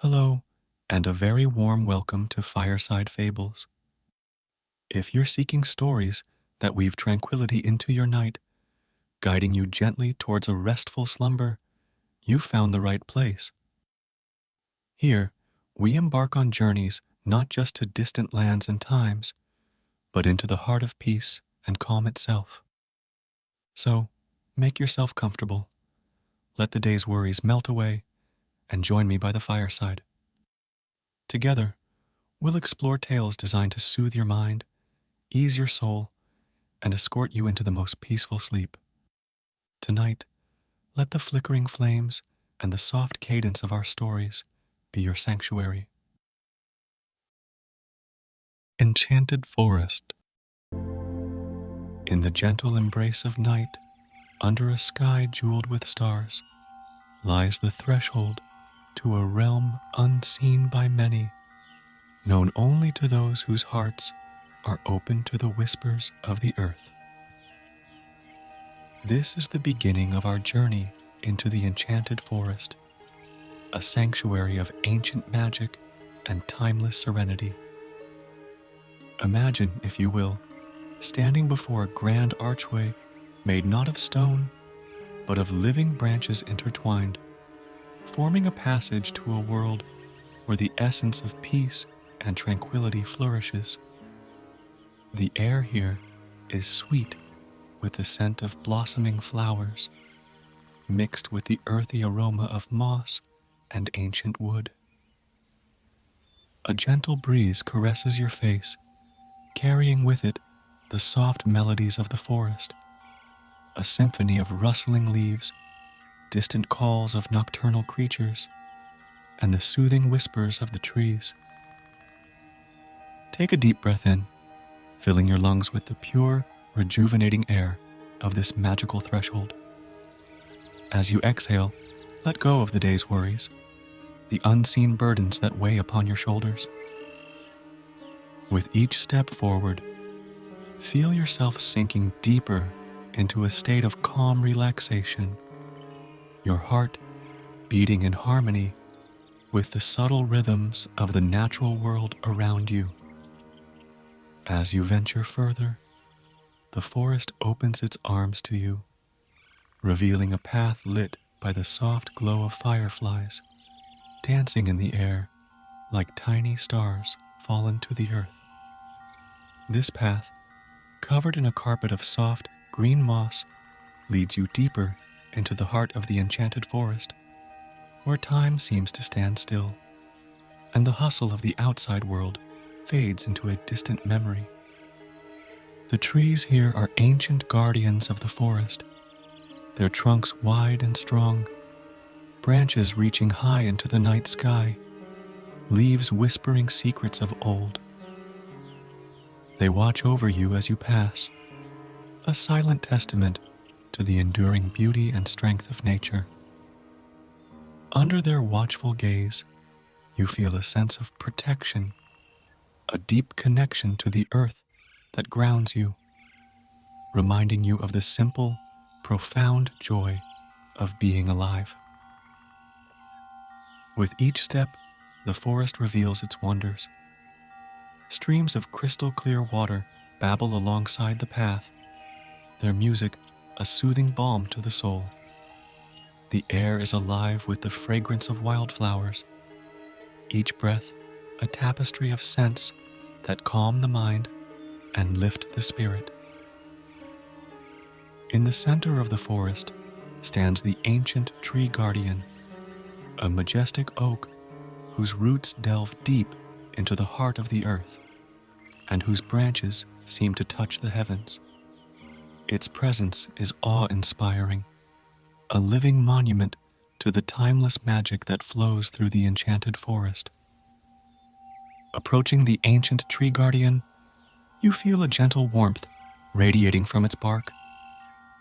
Hello, and a very warm welcome to Fireside Fables. If you're seeking stories that weave tranquility into your night, guiding you gently towards a restful slumber, you've found the right place. Here, we embark on journeys not just to distant lands and times, but into the heart of peace and calm itself. So, make yourself comfortable, let the day's worries melt away, and join me by the fireside. Together, we'll explore tales designed to soothe your mind, ease your soul, and escort you into the most peaceful sleep. Tonight, let the flickering flames and the soft cadence of our stories be your sanctuary. Enchanted Forest. In the gentle embrace of night, under a sky jeweled with stars, lies the threshold to a realm unseen by many, known only to those whose hearts are open to the whispers of the earth. This is the beginning of our journey into the Enchanted Forest, a sanctuary of ancient magic and timeless serenity. Imagine, if you will, standing before a grand archway made not of stone, but of living branches intertwined, forming a passage to a world where the essence of peace and tranquility flourishes. The air here is sweet with the scent of blossoming flowers, mixed with the earthy aroma of moss and ancient wood. A gentle breeze caresses your face, carrying with it the soft melodies of the forest, a symphony of rustling leaves, distant calls of nocturnal creatures, and the soothing whispers of the trees. Take a deep breath in, filling your lungs with the pure, rejuvenating air of this magical threshold. As you exhale, let go of the day's worries, the unseen burdens that weigh upon your shoulders. With each step forward, feel yourself sinking deeper into a state of calm relaxation, your heart beating in harmony with the subtle rhythms of the natural world around you. As you venture further, the forest opens its arms to you, revealing a path lit by the soft glow of fireflies, dancing in the air like tiny stars fallen to the earth. This path, covered in a carpet of soft, green moss, leads you deeper into the heart of the enchanted forest, where time seems to stand still, and the hustle of the outside world fades into a distant memory. The trees here are ancient guardians of the forest, their trunks wide and strong, branches reaching high into the night sky, leaves whispering secrets of old. They watch over you as you pass, a silent testament to the enduring beauty and strength of nature. Under their watchful gaze, you feel a sense of protection, a deep connection to the earth that grounds you, reminding you of the simple, profound joy of being alive. With each step, the forest reveals its wonders. Streams of crystal clear water babble alongside the path, their music a soothing balm to the soul. The air is alive with the fragrance of wildflowers, each breath a tapestry of scents that calm the mind and lift the spirit. In the center of the forest stands the ancient tree guardian, a majestic oak whose roots delve deep into the heart of the earth and whose branches seem to touch the heavens. Its presence is awe-inspiring, a living monument to the timeless magic that flows through the enchanted forest. Approaching the ancient tree guardian, you feel a gentle warmth radiating from its bark,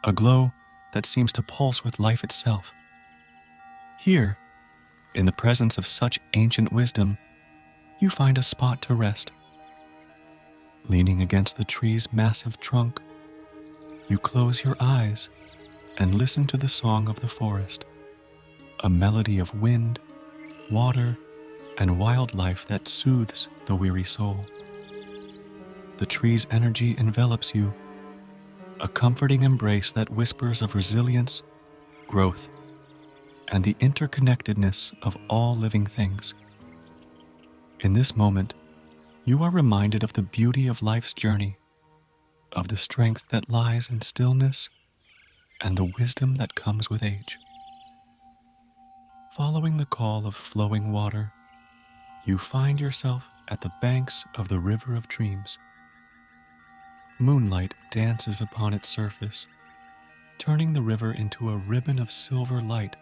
a glow that seems to pulse with life itself. Here, in the presence of such ancient wisdom, you find a spot to rest. Leaning against the tree's massive trunk, you close your eyes and listen to the song of the forest, a melody of wind, water, and wildlife that soothes the weary soul. The tree's energy envelops you, a comforting embrace that whispers of resilience, growth, and the interconnectedness of all living things. In this moment, you are reminded of the beauty of life's journey, of the strength that lies in stillness, and the wisdom that comes with age. Following the call of flowing water, you find yourself at the banks of the River of Dreams. Moonlight dances upon its surface, turning the river into a ribbon of silver light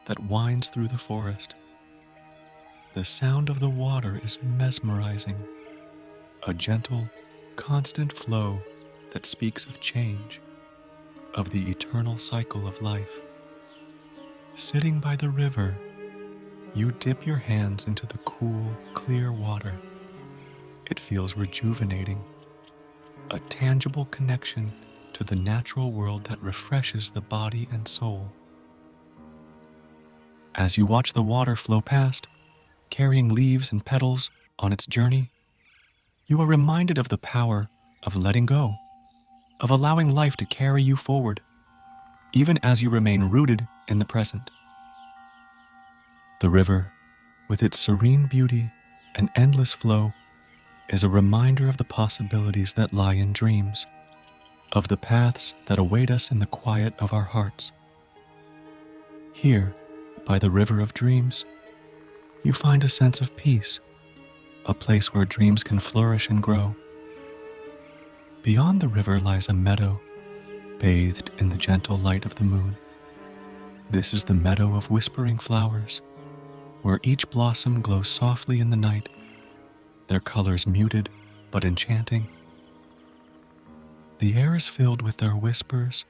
that winds through the forest. The sound of the water is mesmerizing, a gentle, constant flow that speaks of change, of the eternal cycle of life. Sitting by the river, you dip your hands into the cool, clear water. It feels rejuvenating, a tangible connection to the natural world that refreshes the body and soul. As you watch the water flow past, carrying leaves and petals on its journey, you are reminded of the power of letting go, of allowing life to carry you forward, even as you remain rooted in the present. The river, with its serene beauty and endless flow, is a reminder of the possibilities that lie in dreams, of the paths that await us in the quiet of our hearts. Here, by the River of Dreams, you find a sense of peace, a place where dreams can flourish and grow. Beyond the river lies a meadow, bathed in the gentle light of the moon. This is the meadow of whispering flowers, where each blossom glows softly in the night, their colors muted but enchanting. The air is filled with their whispers,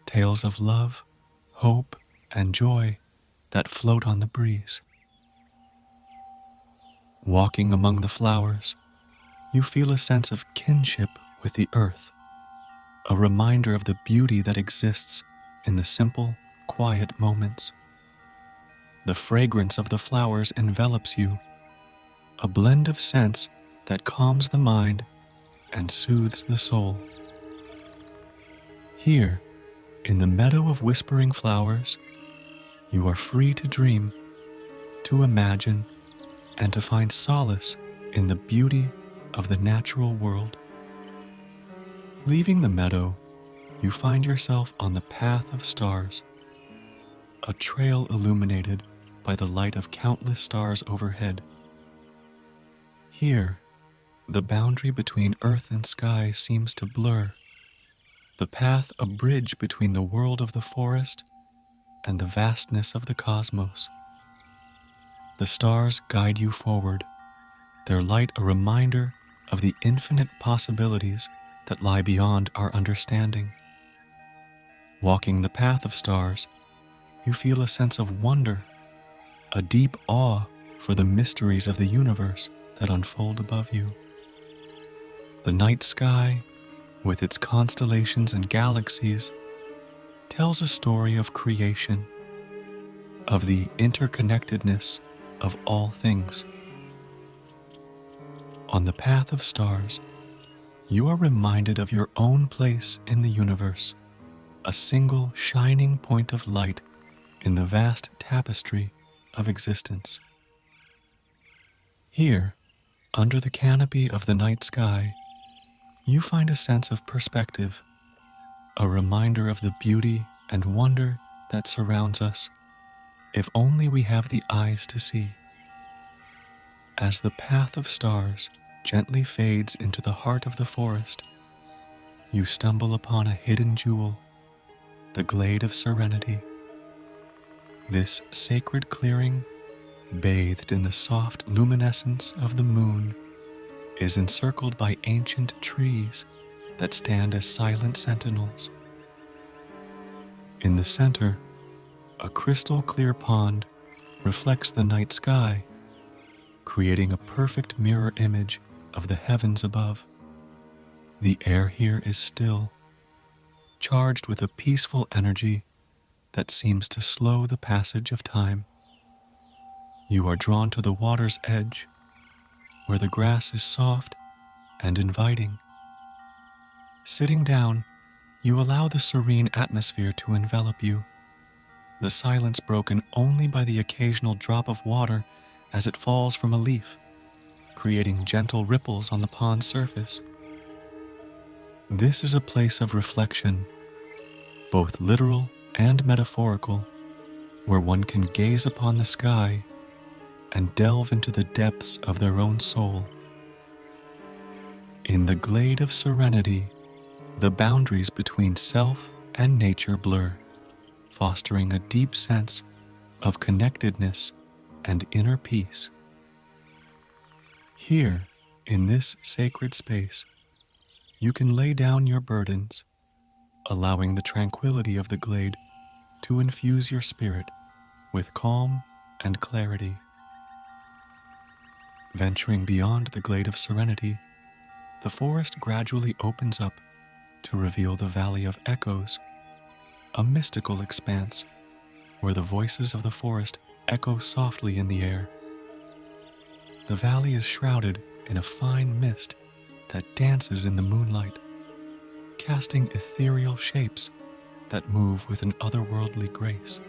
tales of love, hope, and joy that float on the breeze. Walking among the flowers, you feel a sense of kinship with the earth, a reminder of the beauty that exists in the simple, quiet moments. The fragrance of the flowers envelops you, a blend of scents that calms the mind and soothes the soul. Here, in the meadow of whispering flowers, you are free to dream, to imagine, and to find solace in the beauty of the natural world. Leaving the meadow, you find yourself on the path of stars, a trail illuminated by the light of countless stars overhead. Here, the boundary between earth and sky seems to blur, the path a bridge between the world of the forest and the vastness of the cosmos. The stars guide you forward, their light a reminder of the infinite possibilities that lie beyond our understanding. Walking the path of stars, you feel a sense of wonder, a deep awe for the mysteries of the universe that unfold above you. The night sky, with its constellations and galaxies, tells a story of creation, of the interconnectedness of all things. On the path of stars, you are reminded of your own place in the universe, a single shining point of light in the vast tapestry of existence. Here, under the canopy of the night sky, you find a sense of perspective, a reminder of the beauty and wonder that surrounds us, if only we have the eyes to see. As the path of stars gently fades into the heart of the forest, you stumble upon a hidden jewel, the glade of serenity. This sacred clearing, bathed in the soft luminescence of the moon, is encircled by ancient trees that stand as silent sentinels. In the center, a crystal clear pond reflects the night sky, creating a perfect mirror image of the heavens above. The air here is still, charged with a peaceful energy that seems to slow the passage of time. You are drawn to the water's edge, where the grass is soft and inviting. Sitting down, you allow the serene atmosphere to envelop you, the silence broken only by the occasional drop of water as it falls from a leaf, creating gentle ripples on the pond's surface. This is a place of reflection, both literal and metaphorical, where one can gaze upon the sky and delve into the depths of their own soul. In the glade of serenity, the boundaries between self and nature blur, fostering a deep sense of connectedness and inner peace. Here, in this sacred space, you can lay down your burdens, allowing the tranquility of the glade to infuse your spirit with calm and clarity. Venturing beyond the glade of serenity, the forest gradually opens up to reveal the Valley of Echoes, a mystical expanse where the voices of the forest echo softly in the air. The valley is shrouded in a fine mist that dances in the moonlight, casting ethereal shapes that move with an otherworldly grace.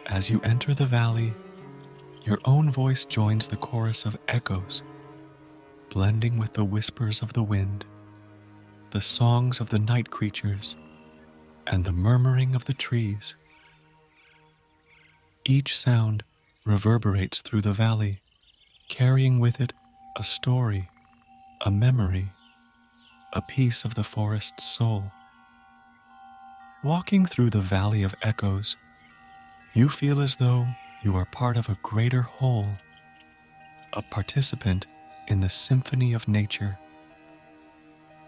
As you enter the valley, your own voice joins the chorus of echoes, blending with the whispers of the wind, the songs of the night creatures, and the murmuring of the trees. Each sound reverberates through the valley, carrying with it a story, a memory, a piece of the forest's soul. Walking through the Valley of Echoes, you feel as though you are part of a greater whole, a participant in the symphony of nature.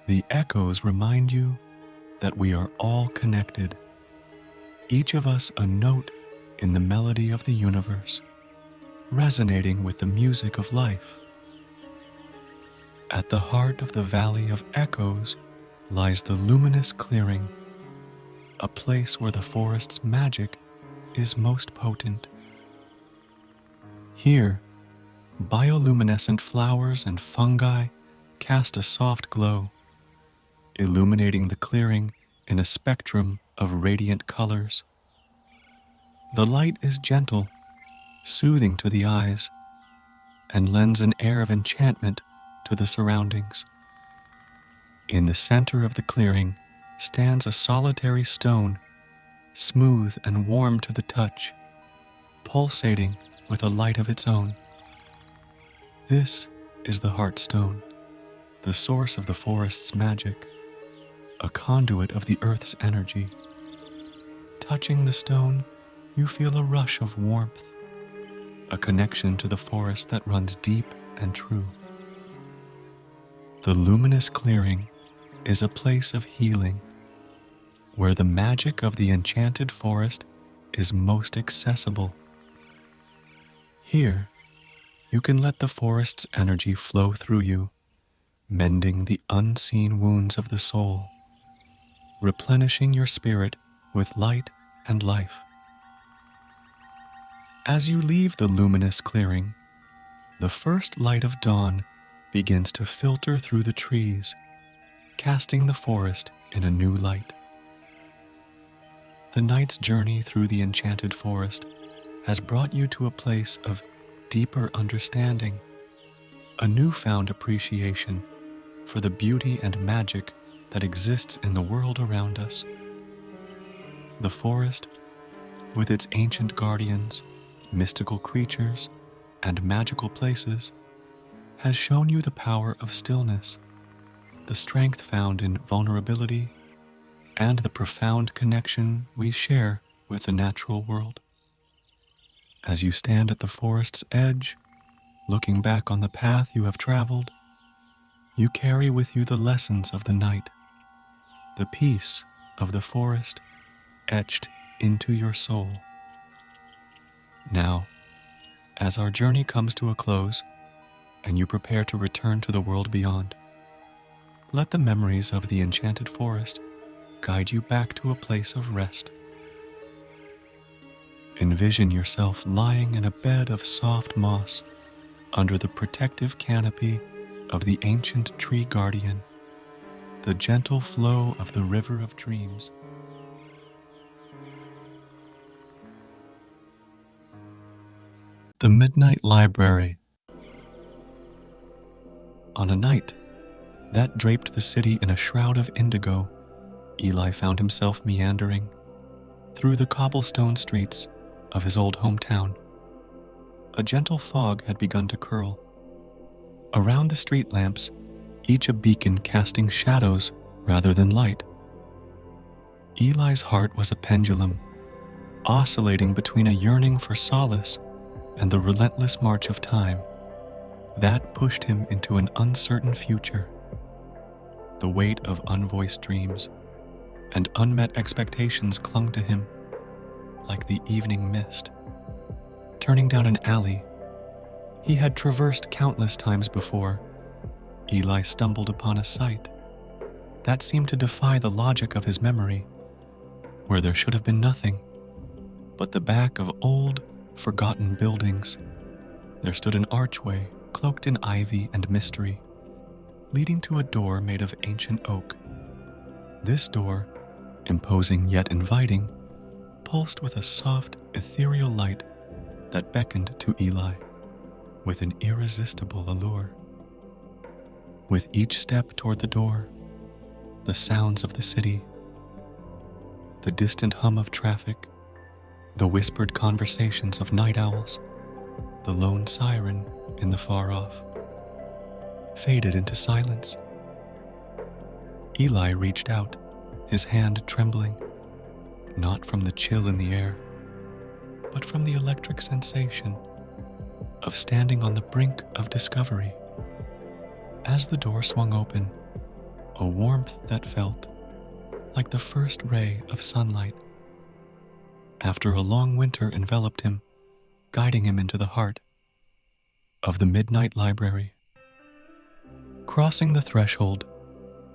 The echoes remind you that we are all connected, each of us a note in the melody of the universe, resonating with the music of life. At the heart of the Valley of Echoes lies the luminous clearing, a place where the forest's magic is most potent. Here, bioluminescent flowers and fungi cast a soft glow, illuminating the clearing in a spectrum of radiant colors. The light is gentle, soothing to the eyes, and lends an air of enchantment to the surroundings. In the center of the clearing stands a solitary stone, smooth and warm to the touch, pulsating with a light of its own. This is the Heartstone, the source of the forest's magic, a conduit of the earth's energy. Touching the stone, you feel a rush of warmth, a connection to the forest that runs deep and true. The luminous clearing is a place of healing, where the magic of the enchanted forest is most accessible. Here, you can let the forest's energy flow through you, mending the unseen wounds of the soul, replenishing your spirit with light and life. As you leave the luminous clearing, the first light of dawn begins to filter through the trees, casting the forest in a new light. The night's journey through the enchanted forest has brought you to a place of deeper understanding, a newfound appreciation for the beauty and magic that exists in the world around us. The forest, with its ancient guardians, mystical creatures, and magical places, has shown you the power of stillness, the strength found in vulnerability, and the profound connection we share with the natural world. As you stand at the forest's edge, looking back on the path you have traveled, you carry with you the lessons of the night, the peace of the forest etched into your soul. Now, as our journey comes to a close and you prepare to return to the world beyond, let the memories of the enchanted forest guide you back to a place of rest. Envision yourself lying in a bed of soft moss under the protective canopy of the ancient tree guardian, the gentle flow of the river of dreams. The Midnight Library. On a night that draped the city in a shroud of indigo, Eli found himself meandering through the cobblestone streets of his old hometown. A gentle fog had begun to curl. Around the street lamps, each a beacon casting shadows rather than light. Eli's heart was a pendulum, oscillating between a yearning for solace and the relentless march of time that pushed him into an uncertain future. The weight of unvoiced dreams and unmet expectations clung to him like the evening mist. Turning down an alley he had traversed countless times before, Eli stumbled upon a sight that seemed to defy the logic of his memory, where there should have been nothing but the back of old, forgotten buildings. There stood an archway cloaked in ivy and mystery, leading to a door made of ancient oak. This door, imposing yet inviting, pulsed with a soft, ethereal light that beckoned to Eli with an irresistible allure. With each step toward the door, the sounds of the city, the distant hum of traffic, the whispered conversations of night owls, the lone siren in the far off, faded into silence. Eli reached out, his hand trembling, not from the chill in the air, but from the electric sensation of standing on the brink of discovery. As the door swung open, a warmth that felt like the first ray of sunlight after a long winter enveloped him, guiding him into the heart of the Midnight Library. Crossing the threshold,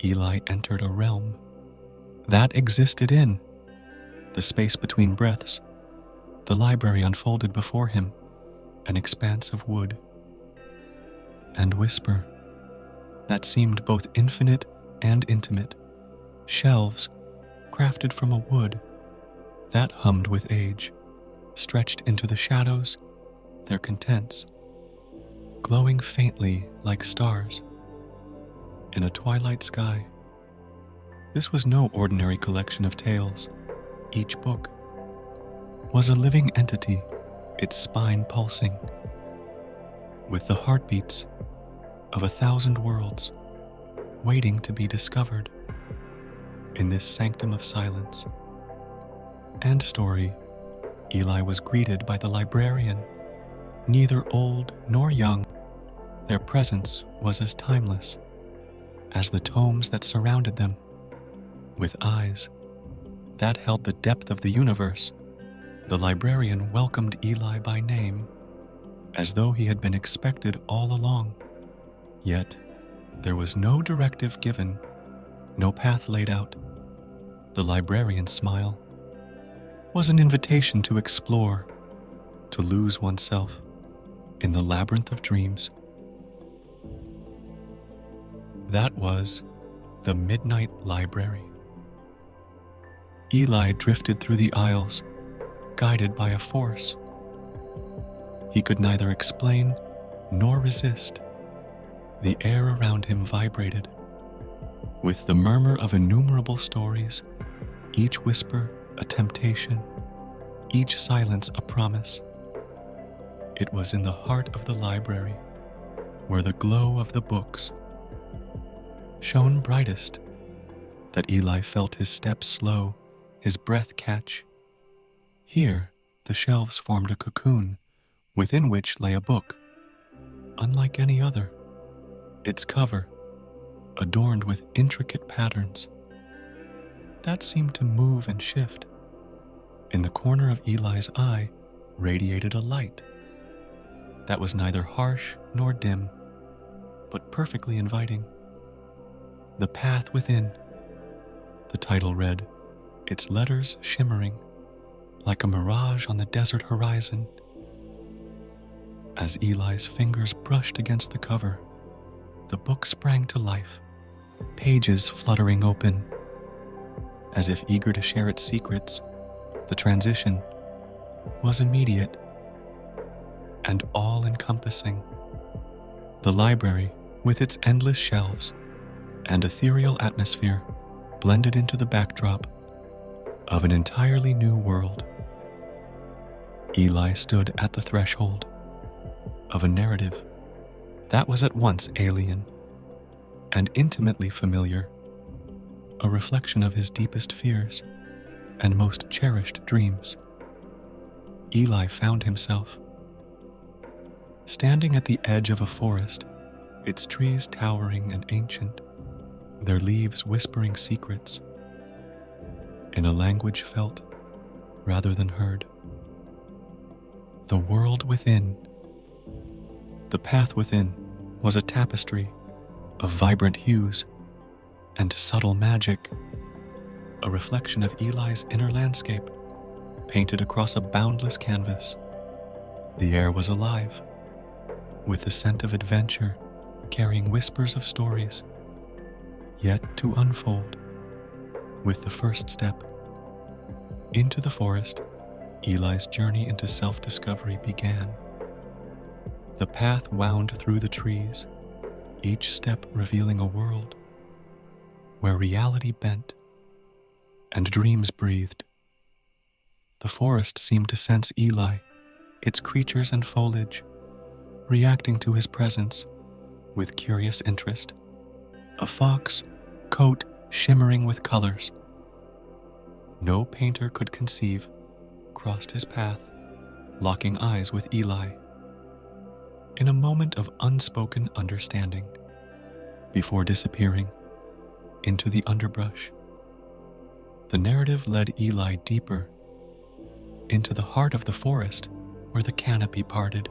Eli entered a realm that existed in the space between breaths. The library unfolded before him, an expanse of wood and whisper that seemed both infinite and intimate. Shelves crafted from a wood that hummed with age, stretched into the shadows, their contents glowing faintly like stars in a twilight sky. This was no ordinary collection of tales. Each book was a living entity, its spine pulsing with the heartbeats of 1,000 worlds waiting to be discovered in this sanctum of silence and story. Eli was greeted by the librarian, neither old nor young. Their presence was as timeless as the tomes that surrounded them. With eyes that held the depth of the universe, the librarian welcomed Eli by name, as though he had been expected all along. Yet, there was no directive given, no path laid out. The librarian's smile was an invitation to explore, to lose oneself in the labyrinth of dreams. That was the Midnight Library. Eli drifted through the aisles, guided by a force he could neither explain nor resist. The air around him vibrated with the murmur of innumerable stories, each whisper a temptation, each silence a promise. It was in the heart of the library, where the glow of the books shone brightest, that Eli felt his steps slow, his breath catch. Here, the shelves formed a cocoon within which lay a book, unlike any other. Its cover, adorned with intricate patterns that seemed to move and shift. In the corner of Eli's eye radiated a light that was neither harsh nor dim, but perfectly inviting. The Path Within, the title read, its letters shimmering like a mirage on the desert horizon. As Eli's fingers brushed against the cover, the book sprang to life, pages fluttering open. As if eager to share its secrets, the transition was immediate and all-encompassing. The library, with its endless shelves and ethereal atmosphere, blended into the backdrop of an entirely new world. Eli stood at the threshold of a narrative that was at once alien and intimately familiar, a reflection of his deepest fears and most cherished dreams. Eli found himself standing at the edge of a forest, its trees towering and ancient, their leaves whispering secrets, in a language felt rather than heard. The world within, the path within, was a tapestry of vibrant hues and subtle magic, a reflection of Eli's inner landscape, painted across a boundless canvas. The air was alive, with the scent of adventure carrying whispers of stories, yet to unfold. With the first step into the forest, Eli's journey into self-discovery began. The path wound through the trees, each step revealing a world where reality bent and dreams breathed. The forest seemed to sense Eli, its creatures and foliage, reacting to his presence with curious interest. A fox, coat shimmering with colors no painter could conceive, crossed his path, locking eyes with Eli. In a moment of unspoken understanding, before disappearing into the underbrush, the narrative led Eli deeper into the heart of the forest, where the canopy parted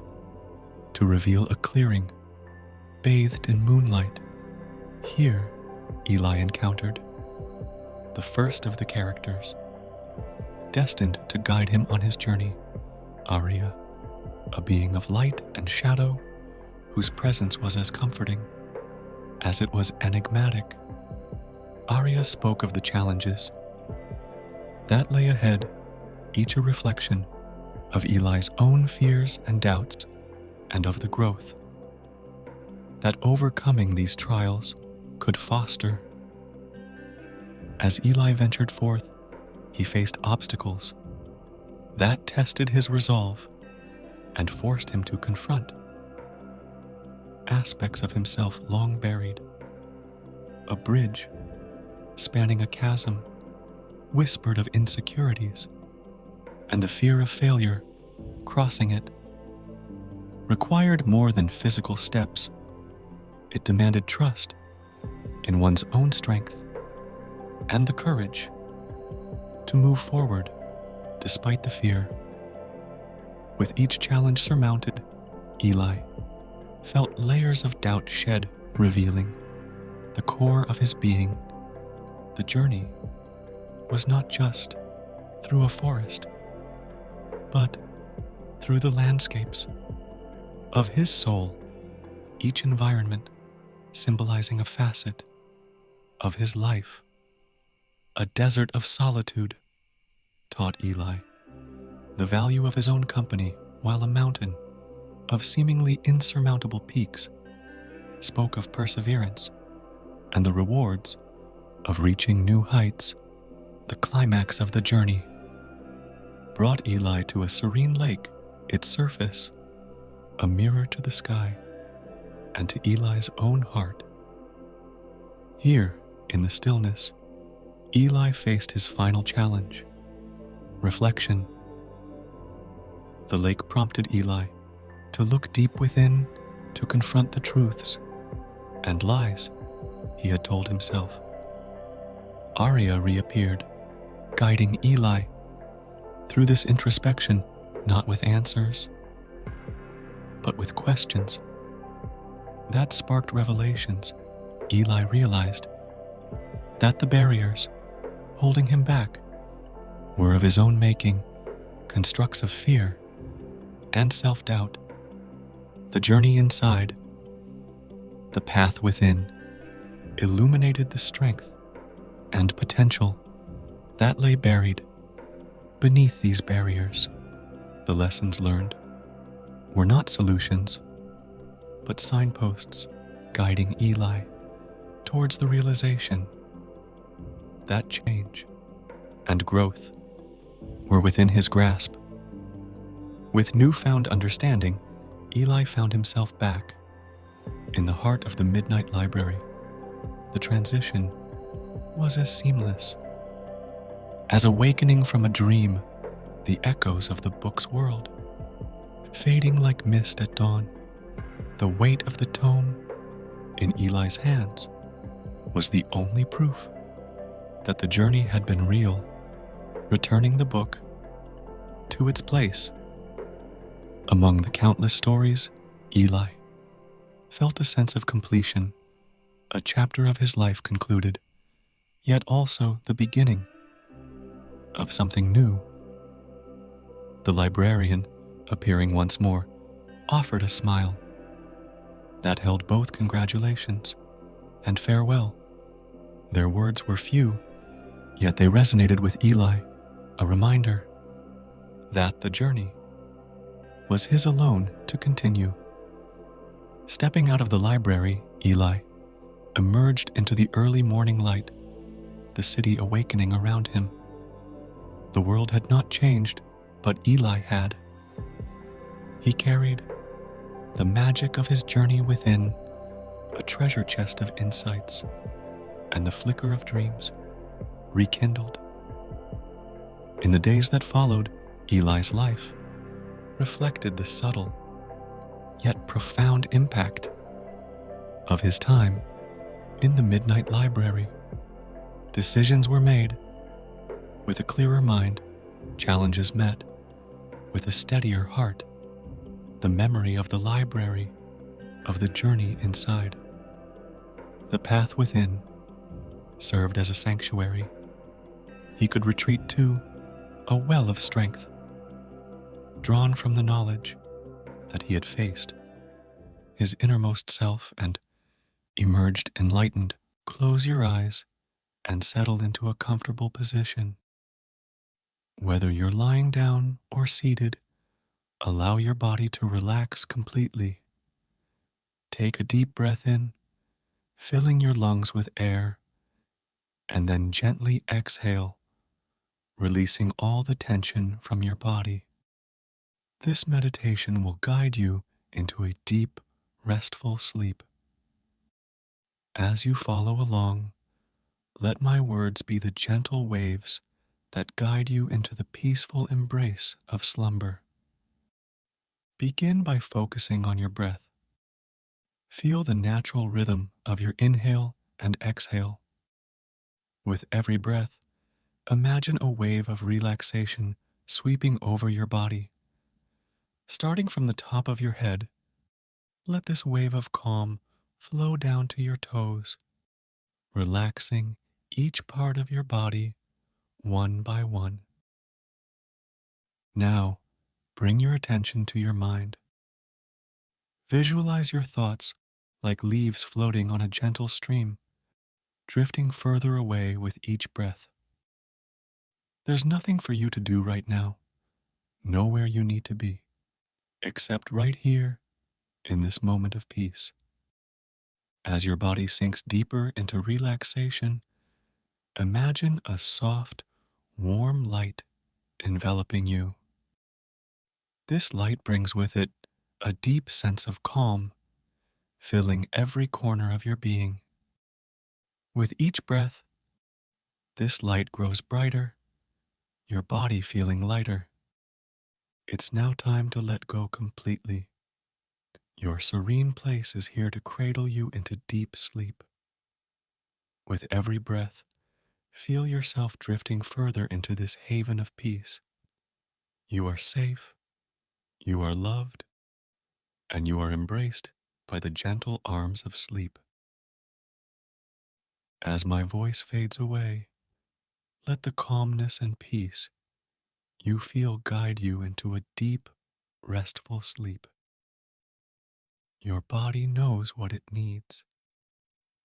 to reveal a clearing bathed in moonlight. Here, Eli encountered the first of the characters destined to guide him on his journey, Arya, a being of light and shadow whose presence was as comforting as it was enigmatic. Arya spoke of the challenges that lay ahead, each a reflection of Eli's own fears and doubts, and of the growth that overcoming these trials could foster. As Eli ventured forth, he faced obstacles that tested his resolve and forced him to confront aspects of himself long buried. A bridge spanning a chasm whispered of insecurities, and the fear of failure crossing it required more than physical steps. It demanded trust in one's own strength and the courage to move forward despite the fear. With each challenge surmounted, Eli felt layers of doubt shed, revealing the core of his being. The journey was not just through a forest, but through the landscapes of his soul, each environment symbolizing a facet of his life. A desert of solitude taught Eli the value of his own company, while a mountain of seemingly insurmountable peaks spoke of perseverance and the rewards of reaching new heights. The climax of the journey brought Eli to a serene lake, its surface a mirror to the sky and to Eli's own heart. Here, in the stillness, Eli faced his final challenge: reflection. The lake prompted Eli to look deep within, to confront the truths and lies he had told himself. Arya reappeared, guiding Eli through this introspection, not with answers, but with questions that sparked revelations. Eli realized that the barriers holding him back were of his own making, constructs of fear and self-doubt, the journey inside, the path within, illuminated the strength and potential that lay buried beneath these barriers. The lessons learned were not solutions, but signposts guiding Eli towards the realization that change and growth were within his grasp. With newfound understanding, Eli found himself back in the heart of the Midnight Library. The transition was as seamless as awakening from a dream, the echoes of the book's world fading like mist at dawn. The weight of the tome in Eli's hands was the only proof that the journey had been real, returning the book to its place. Among the countless stories, Eli felt a sense of completion, a chapter of his life concluded, yet also the beginning of something new. The librarian, appearing once more, offered a smile that held both congratulations and farewell. Their words were few, yet they resonated with Eli, a reminder that the journey was his alone to continue. Stepping out of the library, Eli emerged into the early morning light, the city awakening around him. The world had not changed, but Eli had. He carried the magic of his journey within, a treasure chest of insights, and the flicker of dreams rekindled. In the days that followed, Eli's life reflected the subtle yet profound impact of his time in the Midnight Library. Decisions were made with a clearer mind, challenges met with a steadier heart. The memory of the library, of the journey inside, the path within, served as a sanctuary. He could retreat to a well of strength, drawn from the knowledge that he had faced his innermost self and emerged enlightened. Close your eyes and settle into a comfortable position. Whether you're lying down or seated, allow your body to relax completely. Take a deep breath in, filling your lungs with air, and then gently exhale, releasing all the tension from your body. This meditation will guide you into a deep, restful sleep. As you follow along, let my words be the gentle waves that guide you into the peaceful embrace of slumber. Begin by focusing on your breath. Feel the natural rhythm of your inhale and exhale. With every breath, imagine a wave of relaxation sweeping over your body. Starting from the top of your head, let this wave of calm flow down to your toes, relaxing each part of your body one by one. Now, bring your attention to your mind. Visualize your thoughts like leaves floating on a gentle stream, drifting further away with each breath. There's nothing for you to do right now, nowhere you need to be, except right here in this moment of peace. As your body sinks deeper into relaxation, imagine a soft, warm light enveloping you. This light brings with it a deep sense of calm, filling every corner of your being. With each breath, this light grows brighter, your body feeling lighter. It's now time to let go completely. Your serene place is here to cradle you into deep sleep. With every breath, feel yourself drifting further into this haven of peace. You are safe, you are loved, and you are embraced by the gentle arms of sleep. As my voice fades away, let the calmness and peace you feel guide you into a deep, restful sleep. Your body knows what it needs,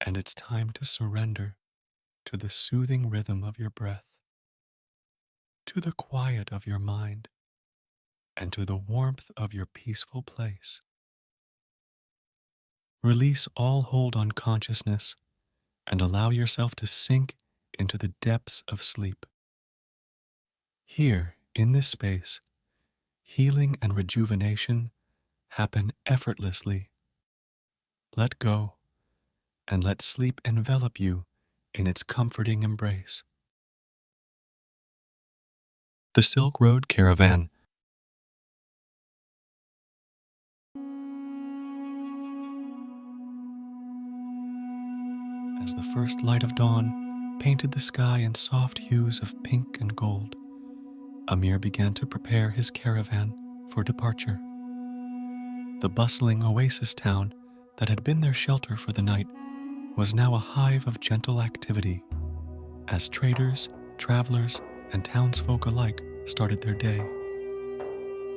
and it's time to surrender to the soothing rhythm of your breath, to the quiet of your mind, and to the warmth of your peaceful place. Release all hold on consciousness and allow yourself to sink into the depths of sleep. Here, in this space, healing and rejuvenation happen effortlessly. Let go and let sleep envelop you in its comforting embrace. The Silk Road Caravan. As the first light of dawn painted the sky in soft hues of pink and gold, Amir began to prepare his caravan for departure. The bustling oasis town that had been their shelter for the night was now a hive of gentle activity, as traders, travelers, and townsfolk alike started their day.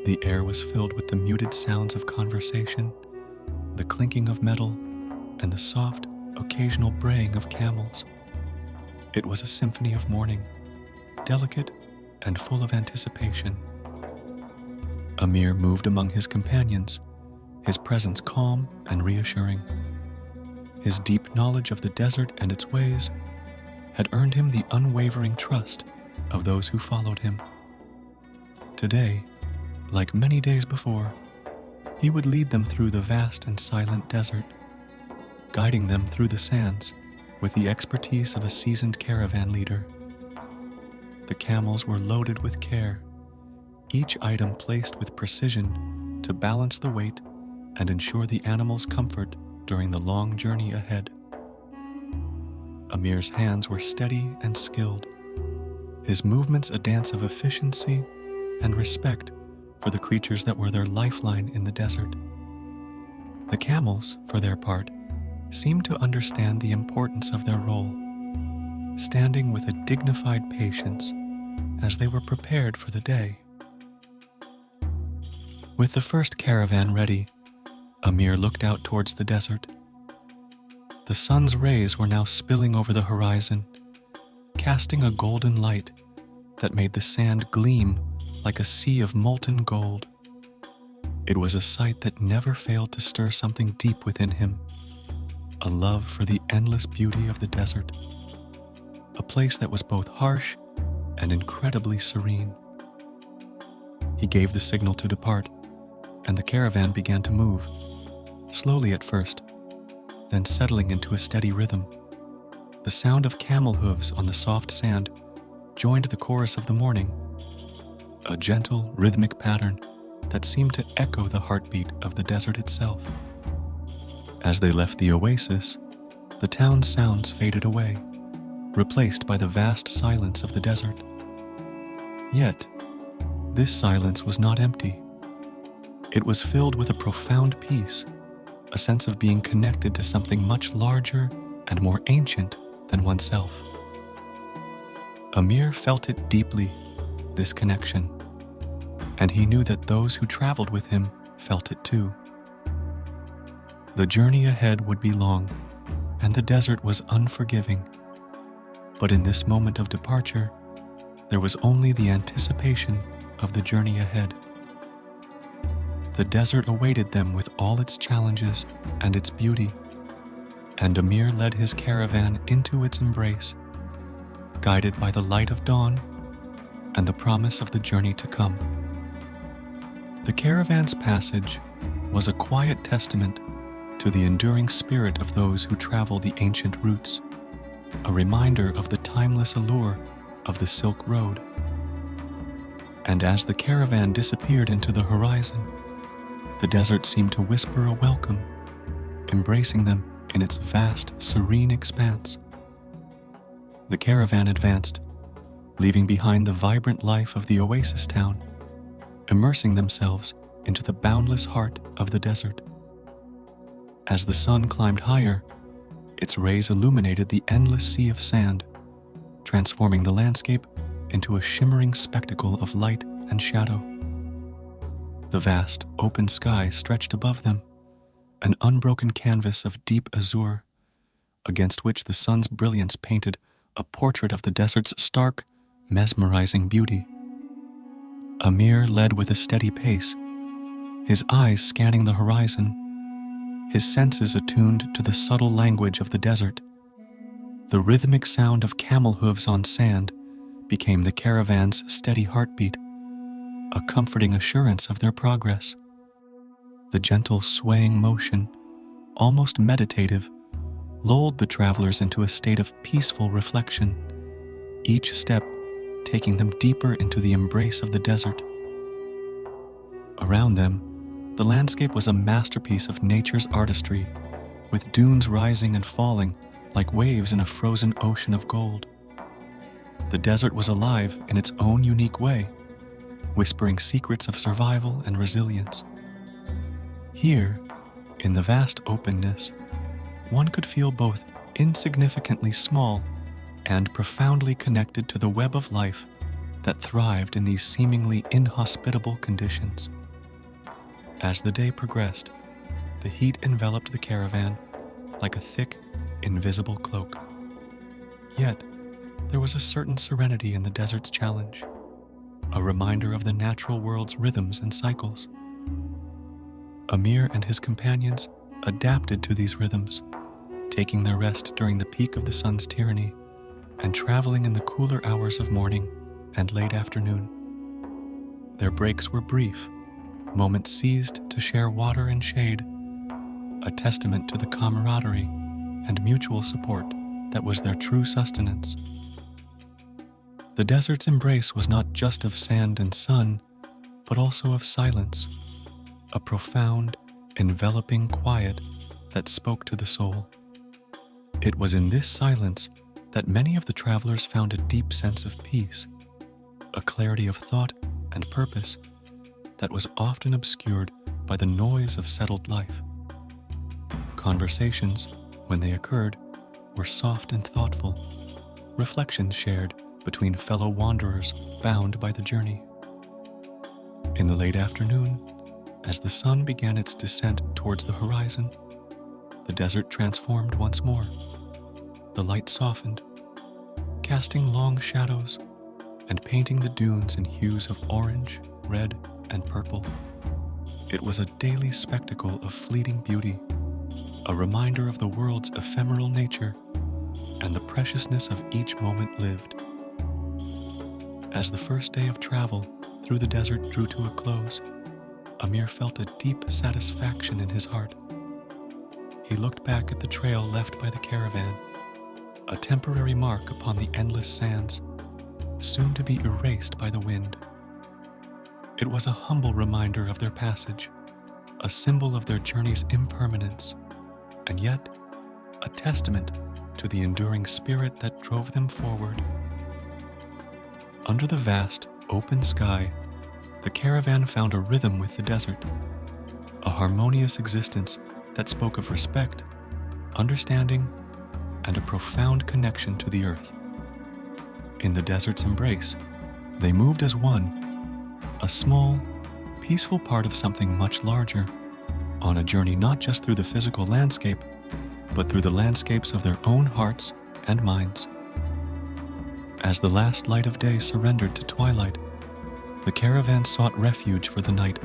The air was filled with the muted sounds of conversation, the clinking of metal, and the soft, occasional braying of camels. It was a symphony of morning, delicate and full of anticipation. Amir moved among his companions, his presence calm and reassuring. His deep knowledge of the desert and its ways had earned him the unwavering trust of those who followed him. Today, like many days before, he would lead them through the vast and silent desert, guiding them through the sands with the expertise of a seasoned caravan leader. The camels were loaded with care, each item placed with precision to balance the weight and ensure the animals' comfort during the long journey ahead. Amir's hands were steady and skilled, his movements a dance of efficiency and respect for the creatures that were their lifeline in the desert. The camels, for their part, seemed to understand the importance of their role, standing with a dignified patience as they were prepared for the day. With the first caravan ready, Amir looked out towards the desert. The sun's rays were now spilling over the horizon, casting a golden light that made the sand gleam like a sea of molten gold. It was a sight that never failed to stir something deep within him, a love for the endless beauty of the desert, a place that was both harsh and incredibly serene. He gave the signal to depart, and the caravan began to move, slowly at first, then settling into a steady rhythm. The sound of camel hooves on the soft sand joined the chorus of the morning, a gentle, rhythmic pattern that seemed to echo the heartbeat of the desert itself. As they left the oasis, the town's sounds faded away, replaced by the vast silence of the desert. Yet, this silence was not empty. It was filled with a profound peace, a sense of being connected to something much larger and more ancient than oneself. Amir felt it deeply, this connection, and he knew that those who traveled with him felt it too. The journey ahead would be long, and the desert was unforgiving. But in this moment of departure, there was only the anticipation of the journey ahead. The desert awaited them with all its challenges and its beauty, and Amir led his caravan into its embrace, guided by the light of dawn and the promise of the journey to come. The caravan's passage was a quiet testament to the enduring spirit of those who travel the ancient routes, a reminder of the timeless allure of the Silk Road. And as the caravan disappeared into the horizon, the desert seemed to whisper a welcome, embracing them in its vast, serene expanse. The caravan advanced, leaving behind the vibrant life of the oasis town, immersing themselves into the boundless heart of the desert. As the sun climbed higher, its rays illuminated the endless sea of sand, transforming the landscape into a shimmering spectacle of light and shadow. The vast, open sky stretched above them, an unbroken canvas of deep azure, against which the sun's brilliance painted a portrait of the desert's stark, mesmerizing beauty. Amir led with a steady pace, his eyes scanning the horizon, his senses attuned to the subtle language of the desert. The rhythmic sound of camel hooves on sand became the caravan's steady heartbeat, a comforting assurance of their progress. The gentle swaying motion, almost meditative, lulled the travelers into a state of peaceful reflection, each step taking them deeper into the embrace of the desert. Around them, the landscape was a masterpiece of nature's artistry, with dunes rising and falling like waves in a frozen ocean of gold. The desert was alive in its own unique way, whispering secrets of survival and resilience. Here, in the vast openness, one could feel both insignificantly small and profoundly connected to the web of life that thrived in these seemingly inhospitable conditions. As the day progressed, the heat enveloped the caravan like a thick, invisible cloak. Yet, there was a certain serenity in the desert's challenge, a reminder of the natural world's rhythms and cycles. Amir and his companions adapted to these rhythms, taking their rest during the peak of the sun's tyranny and traveling in the cooler hours of morning and late afternoon. Their breaks were brief, moments seized to share water and shade, a testament to the camaraderie and mutual support that was their true sustenance. The desert's embrace was not just of sand and sun, but also of silence, a profound, enveloping quiet that spoke to the soul. It was in this silence that many of the travelers found a deep sense of peace, a clarity of thought and purpose that was often obscured by the noise of settled life. Conversations, when they occurred, were soft and thoughtful, reflections shared between fellow wanderers bound by the journey. In the late afternoon, as the sun began its descent towards the horizon, the desert transformed once more. The light softened, casting long shadows and painting the dunes in hues of orange, red, and purple. It was a daily spectacle of fleeting beauty, a reminder of the world's ephemeral nature and the preciousness of each moment lived. As the first day of travel through the desert drew to a close, Amir felt a deep satisfaction in his heart. He looked back at the trail left by the caravan, a temporary mark upon the endless sands, soon to be erased by the wind. It was a humble reminder of their passage, a symbol of their journey's impermanence, and yet a testament to the enduring spirit that drove them forward. Under the vast, open sky, the caravan found a rhythm with the desert, a harmonious existence that spoke of respect, understanding, and a profound connection to the earth. In the desert's embrace, they moved as one, a small, peaceful part of something much larger, on a journey not just through the physical landscape, but through the landscapes of their own hearts and minds. As the last light of day surrendered to twilight, the caravan sought refuge for the night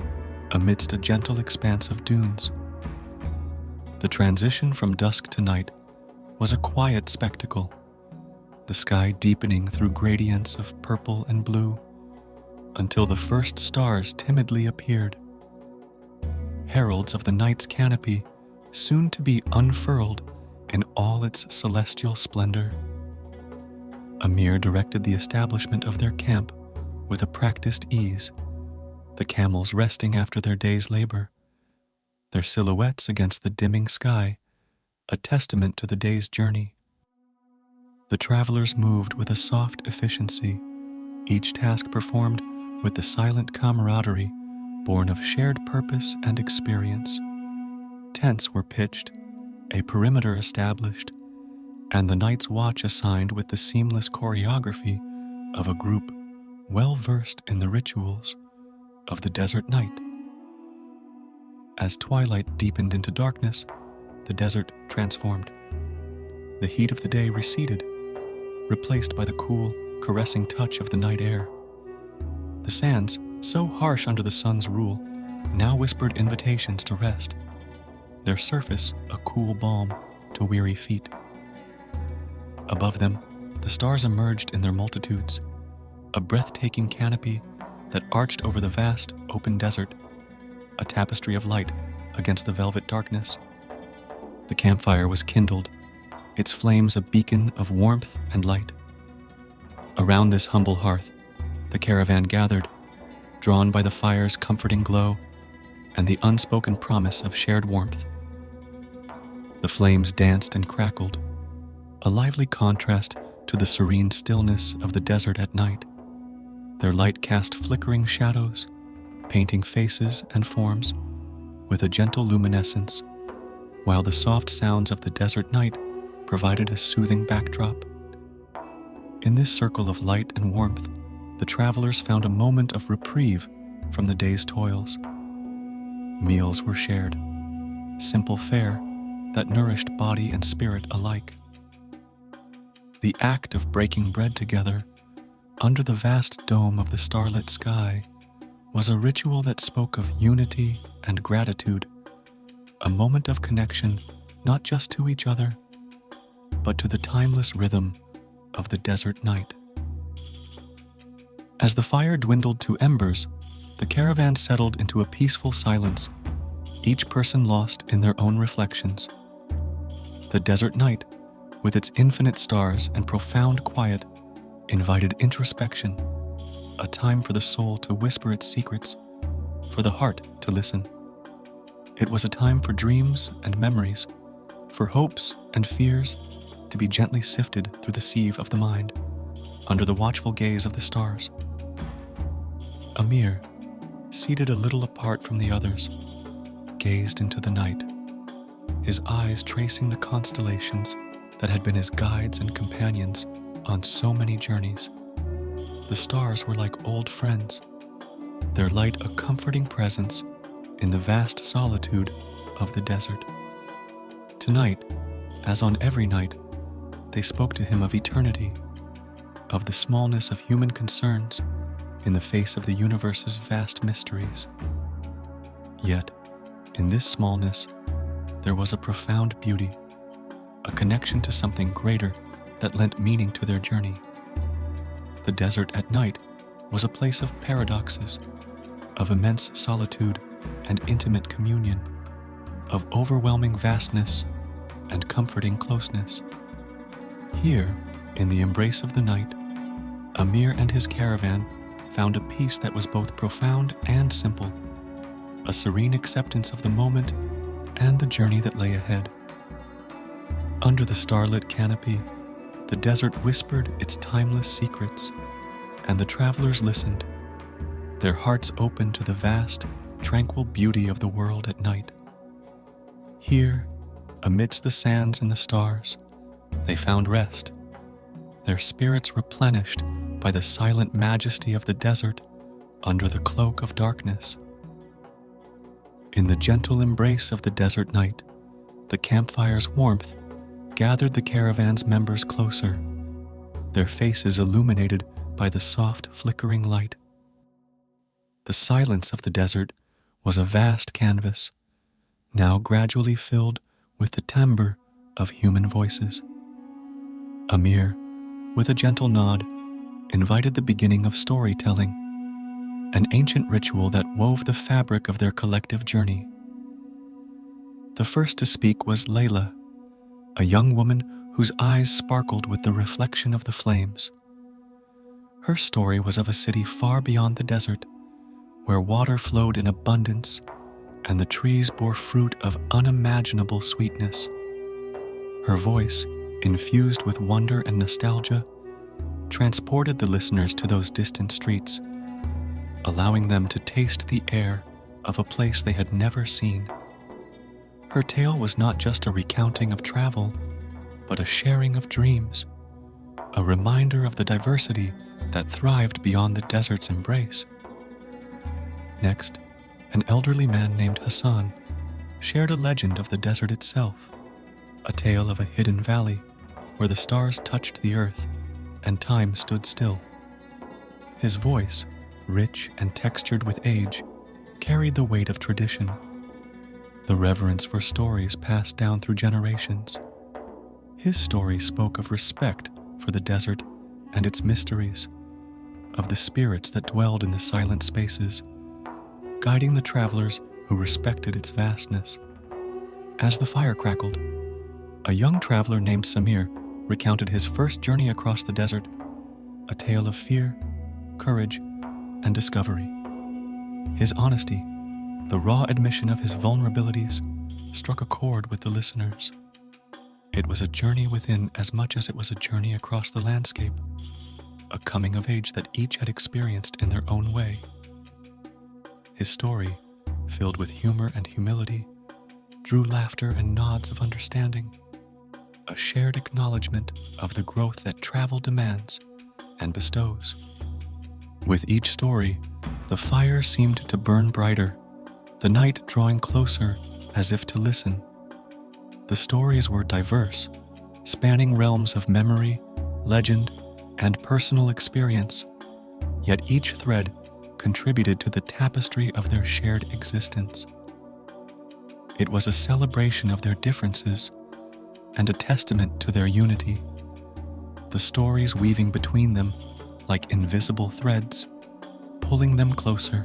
amidst a gentle expanse of dunes. The transition from dusk to night was a quiet spectacle, the sky deepening through gradients of purple and blue until the first stars timidly appeared, heralds of the night's canopy soon to be unfurled in all its celestial splendor. Amir directed the establishment of their camp with a practiced ease, the camels resting after their day's labor, their silhouettes against the dimming sky, a testament to the day's journey. The travelers moved with a soft efficiency, each task performed with the silent camaraderie born of shared purpose and experience. Tents were pitched, a perimeter established, and the night's watch assigned with the seamless choreography of a group well versed in the rituals of the desert night. As twilight deepened into darkness, the desert transformed. The heat of the day receded, replaced by the cool, caressing touch of the night air. The sands, so harsh under the sun's rule, now whispered invitations to rest, their surface a cool balm to weary feet. Above them, the stars emerged in their multitudes, a breathtaking canopy that arched over the vast, open desert, a tapestry of light against the velvet darkness. The campfire was kindled, its flames a beacon of warmth and light. Around this humble hearth, the caravan gathered, drawn by the fire's comforting glow and the unspoken promise of shared warmth. The flames danced and crackled, a lively contrast to the serene stillness of the desert at night. Their light cast flickering shadows, painting faces and forms with a gentle luminescence, while the soft sounds of the desert night provided a soothing backdrop. In this circle of light and warmth, the travelers found a moment of reprieve from the day's toils. Meals were shared, simple fare that nourished body and spirit alike. The act of breaking bread together under the vast dome of the starlit sky was a ritual that spoke of unity and gratitude, a moment of connection not just to each other, but to the timeless rhythm of the desert night. As the fire dwindled to embers, the caravan settled into a peaceful silence, each person lost in their own reflections. The desert night, with its infinite stars and profound quiet, invited introspection, a time for the soul to whisper its secrets, for the heart to listen. It was a time for dreams and memories, for hopes and fears to be gently sifted through the sieve of the mind, under the watchful gaze of the stars. Amir, seated a little apart from the others, gazed into the night, his eyes tracing the constellations that had been his guides and companions on so many journeys. The stars were like old friends, their light a comforting presence in the vast solitude of the desert. Tonight, as on every night, they spoke to him of eternity, of the smallness of human concerns in the face of the universe's vast mysteries. Yet, in this smallness, there was a profound beauty, a connection to something greater that lent meaning to their journey. The desert at night was a place of paradoxes, of immense solitude and intimate communion, of overwhelming vastness and comforting closeness. Here, in the embrace of the night, Amir and his caravan found a peace that was both profound and simple, a serene acceptance of the moment and the journey that lay ahead. Under the starlit canopy, the desert whispered its timeless secrets, and the travelers listened, their hearts open to the vast, tranquil beauty of the world at night. Here, amidst the sands and the stars, they found rest, their spirits replenished by the silent majesty of the desert under the cloak of darkness. In the gentle embrace of the desert night, the campfire's warmth gathered the caravan's members closer, their faces illuminated by the soft, flickering light. The silence of the desert was a vast canvas, now gradually filled with the timbre of human voices. Amir, with a gentle nod, invited the beginning of storytelling, an ancient ritual that wove the fabric of their collective journey. The first to speak was Layla, a young woman whose eyes sparkled with the reflection of the flames. Her story was of a city far beyond the desert, where water flowed in abundance and the trees bore fruit of unimaginable sweetness. Her voice, infused with wonder and nostalgia, transported the listeners to those distant streets, allowing them to taste the air of a place they had never seen. Her tale was not just a recounting of travel, but a sharing of dreams, a reminder of the diversity that thrived beyond the desert's embrace. Next, an elderly man named Hassan shared a legend of the desert itself, a tale of a hidden valley where the stars touched the earth and time stood still. His voice, rich and textured with age, carried the weight of tradition, the reverence for stories passed down through generations. His story spoke of respect for the desert and its mysteries, of the spirits that dwelled in the silent spaces, guiding the travelers who respected its vastness. As the fire crackled, a young traveler named Samir recounted his first journey across the desert, a tale of fear, courage, and discovery. His honesty, the raw admission of his vulnerabilities, struck a chord with the listeners. It was a journey within as much as it was a journey across the landscape, a coming of age that each had experienced in their own way. His story, filled with humor and humility, drew laughter and nods of understanding, a shared acknowledgement of the growth that travel demands and bestows. With each story, the fire seemed to burn brighter, the night drawing closer as if to listen. The stories were diverse, spanning realms of memory, legend, and personal experience, yet each thread contributed to the tapestry of their shared existence. It was a celebration of their differences and a testament to their unity, the stories weaving between them like invisible threads, pulling them closer.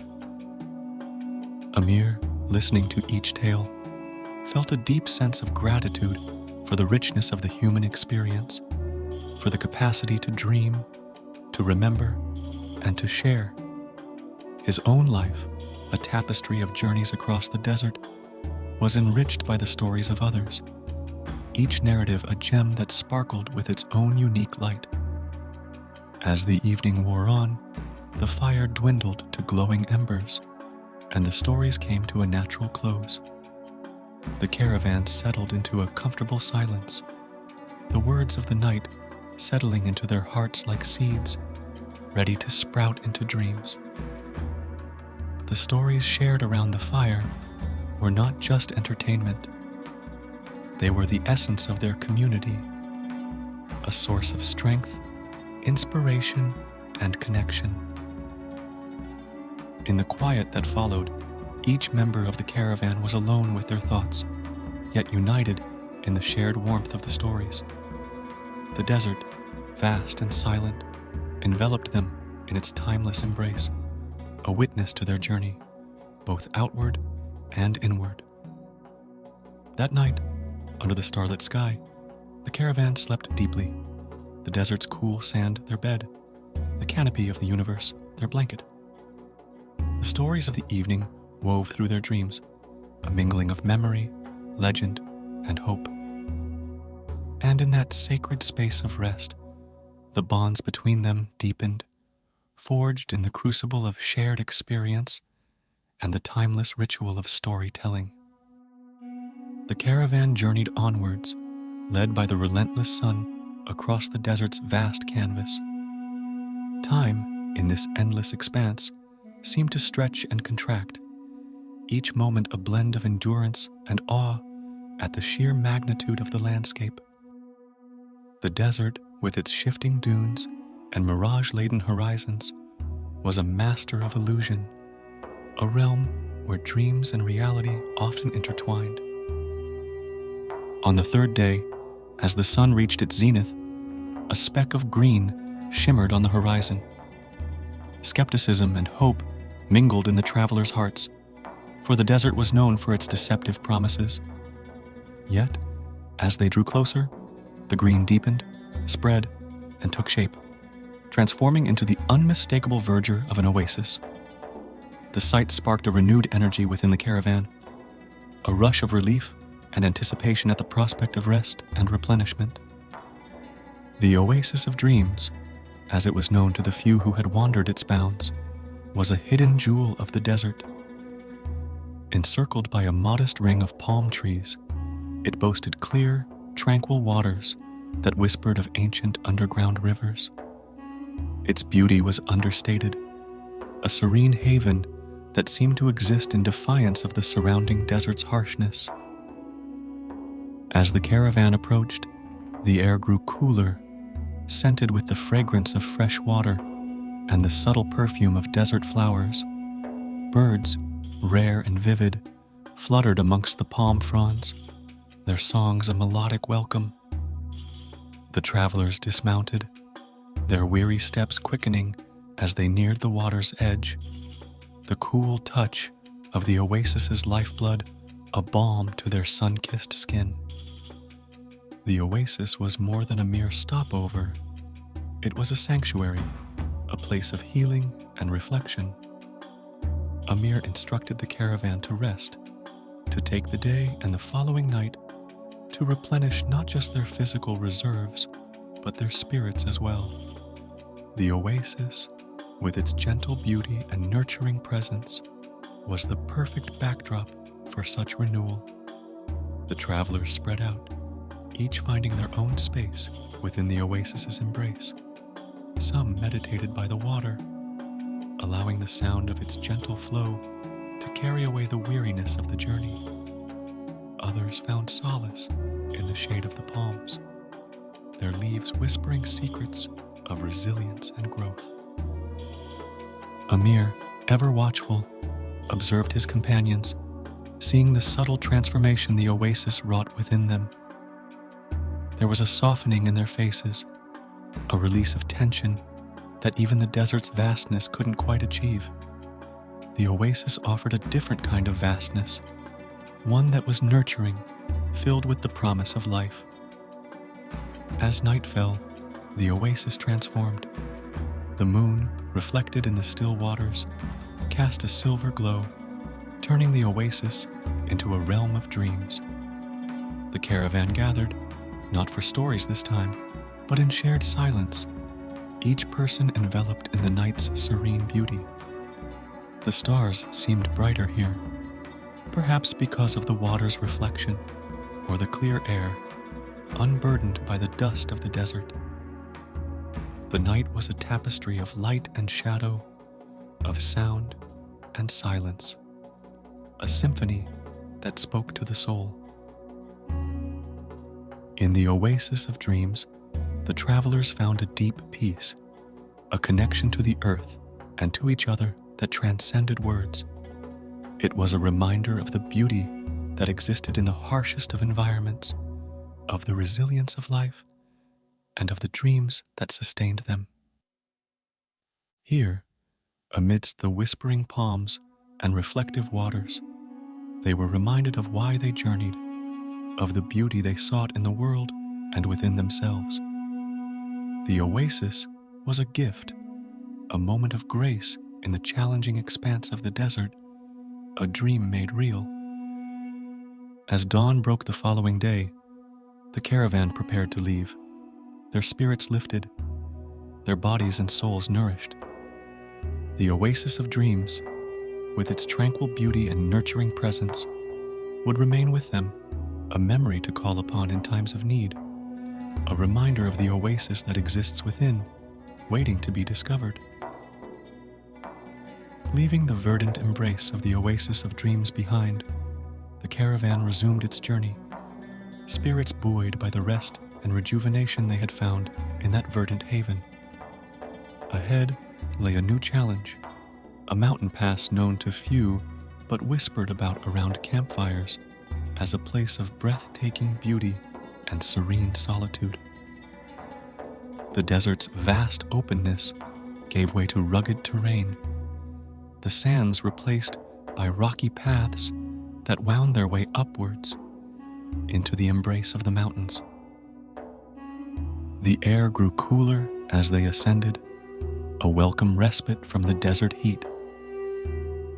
Amir, listening to each tale, felt a deep sense of gratitude for the richness of the human experience, for the capacity to dream, to remember, and to share. His own life, a tapestry of journeys across the desert, was enriched by the stories of others, each narrative a gem that sparkled with its own unique light. As the evening wore on, the fire dwindled to glowing embers, and the stories came to a natural close. The caravan settled into a comfortable silence, the words of the night settling into their hearts like seeds, ready to sprout into dreams. The stories shared around the fire were not just entertainment. They were the essence of their community, a source of strength, inspiration, and connection. In the quiet that followed, each member of the caravan was alone with their thoughts, yet united in the shared warmth of the stories. The desert, vast and silent, enveloped them in its timeless embrace, a witness to their journey, both outward and inward. That night, under the starlit sky, the caravan slept deeply, the desert's cool sand their bed, the canopy of the universe their blanket. The stories of the evening wove through their dreams, a mingling of memory, legend, and hope. And in that sacred space of rest, the bonds between them deepened, forged in the crucible of shared experience and the timeless ritual of storytelling. The caravan journeyed onwards, led by the relentless sun across the desert's vast canvas. Time, in this endless expanse, seemed to stretch and contract, each moment a blend of endurance and awe at the sheer magnitude of the landscape. The desert, with its shifting dunes and mirage-laden horizons, was a master of illusion, a realm where dreams and reality often intertwined. On the third day, as the sun reached its zenith, a speck of green shimmered on the horizon. Skepticism and hope mingled in the travelers' hearts, for the desert was known for its deceptive promises. Yet, as they drew closer, the green deepened, spread, and took shape, transforming into the unmistakable verdure of an oasis. The sight sparked a renewed energy within the caravan, a rush of relief and anticipation at the prospect of rest and replenishment. The Oasis of Dreams, as it was known to the few who had wandered its bounds, was a hidden jewel of the desert. Encircled by a modest ring of palm trees, it boasted clear, tranquil waters that whispered of ancient underground rivers. Its beauty was understated, a serene haven that seemed to exist in defiance of the surrounding desert's harshness. As the caravan approached, the air grew cooler, scented with the fragrance of fresh water and the subtle perfume of desert flowers. Birds, rare and vivid, fluttered amongst the palm fronds, their songs a melodic welcome. The travelers dismounted, their weary steps quickening as they neared the water's edge, the cool touch of the oasis's lifeblood a balm to their sun-kissed skin. The oasis was more than a mere stopover. It was a sanctuary, a place of healing and reflection. Amir instructed the caravan to rest, to take the day and the following night to replenish not just their physical reserves, but their spirits as well. The oasis, with its gentle beauty and nurturing presence, was the perfect backdrop for such renewal. The travelers spread out, each finding their own space within the oasis's embrace. Some meditated by the water, allowing the sound of its gentle flow to carry away the weariness of the journey. Others found solace in the shade of the palms, their leaves whispering secrets of resilience and growth. Amir, ever watchful, observed his companions, seeing the subtle transformation the oasis wrought within them. There was a softening in their faces, a release of tension that even the desert's vastness couldn't quite achieve. The oasis offered a different kind of vastness, one that was nurturing, filled with the promise of life. As night fell, the oasis transformed. The moon, reflected in the still waters, cast a silver glow, turning the oasis into a realm of dreams. The caravan gathered, not for stories this time, but in shared silence, each person enveloped in the night's serene beauty. The stars seemed brighter here, perhaps because of the water's reflection or the clear air, unburdened by the dust of the desert. The night was a tapestry of light and shadow, of sound and silence, a symphony that spoke to the soul. In the oasis of dreams, the travelers found a deep peace, a connection to the earth and to each other that transcended words. It was a reminder of the beauty that existed in the harshest of environments, of the resilience of life, and of the dreams that sustained them. Here, amidst the whispering palms and reflective waters, they were reminded of why they journeyed, of the beauty they sought in the world and within themselves. The oasis was a gift, a moment of grace in the challenging expanse of the desert, a dream made real. As dawn broke the following day, the caravan prepared to leave, their spirits lifted, their bodies and souls nourished. The oasis of dreams, with its tranquil beauty and nurturing presence, would remain with them, a memory to call upon in times of need, a reminder of the oasis that exists within, waiting to be discovered. Leaving the verdant embrace of the oasis of dreams behind, the caravan resumed its journey, spirits buoyed by the rest and rejuvenation they had found in that verdant haven. Ahead lay a new challenge, a mountain pass known to few but whispered about around campfires as a place of breathtaking beauty and serene solitude. The desert's vast openness gave way to rugged terrain, the sands replaced by rocky paths that wound their way upwards into the embrace of the mountains. The air grew cooler as they ascended, a welcome respite from the desert heat.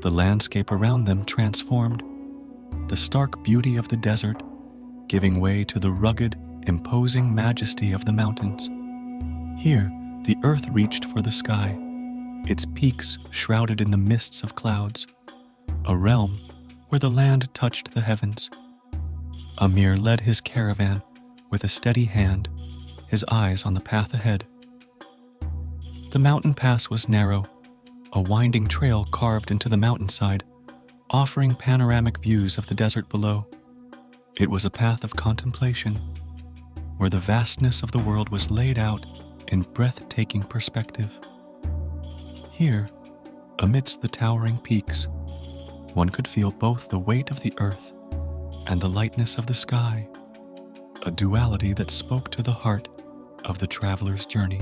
The landscape around them transformed, the stark beauty of the desert giving way to the rugged, imposing majesty of the mountains. Here, the earth reached for the sky, its peaks shrouded in the mists of clouds, a realm where the land touched the heavens. Amir led his caravan with a steady hand, his eyes on the path ahead. The mountain pass was narrow, a winding trail carved into the mountainside, offering panoramic views of the desert below. It was a path of contemplation, where the vastness of the world was laid out in breathtaking perspective. Here, amidst the towering peaks, one could feel both the weight of the earth and the lightness of the sky, a duality that spoke to the heart of the traveler's journey.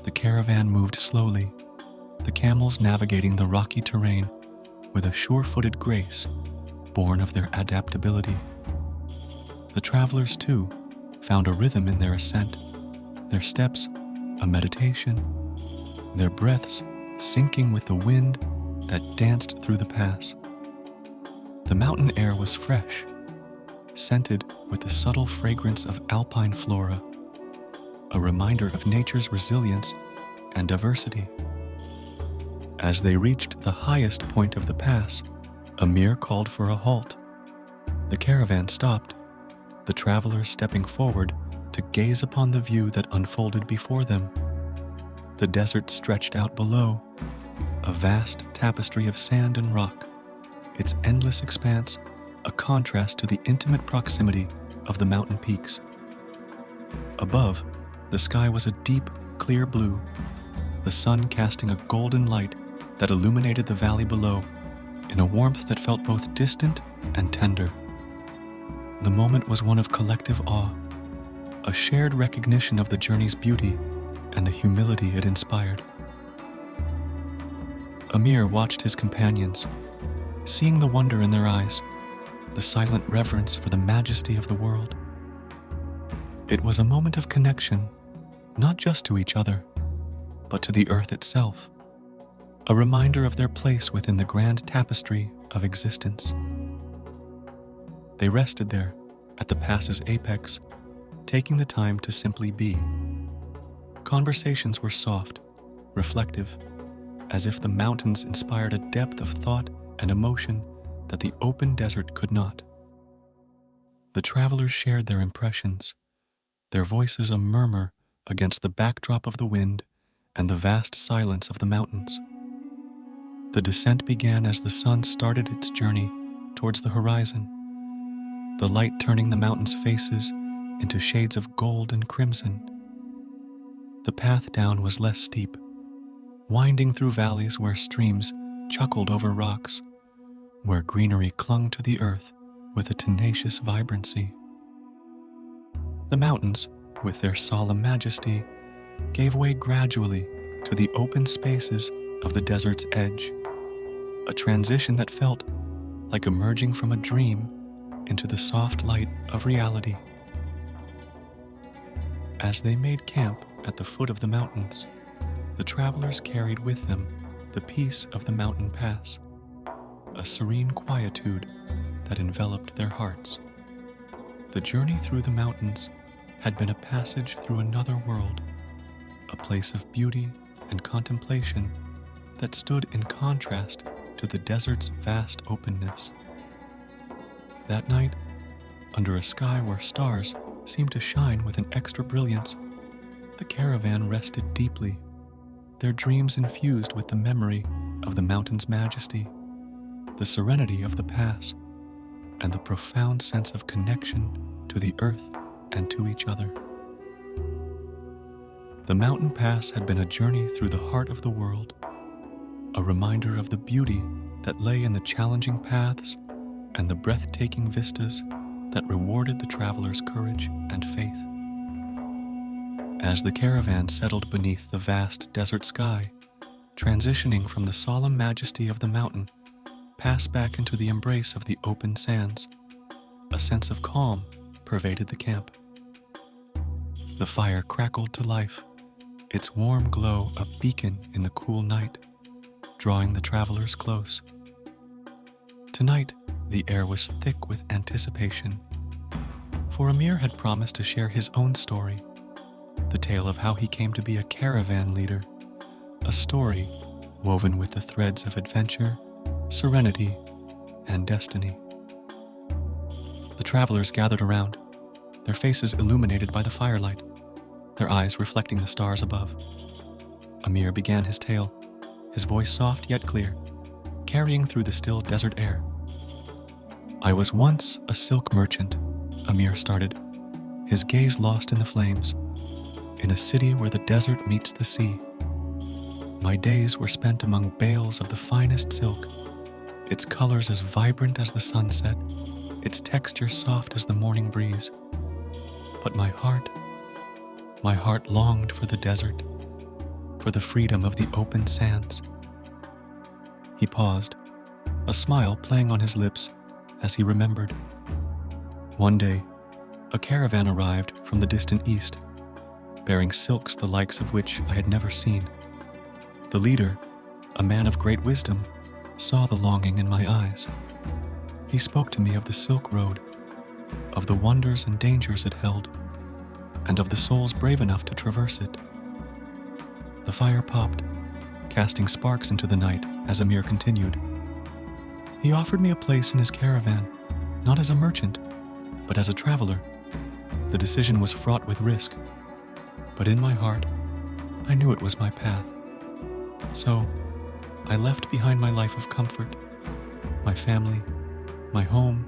The caravan moved slowly, the camels navigating the rocky terrain with a sure-footed grace born of their adaptability. The travelers, too, found a rhythm in their ascent, their steps a meditation, their breaths syncing with the wind that danced through the pass. The mountain air was fresh, scented with the subtle fragrance of alpine flora, a reminder of nature's resilience and diversity. As they reached the highest point of the pass, Amir called for a halt. The caravan stopped, the travelers stepping forward to gaze upon the view that unfolded before them. The desert stretched out below, a vast tapestry of sand and rock, its endless expanse a contrast to the intimate proximity of the mountain peaks. Above, the sky was a deep, clear blue, the sun casting a golden light that illuminated the valley below in a warmth that felt both distant and tender. The moment was one of collective awe, a shared recognition of the journey's beauty and the humility it inspired. Amir watched his companions, seeing the wonder in their eyes, the silent reverence for the majesty of the world. It was a moment of connection, not just to each other, but to the earth itself, a reminder of their place within the grand tapestry of existence. They rested there, at the pass's apex, taking the time to simply be. Conversations were soft, reflective, as if the mountains inspired a depth of thought and emotion that the open desert could not. The travelers shared their impressions, their voices a murmur against the backdrop of the wind and the vast silence of the mountains. The descent began as the sun started its journey towards the horizon, the light turning the mountains' faces into shades of gold and crimson. The path down was less steep, winding through valleys where streams chuckled over rocks, where greenery clung to the earth with a tenacious vibrancy. The mountains, with their solemn majesty, gave way gradually to the open spaces of the desert's edge, a transition that felt like emerging from a dream into the soft light of reality. As they made camp at the foot of the mountains, the travelers carried with them the peace of the mountain pass, a serene quietude that enveloped their hearts. The journey through the mountains had been a passage through another world, a place of beauty and contemplation that stood in contrast to the desert's vast openness. That night, under a sky where stars seemed to shine with an extra brilliance, the caravan rested deeply, their dreams infused with the memory of the mountain's majesty, the serenity of the pass, and the profound sense of connection to the earth and to each other. The mountain pass had been a journey through the heart of the world, a reminder of the beauty that lay in the challenging paths and the breathtaking vistas that rewarded the traveler's courage and faith. As the caravan settled beneath the vast desert sky, transitioning from the solemn majesty of the mountain, passed back into the embrace of the open sands, a sense of calm pervaded the camp. The fire crackled to life, its warm glow a beacon in the cool night, drawing the travelers close. Tonight, the air was thick with anticipation, for Amir had promised to share his own story, the tale of how he came to be a caravan leader, a story woven with the threads of adventure, serenity, and destiny. The travelers gathered around, their faces illuminated by the firelight, their eyes reflecting the stars above. Amir began his tale, his voice soft yet clear, carrying through the still desert air. "I was once a silk merchant," Amir started, his gaze lost in the flames, "in a city where the desert meets the sea. My days were spent among bales of the finest silk, its colors as vibrant as the sunset, its texture soft as the morning breeze. But my heart longed for the desert, for the freedom of the open sands." He paused, a smile playing on his lips as he remembered. One day, a caravan arrived from the distant east, bearing silks the likes of which I had never seen. The leader, a man of great wisdom, saw the longing in my eyes. He spoke to me of the Silk Road, of the wonders and dangers it held, and of the souls brave enough to traverse it. The fire popped, casting sparks into the night as Amir continued. He offered me a place in his caravan, not as a merchant, but as a traveler. The decision was fraught with risk, but in my heart, I knew it was my path. So, I left behind my life of comfort, my family, my home,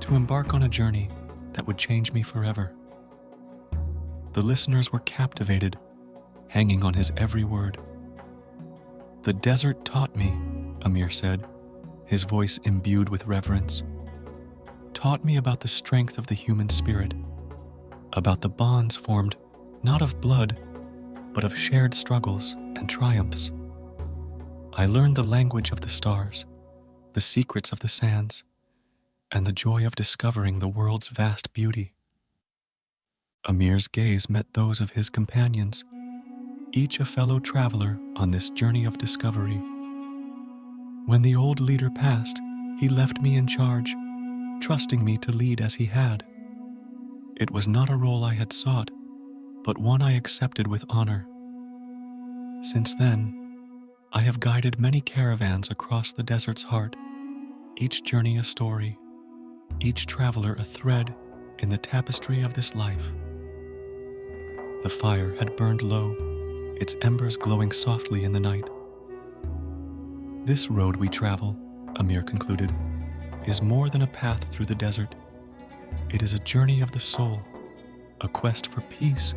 to embark on a journey that would change me forever. The listeners were captivated, hanging on his every word. "The desert taught me," Amir said, his voice imbued with reverence, "taught me about the strength of the human spirit, about the bonds formed not of blood, but of shared struggles and triumphs. I learned the language of the stars, the secrets of the sands, and the joy of discovering the world's vast beauty." Amir's gaze met those of his companions, each a fellow traveler on this journey of discovery. When the old leader passed, he left me in charge, trusting me to lead as he had. It was not a role I had sought, but one I accepted with honor. Since then, I have guided many caravans across the desert's heart, each journey a story, each traveler a thread in the tapestry of this life. The fire had burned low, its embers glowing softly in the night. "This road we travel," Amir concluded, "is more than a path through the desert. It is a journey of the soul, a quest for peace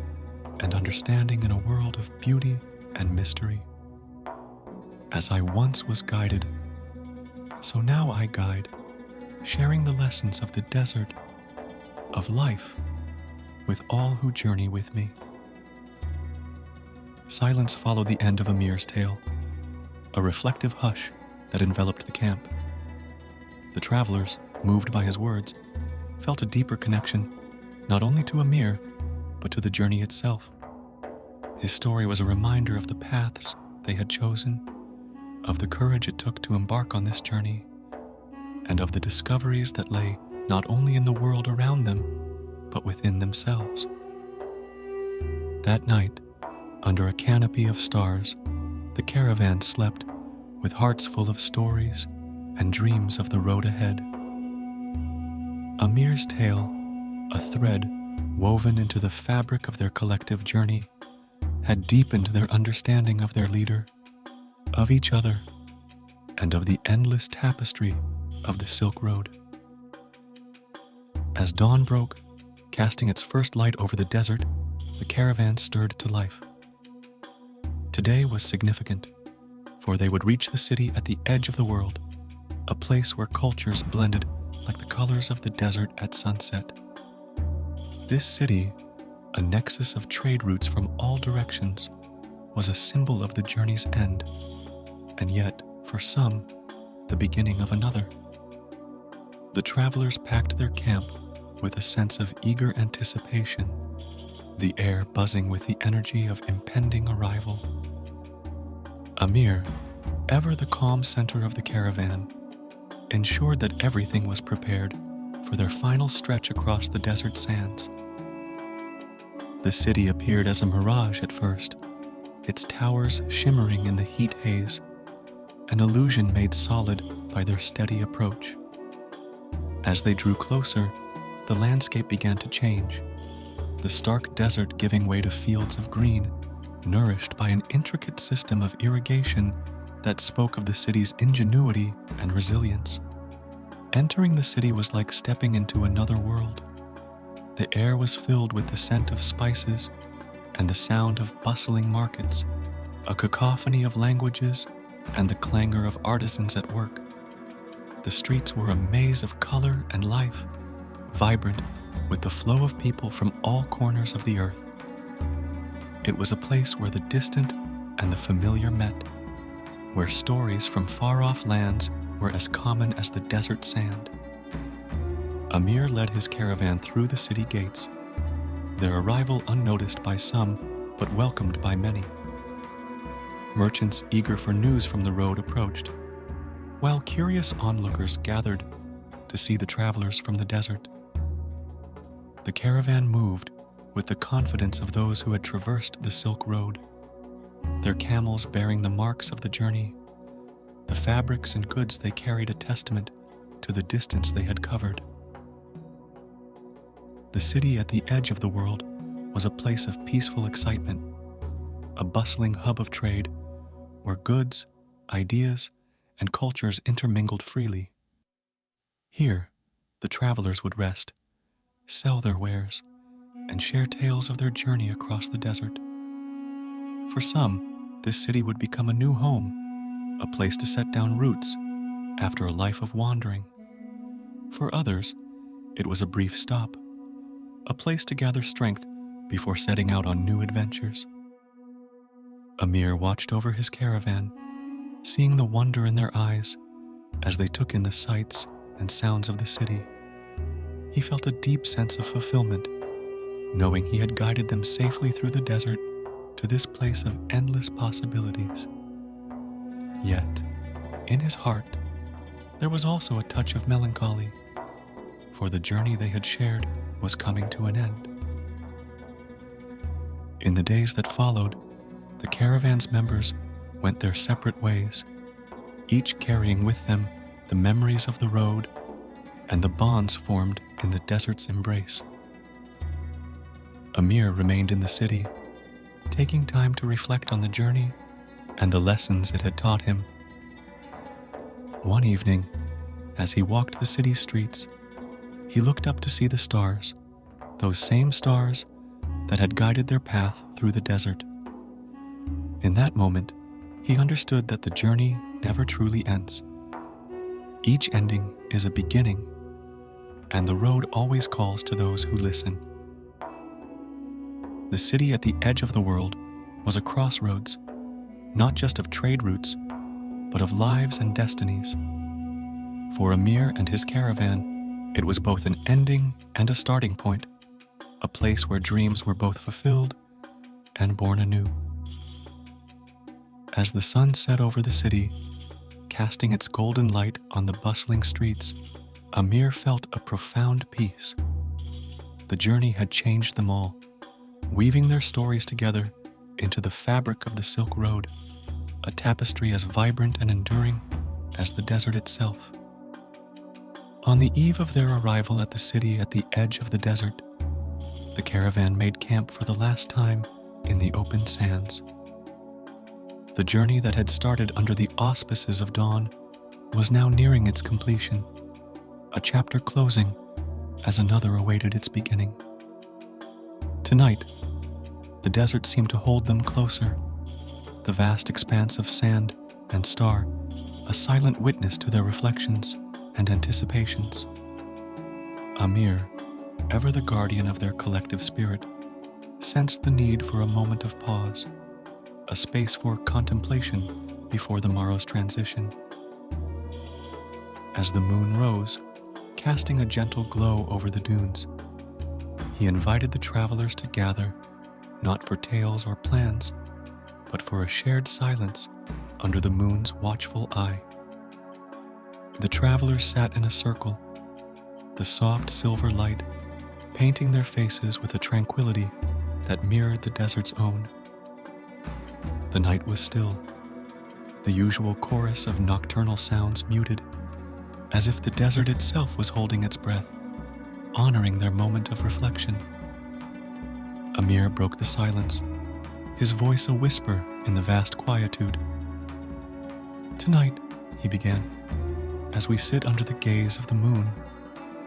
and understanding in a world of beauty and mystery. As I once was guided, so now I guide, sharing the lessons of the desert, of life, with all who journey with me." Silence followed the end of Amir's tale, a reflective hush that enveloped the camp. The travelers, moved by his words, felt a deeper connection, not only to Amir, but to the journey itself. His story was a reminder of the paths they had chosen, of the courage it took to embark on this journey, and of the discoveries that lay not only in the world around them, but within themselves. That night, under a canopy of stars, the caravan slept with hearts full of stories and dreams of the road ahead. Amir's tale, a thread woven into the fabric of their collective journey, had deepened their understanding of their leader, of each other, and of the endless tapestry of the Silk Road. As dawn broke, casting its first light over the desert, the caravan stirred to life. Today was significant, for they would reach the city at the edge of the world, a place where cultures blended like the colors of the desert at sunset. This city, a nexus of trade routes from all directions, was a symbol of the journey's end, and yet, for some, the beginning of another. The travelers packed their camp with a sense of eager anticipation, the air buzzing with the energy of impending arrival. Amir, ever the calm center of the caravan, ensured that everything was prepared for their final stretch across the desert sands. The city appeared as a mirage at first, its towers shimmering in the heat haze, an illusion made solid by their steady approach. As they drew closer, the landscape began to change, the stark desert giving way to fields of green, nourished by an intricate system of irrigation that spoke of the city's ingenuity and resilience. Entering the city was like stepping into another world. The air was filled with the scent of spices and the sound of bustling markets, a cacophony of languages and the clangor of artisans at work. The streets were a maze of color and life, vibrant with the flow of people from all corners of the earth. It was a place where the distant and the familiar met, where stories from far-off lands were as common as the desert sand. Amir led his caravan through the city gates, their arrival unnoticed by some, but welcomed by many. Merchants eager for news from the road approached, while curious onlookers gathered to see the travelers from the desert. The caravan moved with the confidence of those who had traversed the Silk Road, their camels bearing the marks of the journey. The fabrics and goods they carried a testament to the distance they had covered. The city at the edge of the world was a place of peaceful excitement, a bustling hub of trade where goods, ideas, and cultures intermingled freely. Here, the travelers would rest, sell their wares, and share tales of their journey across the desert. For some, this city would become a new home, a place to set down roots after a life of wandering. For others, it was a brief stop, a place to gather strength before setting out on new adventures. Amir watched over his caravan, seeing the wonder in their eyes as they took in the sights and sounds of the city. He felt a deep sense of fulfillment, knowing he had guided them safely through the desert to this place of endless possibilities. Yet, in his heart, there was also a touch of melancholy, for the journey they had shared was coming to an end. In the days that followed, the caravan's members went their separate ways, each carrying with them the memories of the road and the bonds formed in the desert's embrace. Amir remained in the city, taking time to reflect on the journey and the lessons it had taught him. One evening, as he walked the city streets, he looked up to see the stars, those same stars that had guided their path through the desert. In that moment, he understood that the journey never truly ends. Each ending is a beginning, and the road always calls to those who listen. The city at the edge of the world was a crossroads, not just of trade routes, but of lives and destinies. For Amir and his caravan, it was both an ending and a starting point, a place where dreams were both fulfilled and born anew. As the sun set over the city, casting its golden light on the bustling streets, Amir felt a profound peace. The journey had changed them all, weaving their stories together into the fabric of the Silk Road, a tapestry as vibrant and enduring as the desert itself. On the eve of their arrival at the city at the edge of the desert, the caravan made camp for the last time in the open sands. The journey that had started under the auspices of dawn was now nearing its completion, a chapter closing as another awaited its beginning. Tonight, the desert seemed to hold them closer, the vast expanse of sand and star a silent witness to their reflections and anticipations. Amir, ever the guardian of their collective spirit, sensed the need for a moment of pause, a space for contemplation before the morrow's transition. As the moon rose, casting a gentle glow over the dunes, he invited the travelers to gather, not for tales or plans, but for a shared silence under the moon's watchful eye. The travelers sat in a circle, the soft silver light painting their faces with a tranquility that mirrored the desert's own. The night was still, the usual chorus of nocturnal sounds muted, as if the desert itself was holding its breath, honoring their moment of reflection. Amir broke the silence, his voice a whisper in the vast quietude. "Tonight," he began, "as we sit under the gaze of the moon,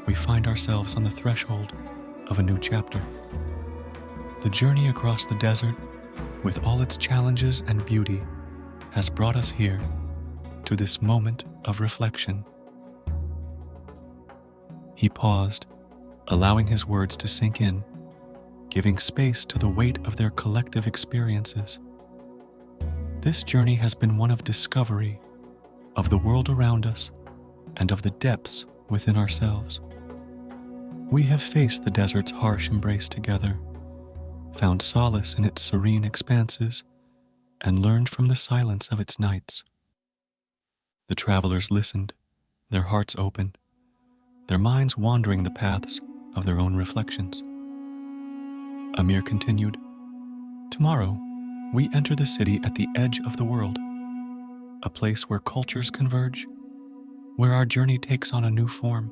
we find ourselves on the threshold of a new chapter. The journey across the desert, with all its challenges and beauty, has brought us here, to this moment of reflection." He paused, allowing his words to sink in, giving space to the weight of their collective experiences. This journey has been one of discovery, of the world around us, and of the depths within ourselves. We have faced the desert's harsh embrace together, found solace in its serene expanses, and learned from the silence of its nights. The travelers listened, their hearts open, their minds wandering the paths of their own reflections. Amir continued, "Tomorrow, we enter the city at the edge of the world, a place where cultures converge, where our journey takes on a new form.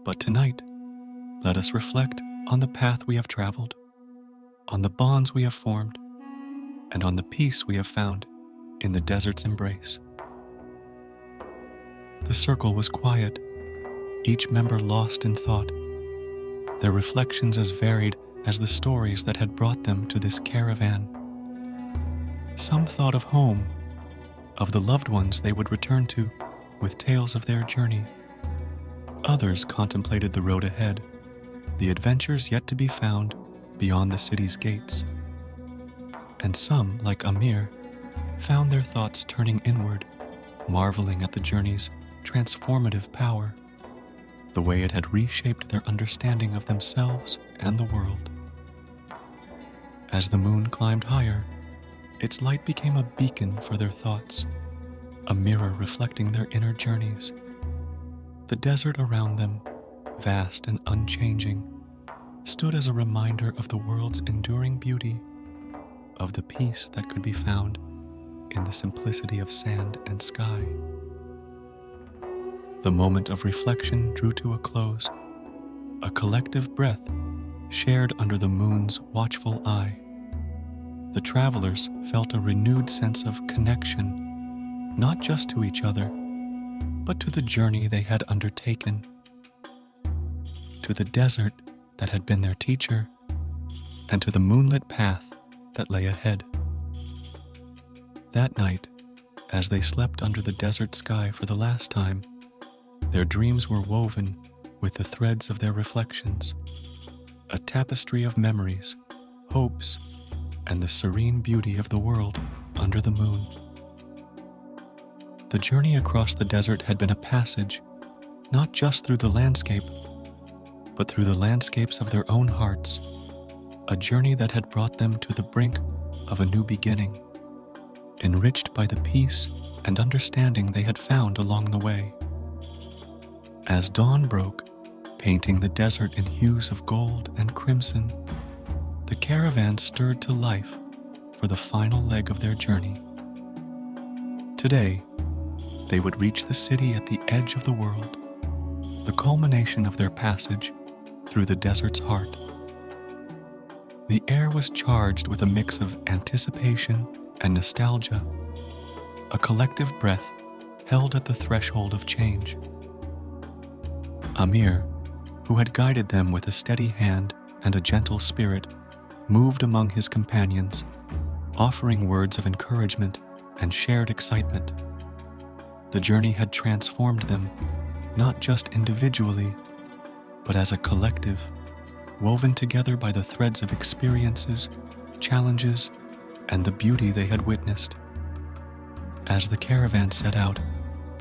But tonight, let us reflect on the path we have traveled, on the bonds we have formed, and on the peace we have found in the desert's embrace." The circle was quiet, each member lost in thought, their reflections as varied as the stories that had brought them to this caravan. Some thought of home, of the loved ones they would return to with tales of their journey. Others contemplated the road ahead, the adventures yet to be found beyond the city's gates. And some, like Amir, found their thoughts turning inward, marveling at the journey's transformative power, the way it had reshaped their understanding of themselves and the world. As the moon climbed higher, its light became a beacon for their thoughts, a mirror reflecting their inner journeys. The desert around them, vast and unchanging, stood as a reminder of the world's enduring beauty, of the peace that could be found in the simplicity of sand and sky. The moment of reflection drew to a close, a collective breath shared under the moon's watchful eye. The travelers felt a renewed sense of connection, not just to each other, but to the journey they had undertaken, to the desert that had been their teacher, and to the moonlit path that lay ahead. That night, as they slept under the desert sky for the last time, their dreams were woven with the threads of their reflections, a tapestry of memories, hopes, and the serene beauty of the world under the moon. The journey across the desert had been a passage, not just through the landscape, but through the landscapes of their own hearts, a journey that had brought them to the brink of a new beginning, enriched by the peace and understanding they had found along the way. As dawn broke, painting the desert in hues of gold and crimson, the caravan stirred to life for the final leg of their journey. Today, they would reach the city at the edge of the world, the culmination of their passage through the desert's heart. The air was charged with a mix of anticipation and nostalgia, a collective breath held at the threshold of change. Amir, who had guided them with a steady hand and a gentle spirit, moved among his companions, offering words of encouragement and shared excitement. The journey had transformed them, not just individually, but as a collective, woven together by the threads of experiences, challenges, and the beauty they had witnessed. As the caravan set out,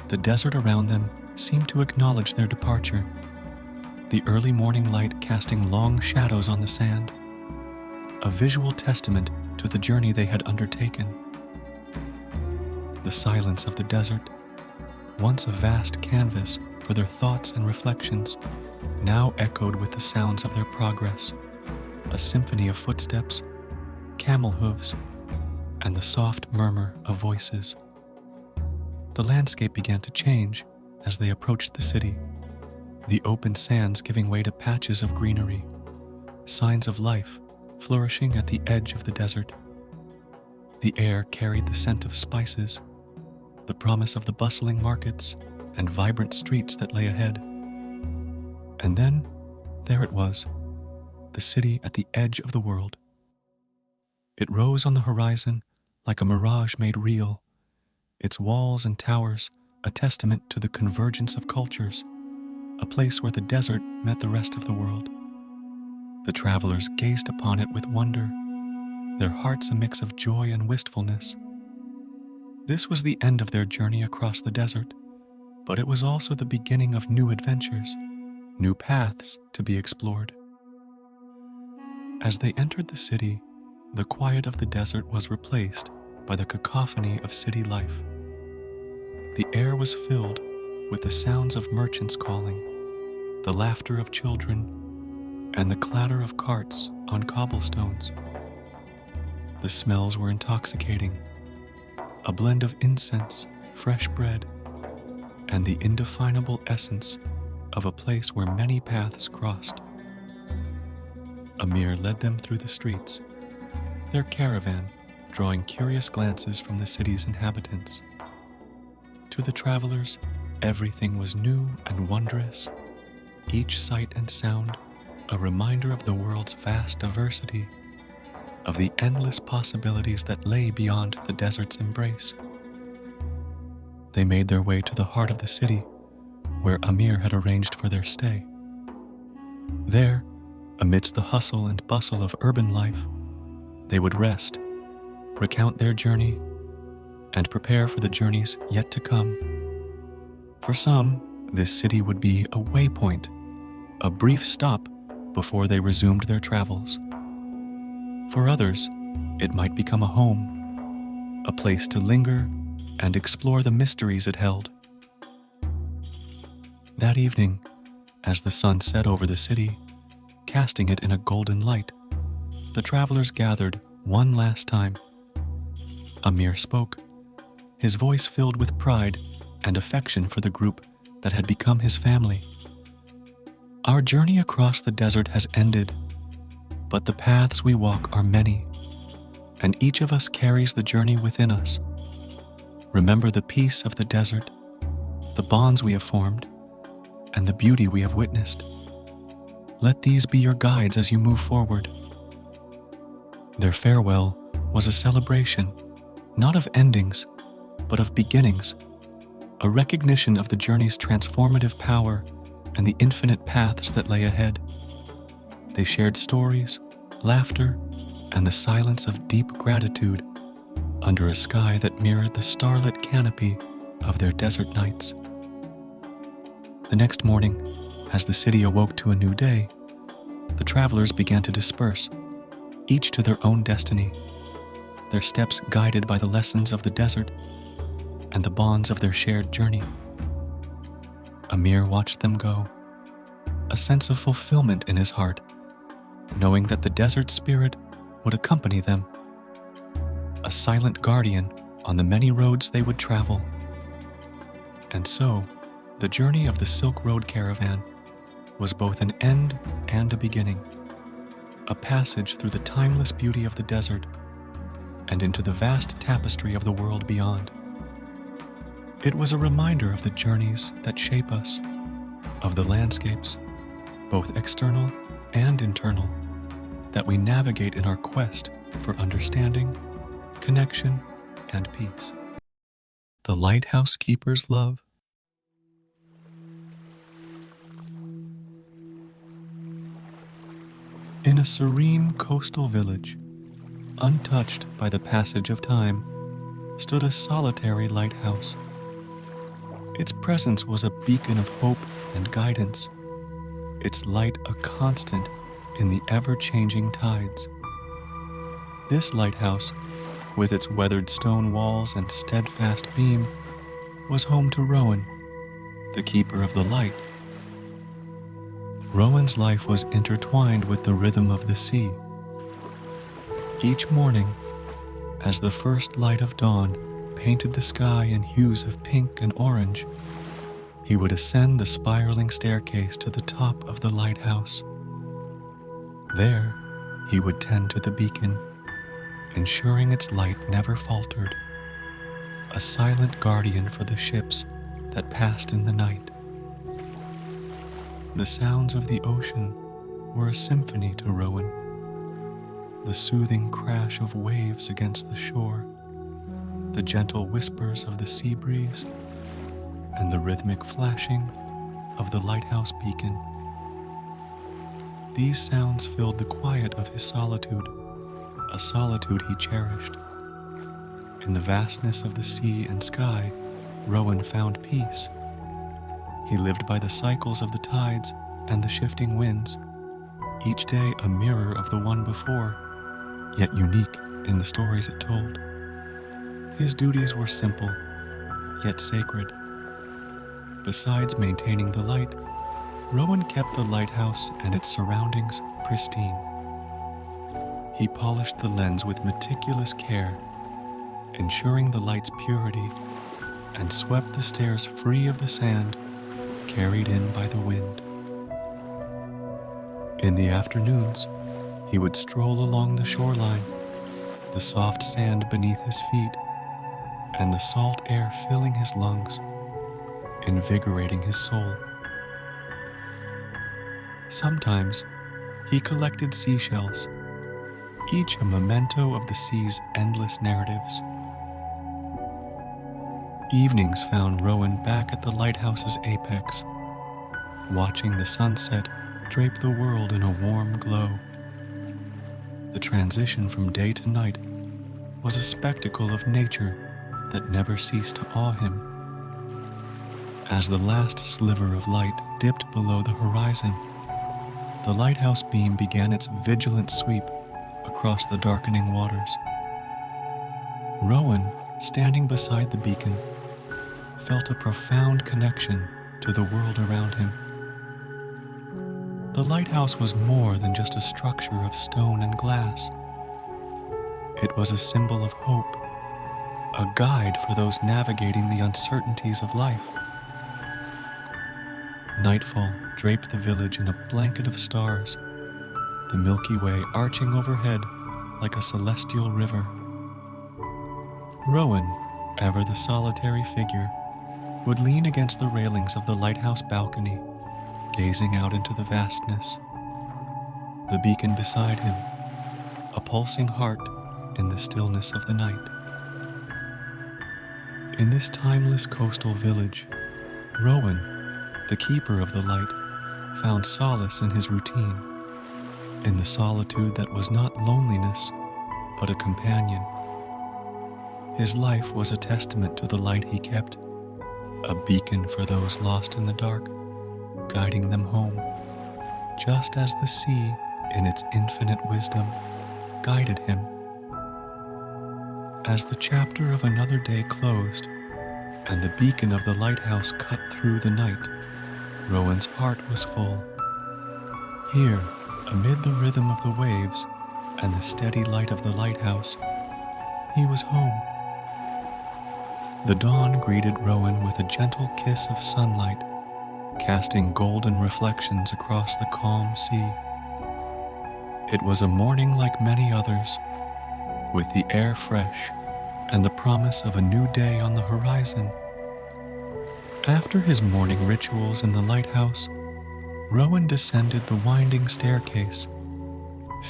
the desert around them seemed to acknowledge their departure, the early morning light casting long shadows on the sand, a visual testament to the journey they had undertaken. The silence of the desert, once a vast canvas for their thoughts and reflections, now echoed with the sounds of their progress, a symphony of footsteps, camel hooves, and the soft murmur of voices. The landscape began to change as they approached the city, the open sands giving way to patches of greenery, signs of life flourishing at the edge of the desert. The air carried the scent of spices, the promise of the bustling markets and vibrant streets that lay ahead. And then, there it was, the city at the edge of the world. It rose on the horizon like a mirage made real, its walls and towers a testament to the convergence of cultures, a place where the desert met the rest of the world. The travelers gazed upon it with wonder, their hearts a mix of joy and wistfulness. This was the end of their journey across the desert, but it was also the beginning of new adventures, new paths to be explored. As they entered the city, the quiet of the desert was replaced by the cacophony of city life. The air was filled with the sounds of merchants calling, the laughter of children, and the clatter of carts on cobblestones. The smells were intoxicating, a blend of incense, fresh bread, and the indefinable essence of a place where many paths crossed. Amir led them through the streets, their caravan drawing curious glances from the city's inhabitants. To the travelers, everything was new and wondrous, each sight and sound a reminder of the world's vast diversity, of the endless possibilities that lay beyond the desert's embrace. They made their way to the heart of the city, where Amir had arranged for their stay. There, amidst the hustle and bustle of urban life, they would rest, recount their journey, and prepare for the journeys yet to come. For some, this city would be a waypoint, a brief stop before they resumed their travels. For others, it might become a home, a place to linger and explore the mysteries it held. That evening, as the sun set over the city, casting it in a golden light, the travelers gathered one last time. Amir spoke, his voice filled with pride and affection for the group that had become his family. Our journey across the desert has ended, but the paths we walk are many, and each of us carries the journey within us. Remember the peace of the desert, the bonds we have formed, and the beauty we have witnessed. Let these be your guides as you move forward. Their farewell was a celebration, not of endings, but of beginnings, a recognition of the journey's transformative power and the infinite paths that lay ahead. They shared stories, laughter, and the silence of deep gratitude under a sky that mirrored the starlit canopy of their desert nights. The next morning, as the city awoke to a new day, the travelers began to disperse, each to their own destiny, their steps guided by the lessons of the desert and the bonds of their shared journey. Amir watched them go, a sense of fulfillment in his heart, knowing that the desert spirit would accompany them, a silent guardian on the many roads they would travel. And so, the journey of the Silk Road caravan was both an end and a beginning, a passage through the timeless beauty of the desert and into the vast tapestry of the world beyond. It was a reminder of the journeys that shape us, of the landscapes, both external and internal, that we navigate in our quest for understanding, connection, and peace. The Lighthouse Keeper's Love. In a serene coastal village, untouched by the passage of time, stood a solitary lighthouse. Its presence was a beacon of hope and guidance, its light a constant in the ever-changing tides. This lighthouse, with its weathered stone walls and steadfast beam, was home to Rowan, the keeper of the light. Rowan's life was intertwined with the rhythm of the sea. Each morning, as the first light of dawn painted the sky in hues of pink and orange, he would ascend the spiraling staircase to the top of the lighthouse. There, He would tend to the beacon, ensuring its light never faltered, a silent guardian for the ships that passed in the night. The sounds of the ocean were a symphony to Rowan, the soothing crash of waves against the shore, the gentle whispers of the sea breeze, and the rhythmic flashing of the lighthouse beacon. These sounds filled the quiet of his solitude, a solitude he cherished. In the vastness of the sea and sky, Rowan found peace. He lived by the cycles of the tides and the shifting winds, each day a mirror of the one before, yet unique in the stories it told. His duties were simple, yet sacred. Besides maintaining the light, Rowan kept the lighthouse and its surroundings pristine. He polished the lens with meticulous care, ensuring the light's purity, and swept the stairs free of the sand carried in by the wind. In the afternoons, he would stroll along the shoreline, the soft sand beneath his feet, and the salt air filling his lungs, invigorating his soul. Sometimes he collected seashells, each a memento of the sea's endless narratives. Evenings found Rowan back at the lighthouse's apex, watching the sunset drape the world in a warm glow. The transition from day to night was a spectacle of nature that never ceased to awe him. As the last sliver of light dipped below the horizon, the lighthouse beam began its vigilant sweep across the darkening waters. Rowan, standing beside the beacon, felt a profound connection to the world around him. The lighthouse was more than just a structure of stone and glass. It was a symbol of hope, a guide for those navigating the uncertainties of life. Nightfall draped the village in a blanket of stars, the Milky Way arching overhead like a celestial river. Rowan, ever the solitary figure, would lean against the railings of the lighthouse balcony, gazing out into the vastness. The beacon beside him, a pulsing heart in the stillness of the night. In this timeless coastal village, Rowan, the keeper of the light, found solace in his routine, in the solitude that was not loneliness, but a companion. His life was a testament to the light he kept, a beacon for those lost in the dark, guiding them home, just as the sea, in its infinite wisdom, guided him. As the chapter of another day closed, and the beacon of the lighthouse cut through the night, Rowan's heart was full. Here, amid the rhythm of the waves and the steady light of the lighthouse, he was home. The dawn greeted Rowan with a gentle kiss of sunlight, casting golden reflections across the calm sea. It was a morning like many others, with the air fresh and the promise of a new day on the horizon. After his morning rituals in the lighthouse, Rowan descended the winding staircase,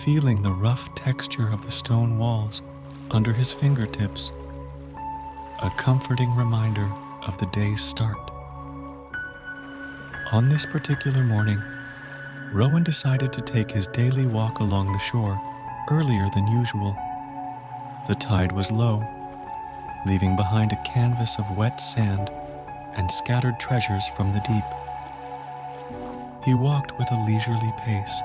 feeling the rough texture of the stone walls under his fingertips, a comforting reminder of the day's start. On this particular morning, Rowan decided to take his daily walk along the shore earlier than usual. The tide was low, leaving behind a canvas of wet sand and scattered treasures from the deep. He walked with a leisurely pace,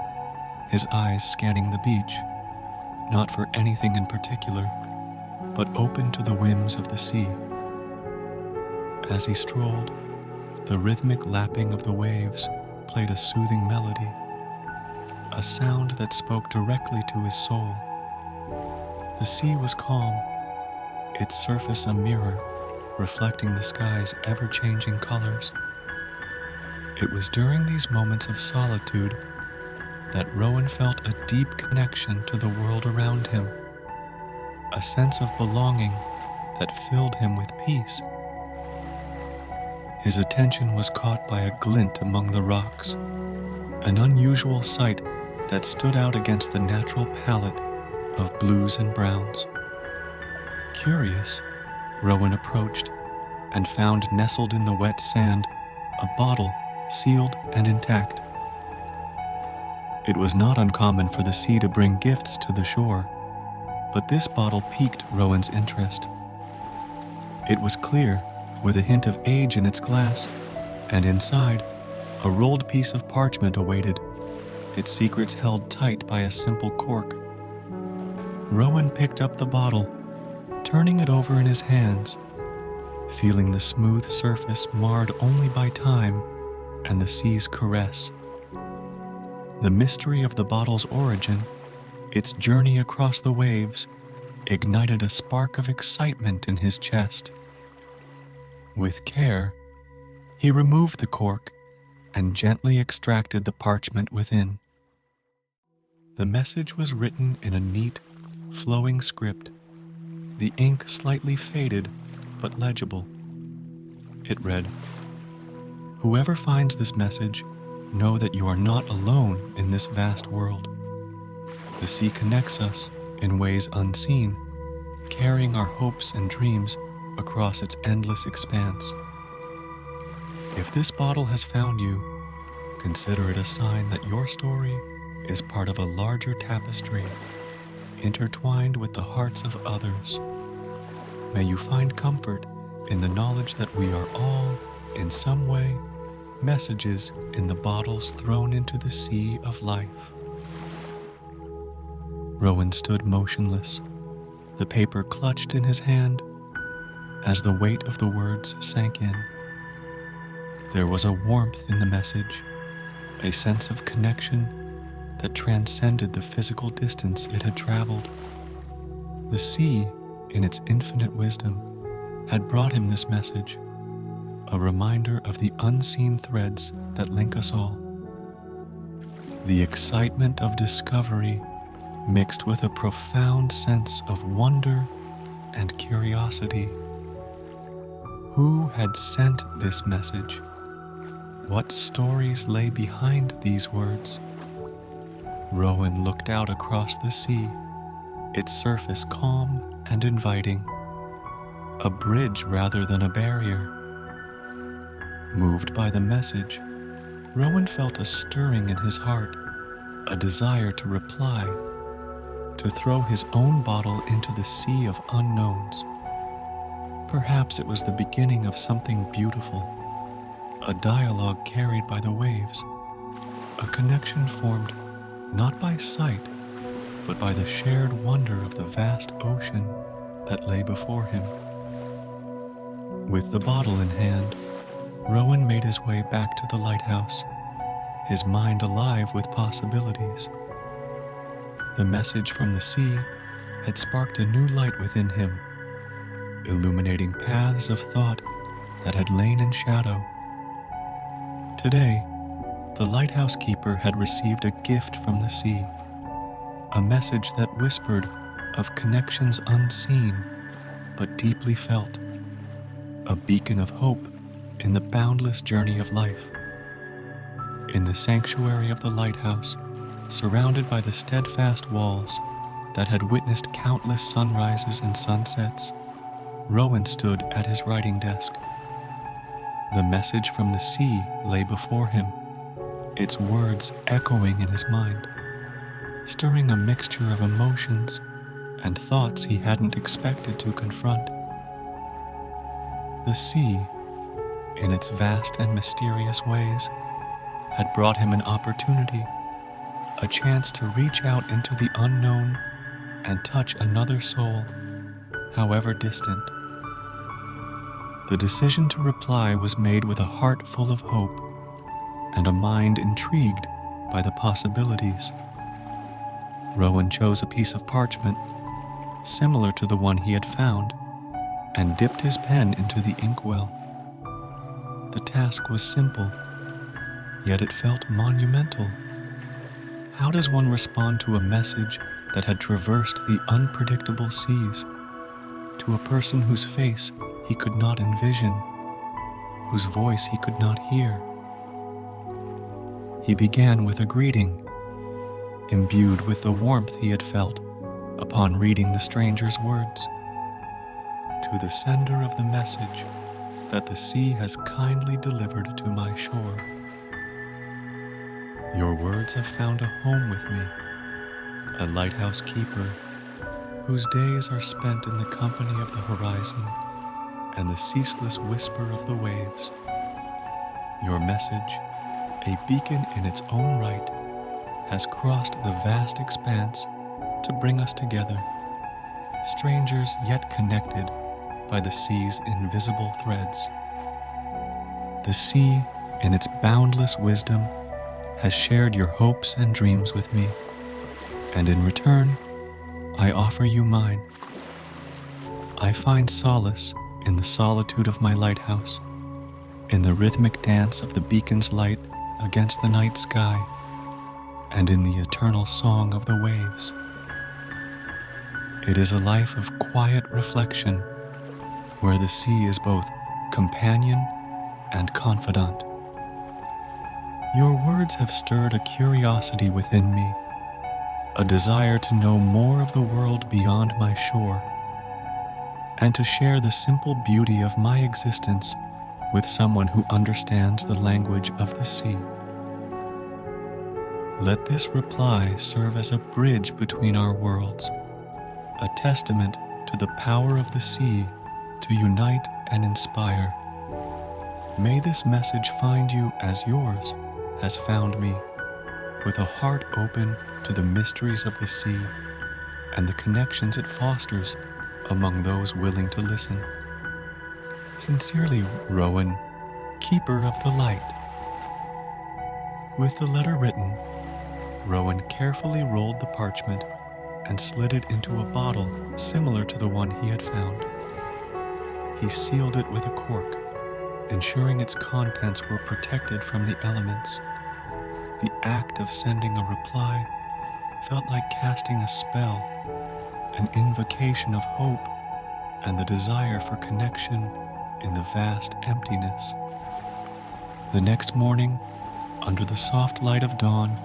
his eyes scanning the beach, not for anything in particular, but open to the whims of the sea. As he strolled, the rhythmic lapping of the waves played a soothing melody, a sound that spoke directly to his soul. The sea was calm, its surface a mirror reflecting the sky's ever-changing colors. It was during these moments of solitude that Rowan felt a deep connection to the world around him, a sense of belonging that filled him with peace. His attention was caught by a glint among the rocks, an unusual sight that stood out against the natural palette of blues and browns. Curious, Rowan approached and found nestled in the wet sand a bottle sealed and intact. It was not uncommon for the sea to bring gifts to the shore, but this bottle piqued Rowan's interest. It was clear, with a hint of age in its glass, and inside, a rolled piece of parchment awaited, its secrets held tight by a simple cork. Rowan picked up the bottle, turning it over in his hands, feeling the smooth surface marred only by time and the sea's caress. The mystery of the bottle's origin, its journey across the waves, ignited a spark of excitement in his chest. With care, he removed the cork and gently extracted the parchment within. The message was written in a neat, flowing script, the ink slightly faded but legible. It read, "Whoever finds this message, know that you are not alone in this vast world. The sea connects us in ways unseen, carrying our hopes and dreams across its endless expanse. If this bottle has found you, consider it a sign that your story is part of a larger tapestry, intertwined with the hearts of others. May you find comfort in the knowledge that we are all, in some way, messages in the bottles thrown into the sea of life." Rowan stood motionless, the paper clutched in his hand, as the weight of the words sank in. There was a warmth in the message, a sense of connection that transcended the physical distance it had traveled. The sea, in its infinite wisdom, had brought him this message, a reminder of the unseen threads that link us all. The excitement of discovery mixed with a profound sense of wonder and curiosity. Who had sent this message? What stories lay behind these words? Rowan looked out across the sea, its surface calm and inviting, a bridge rather than a barrier. Moved by the message, Rowan felt a stirring in his heart, a desire to reply, to throw his own bottle into the sea of unknowns. Perhaps it was the beginning of something beautiful, a dialogue carried by the waves, a connection formed not by sight, but by the shared wonder of the vast ocean that lay before him. With the bottle in hand, Rowan made his way back to the lighthouse, his mind alive with possibilities. The message from the sea had sparked a new light within him, illuminating paths of thought that had lain in shadow. Today, the lighthouse keeper had received a gift from the sea, a message that whispered of connections unseen but deeply felt, a beacon of hope in the boundless journey of life. In the sanctuary of the lighthouse, surrounded by the steadfast walls that had witnessed countless sunrises and sunsets, Rowan stood at his writing desk. The message from the sea lay before him, its words echoing in his mind, stirring a mixture of emotions and thoughts he hadn't expected to confront. The sea, in its vast and mysterious ways, had brought him an opportunity, a chance to reach out into the unknown and touch another soul, however distant. The decision to reply was made with a heart full of hope and a mind intrigued by the possibilities. Rowan chose a piece of parchment, similar to the one he had found, and dipped his pen into the inkwell. The task was simple, yet it felt monumental. How does one respond to a message that had traversed the unpredictable seas, to a person whose face he could not envision, whose voice he could not hear? He began with a greeting, imbued with the warmth he had felt upon reading the stranger's words. To the sender of the message that the sea has kindly delivered to my shore. Your words have found a home with me, a lighthouse keeper whose days are spent in the company of the horizon and the ceaseless whisper of the waves. Your message, a beacon in its own right, has crossed the vast expanse to bring us together, strangers yet connected by the sea's invisible threads. The sea, in its boundless wisdom, has shared your hopes and dreams with me, and in return, I offer you mine. I find solace in the solitude of my lighthouse, in the rhythmic dance of the beacon's light against the night sky, and in the eternal song of the waves. It is a life of quiet reflection, where the sea is both companion and confidant. Your words have stirred a curiosity within me, a desire to know more of the world beyond my shore, and to share the simple beauty of my existence with someone who understands the language of the sea. Let this reply serve as a bridge between our worlds, a testament to the power of the sea to unite and inspire. May this message find you as yours has found me, with a heart open to the mysteries of the sea and the connections it fosters among those willing to listen. Sincerely, Rowan, Keeper of the Light. With the letter written, Rowan carefully rolled the parchment and slid it into a bottle similar to the one he had found. He sealed it with a cork, ensuring its contents were protected from the elements. The act of sending a reply felt like casting a spell, an invocation of hope and the desire for connection in the vast emptiness. The next morning, under the soft light of dawn,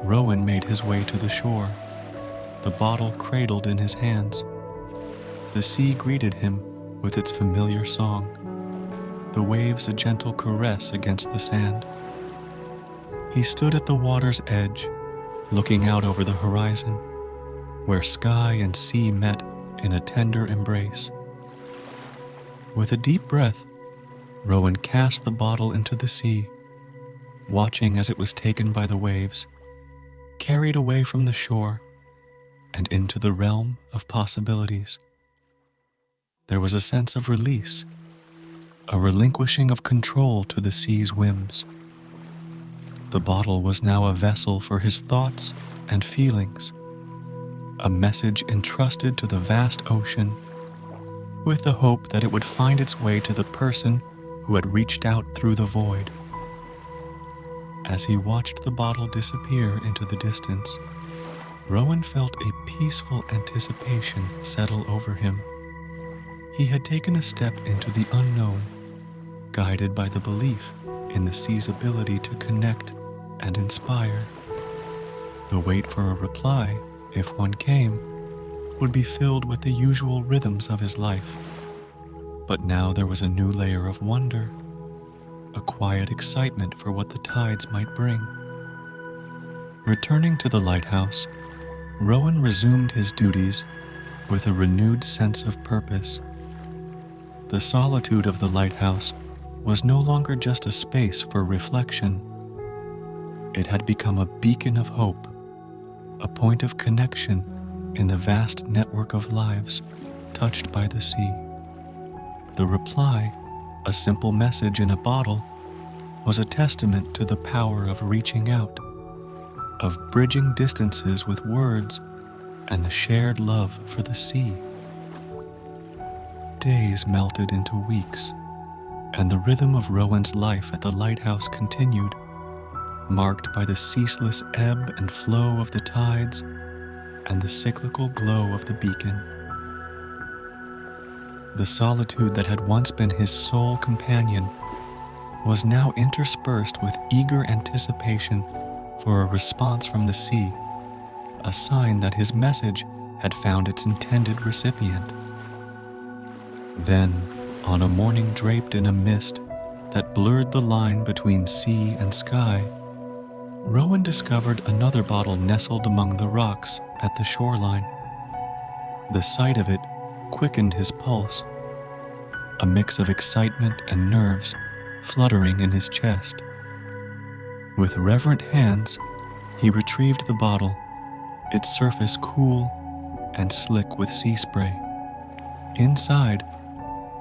Rowan made his way to the shore, the bottle cradled in his hands. The sea greeted him with its familiar song, the waves a gentle caress against the sand. He stood at the water's edge, looking out over the horizon, where sky and sea met in a tender embrace. With a deep breath, Rowan cast the bottle into the sea, watching as it was taken by the waves, carried away from the shore, and into the realm of possibilities. There was a sense of release, a relinquishing of control to the sea's whims. The bottle was now a vessel for his thoughts and feelings, a message entrusted to the vast ocean, with the hope that it would find its way to the person who had reached out through the void. As he watched the bottle disappear into the distance, Rowan felt a peaceful anticipation settle over him. He had taken a step into the unknown, guided by the belief in the sea's ability to connect and inspire. The wait for a reply, if one came, would be filled with the usual rhythms of his life. But now there was a new layer of wonder, a quiet excitement for what the tides might bring. Returning to the lighthouse, Rowan resumed his duties with a renewed sense of purpose. The solitude of the lighthouse was no longer just a space for reflection. It had become a beacon of hope, a point of connection in the vast network of lives touched by the sea. The reply, a simple message in a bottle, was a testament to the power of reaching out, of bridging distances with words and the shared love for the sea. Days melted into weeks, and the rhythm of Rowan's life at the lighthouse continued, marked by the ceaseless ebb and flow of the tides and the cyclical glow of the beacon. The solitude that had once been his sole companion was now interspersed with eager anticipation for a response from the sea, a sign that his message had found its intended recipient. Then, on a morning draped in a mist that blurred the line between sea and sky, Rowan discovered another bottle nestled among the rocks at the shoreline. The sight of it quickened his pulse, a mix of excitement and nerves fluttering in his chest. With reverent hands, he retrieved the bottle, its surface cool and slick with sea spray. Inside,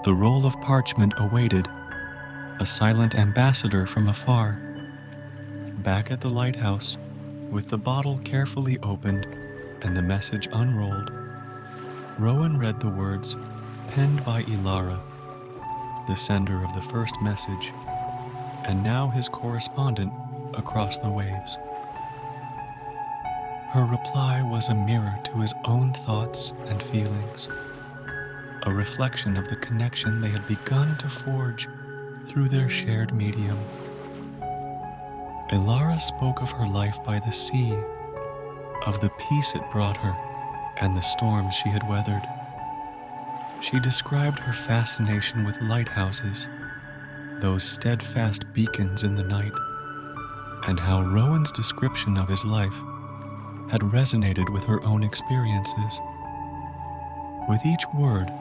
the roll of parchment awaited, a silent ambassador from afar. Back at the lighthouse, with the bottle carefully opened and the message unrolled, Rowan read the words penned by Ilara, the sender of the first message, and now his correspondent across the waves. Her reply was a mirror to his own thoughts and feelings, a reflection of the connection they had begun to forge through their shared medium. Ilara spoke of her life by the sea, of the peace it brought her and the storms she had weathered. She described her fascination with lighthouses, those steadfast beacons in the night, and how Rowan's description of his life had resonated with her own experiences. With each word,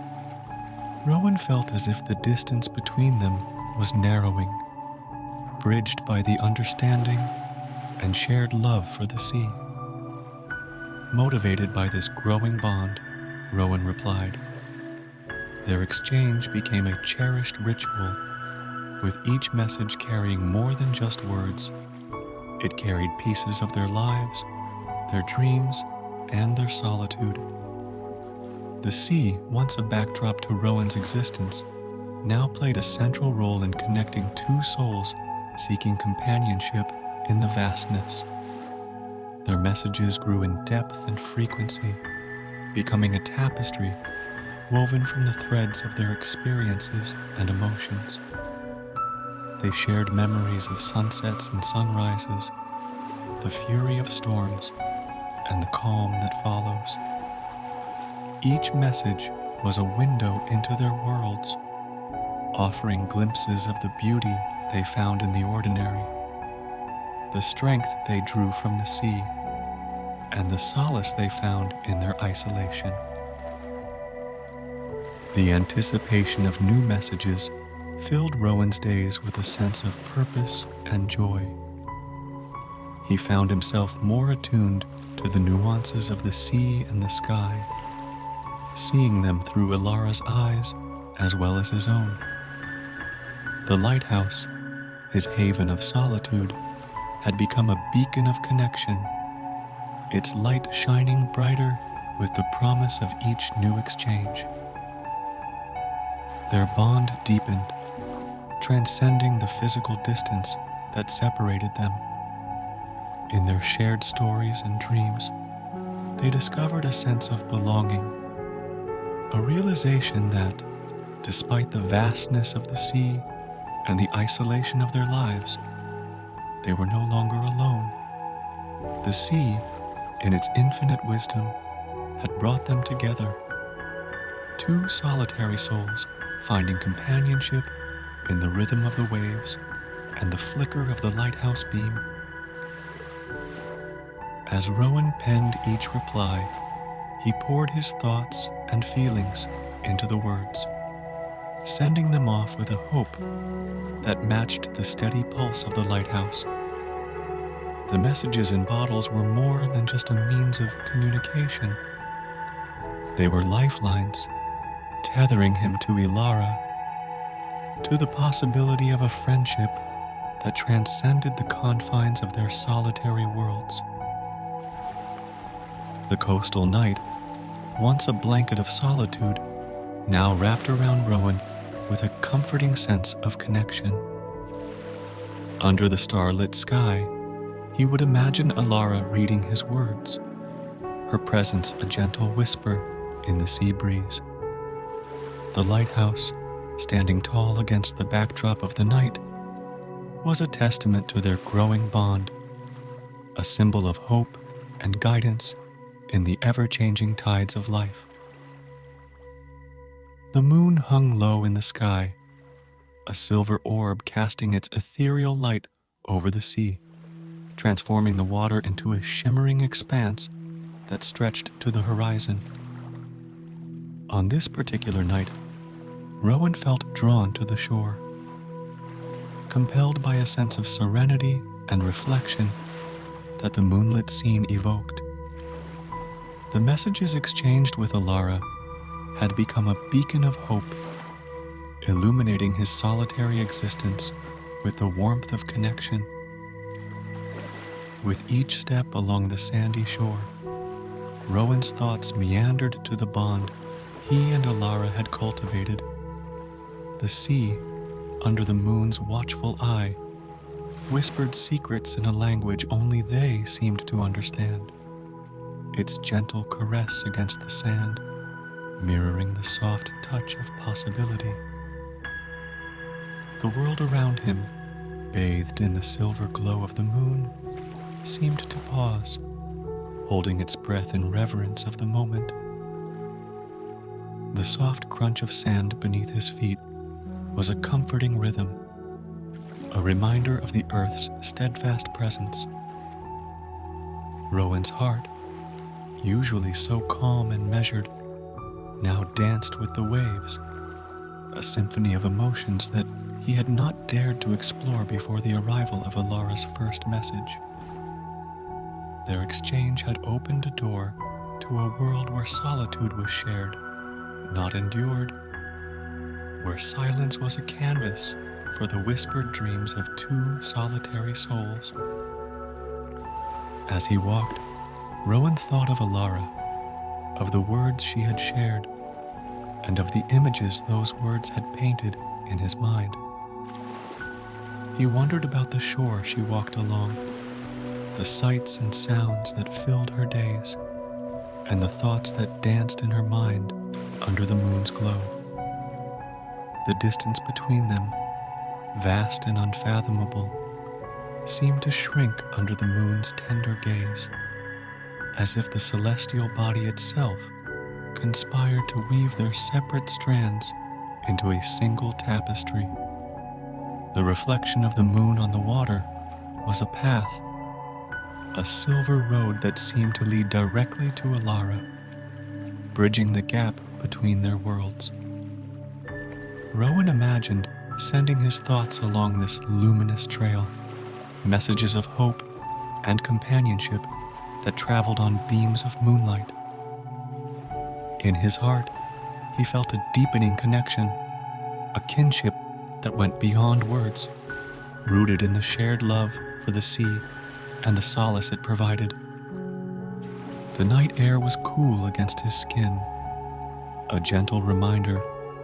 Rowan felt as if the distance between them was narrowing, bridged by the understanding and shared love for the sea. Motivated by this growing bond, Rowan replied. Their exchange became a cherished ritual, with each message carrying more than just words. It carried pieces of their lives, their dreams, and their solitude. The sea, once a backdrop to Rowan's existence, now played a central role in connecting two souls seeking companionship in the vastness. Their messages grew in depth and frequency, becoming a tapestry woven from the threads of their experiences and emotions. They shared memories of sunsets and sunrises, the fury of storms, and the calm that follows. Each message was a window into their worlds, offering glimpses of the beauty they found in the ordinary, the strength they drew from the sea, and the solace they found in their isolation. The anticipation of new messages filled Rowan's days with a sense of purpose and joy. He found himself more attuned to the nuances of the sea and the sky, seeing them through Ilara's eyes as well as his own. The lighthouse, his haven of solitude, had become a beacon of connection, its light shining brighter with the promise of each new exchange. Their bond deepened, transcending the physical distance that separated them. In their shared stories and dreams, they discovered a sense of belonging, a realization that, despite the vastness of the sea and the isolation of their lives, they were no longer alone. The sea, in its infinite wisdom, had brought them together, two solitary souls finding companionship in the rhythm of the waves and the flicker of the lighthouse beam. As Rowan penned each reply, he poured his thoughts and feelings into the words, sending them off with a hope that matched the steady pulse of the lighthouse. The messages in bottles were more than just a means of communication. They were lifelines, tethering him to Ilara, to the possibility of a friendship that transcended the confines of their solitary worlds. The coastal night, once a blanket of solitude, now wrapped around Rowan with a comforting sense of connection. Under the starlit sky, he would imagine Alara reading his words, her presence a gentle whisper in the sea breeze. The lighthouse, standing tall against the backdrop of the night, was a testament to their growing bond, a symbol of hope and guidance in the ever-changing tides of life. The moon hung low in the sky, a silver orb casting its ethereal light over the sea, transforming the water into a shimmering expanse that stretched to the horizon. On this particular night, Rowan felt drawn to the shore, compelled by a sense of serenity and reflection that the moonlit scene evoked. The messages exchanged with Alara had become a beacon of hope, illuminating his solitary existence with the warmth of connection. With each step along the sandy shore, Rowan's thoughts meandered to the bond he and Alara had cultivated. The sea, under the moon's watchful eye, whispered secrets in a language only they seemed to understand, its gentle caress against the sand mirroring the soft touch of possibility. The world around him, bathed in the silver glow of the moon, seemed to pause, holding its breath in reverence of the moment. The soft crunch of sand beneath his feet was a comforting rhythm, a reminder of the earth's steadfast presence. Rowan's heart, usually so calm and measured, now danced with the waves, a symphony of emotions that he had not dared to explore before the arrival of Alara's first message. Their exchange had opened a door to a world where solitude was shared, not endured, where silence was a canvas for the whispered dreams of two solitary souls. As he walked, Rowan thought of Alara, of the words she had shared, and of the images those words had painted in his mind. He wondered about the shore she walked along, the sights and sounds that filled her days, and the thoughts that danced in her mind under the moon's glow. The distance between them, vast and unfathomable, seemed to shrink under the moon's tender gaze, as if the celestial body itself conspired to weave their separate strands into a single tapestry. The reflection of the moon on the water was a path, a silver road that seemed to lead directly to Alara, bridging the gap between their worlds. Rowan imagined sending his thoughts along this luminous trail, messages of hope and companionship that traveled on beams of moonlight. In his heart, he felt a deepening connection, a kinship that went beyond words, rooted in the shared love for the sea and the solace it provided. The night air was cool against his skin, a gentle reminder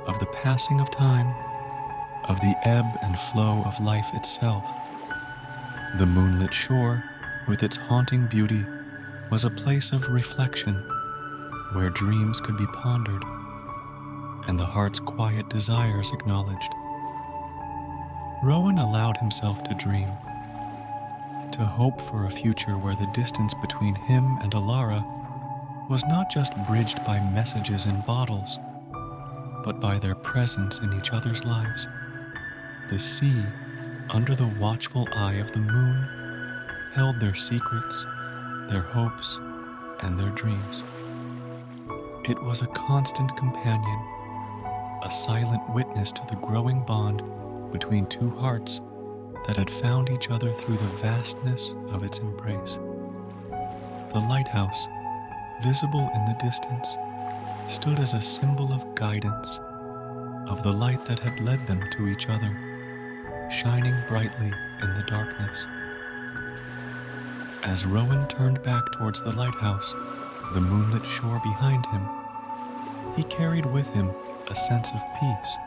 of the passing of time, of the ebb and flow of life itself. The moonlit shore, with its haunting beauty, was a place of reflection, where dreams could be pondered and the heart's quiet desires acknowledged. Rowan allowed himself to dream, to hope for a future where the distance between him and Alara was not just bridged by messages and bottles, but by their presence in each other's lives. The sea, under the watchful eye of the moon, held their secrets, their hopes, and their dreams. It was a constant companion, a silent witness to the growing bond between two hearts that had found each other through the vastness of its embrace. The lighthouse, visible in the distance, stood as a symbol of guidance, of the light that had led them to each other, shining brightly in the darkness. As Rowan turned back towards the lighthouse, the moonlit shore behind him, he carried with him a sense of peace,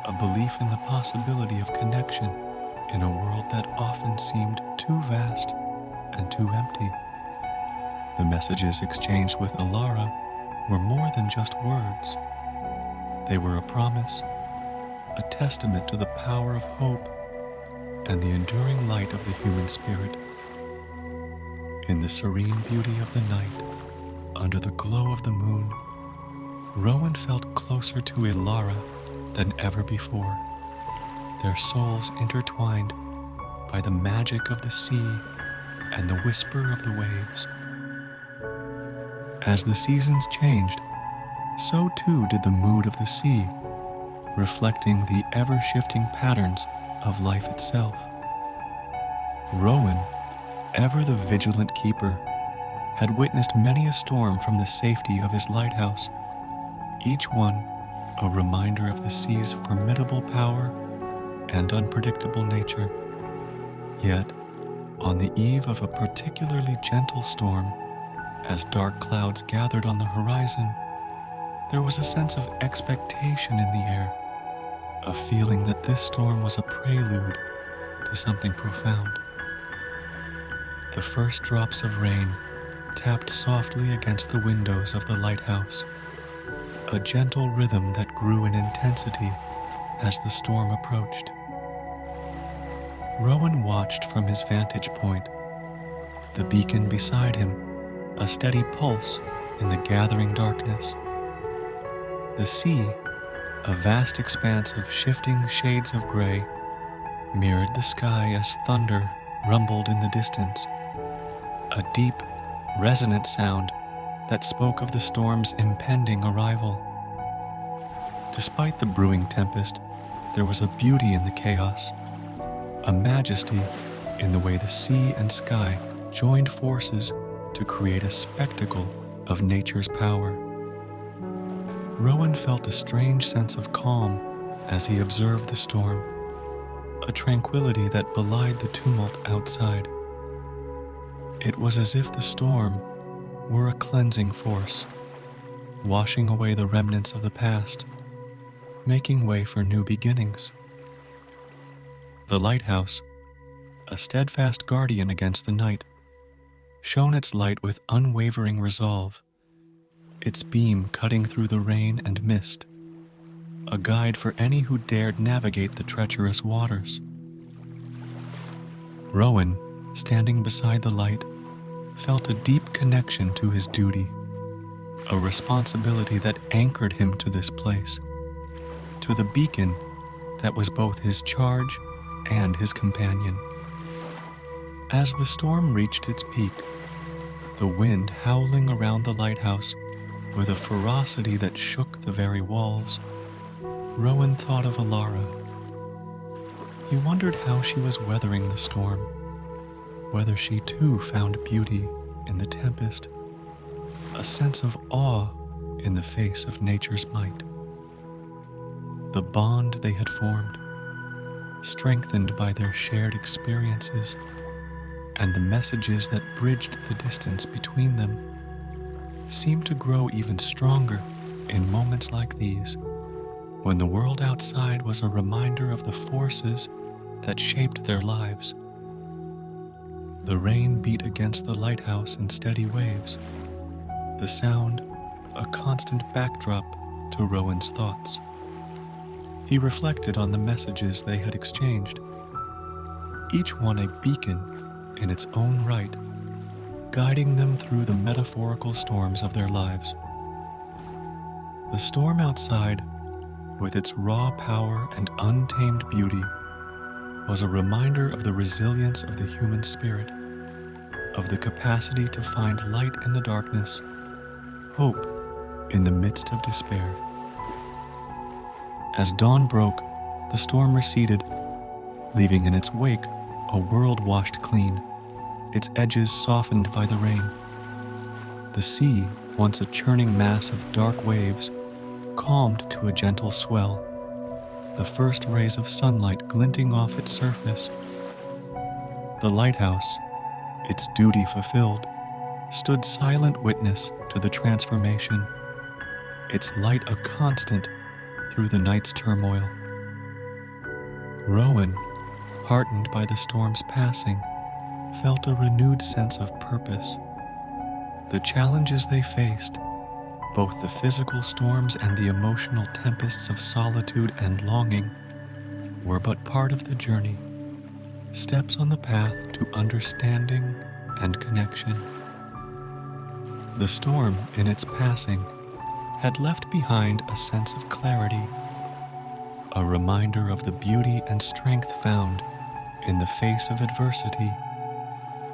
a belief in the possibility of connection in a world that often seemed too vast and too empty. The messages exchanged with Alara were more than just words. They were a promise, a testament to the power of hope and the enduring light of the human spirit. In the serene beauty of the night, under the glow of the moon, Rowan felt closer to Alara than ever before, their souls intertwined by the magic of the sea and the whisper of the waves. As the seasons changed, so too did the mood of the sea, reflecting the ever-shifting patterns of life itself. Rowan, ever the vigilant keeper, had witnessed many a storm from the safety of his lighthouse, each one a reminder of the sea's formidable power and unpredictable nature. Yet, on the eve of a particularly gentle storm, as dark clouds gathered on the horizon, there was a sense of expectation in the air, a feeling that this storm was a prelude to something profound. The first drops of rain tapped softly against the windows of the lighthouse, a gentle rhythm that grew in intensity as the storm approached. Rowan watched from his vantage point, the beacon beside him a steady pulse in the gathering darkness. The sea, a vast expanse of shifting shades of gray, mirrored the sky as thunder rumbled in the distance, a deep, resonant sound that spoke of the storm's impending arrival. Despite the brewing tempest, there was a beauty in the chaos, a majesty in the way the sea and sky joined forces to create a spectacle of nature's power. Rowan felt a strange sense of calm as he observed the storm, a tranquility that belied the tumult outside. It was as if the storm were a cleansing force, washing away the remnants of the past, making way for new beginnings. The lighthouse, a steadfast guardian against the night, shone its light with unwavering resolve, its beam cutting through the rain and mist, a guide for any who dared navigate the treacherous waters. Rowan, standing beside the light, felt a deep connection to his duty, a responsibility that anchored him to this place, to the beacon that was both his charge and his companion. As the storm reached its peak, the wind howling around the lighthouse with a ferocity that shook the very walls, Rowan thought of Alara. He wondered how she was weathering the storm, whether she too found beauty in the tempest, a sense of awe in the face of nature's might. The bond they had formed, strengthened by their shared experiences and the messages that bridged the distance between them, seemed to grow even stronger in moments like these, when the world outside was a reminder of the forces that shaped their lives. The rain beat against the lighthouse in steady waves, the sound a constant backdrop to Rowan's thoughts. He reflected on the messages they had exchanged, each one a beacon in its own right, guiding them through the metaphorical storms of their lives. The storm outside, with its raw power and untamed beauty, was a reminder of the resilience of the human spirit, of the capacity to find light in the darkness, hope in the midst of despair. As dawn broke, the storm receded, leaving in its wake a world washed clean, its edges softened by the rain. The sea, once a churning mass of dark waves, calmed to a gentle swell, the first rays of sunlight glinting off its surface. The lighthouse, its duty fulfilled, stood silent witness to the transformation, its light a constant through the night's turmoil. Rowan, heartened by the storm's passing, felt a renewed sense of purpose. The challenges they faced, both the physical storms and the emotional tempests of solitude and longing, were but part of the journey, steps on the path to understanding and connection. The storm, in its passing, had left behind a sense of clarity, a reminder of the beauty and strength found in the face of adversity,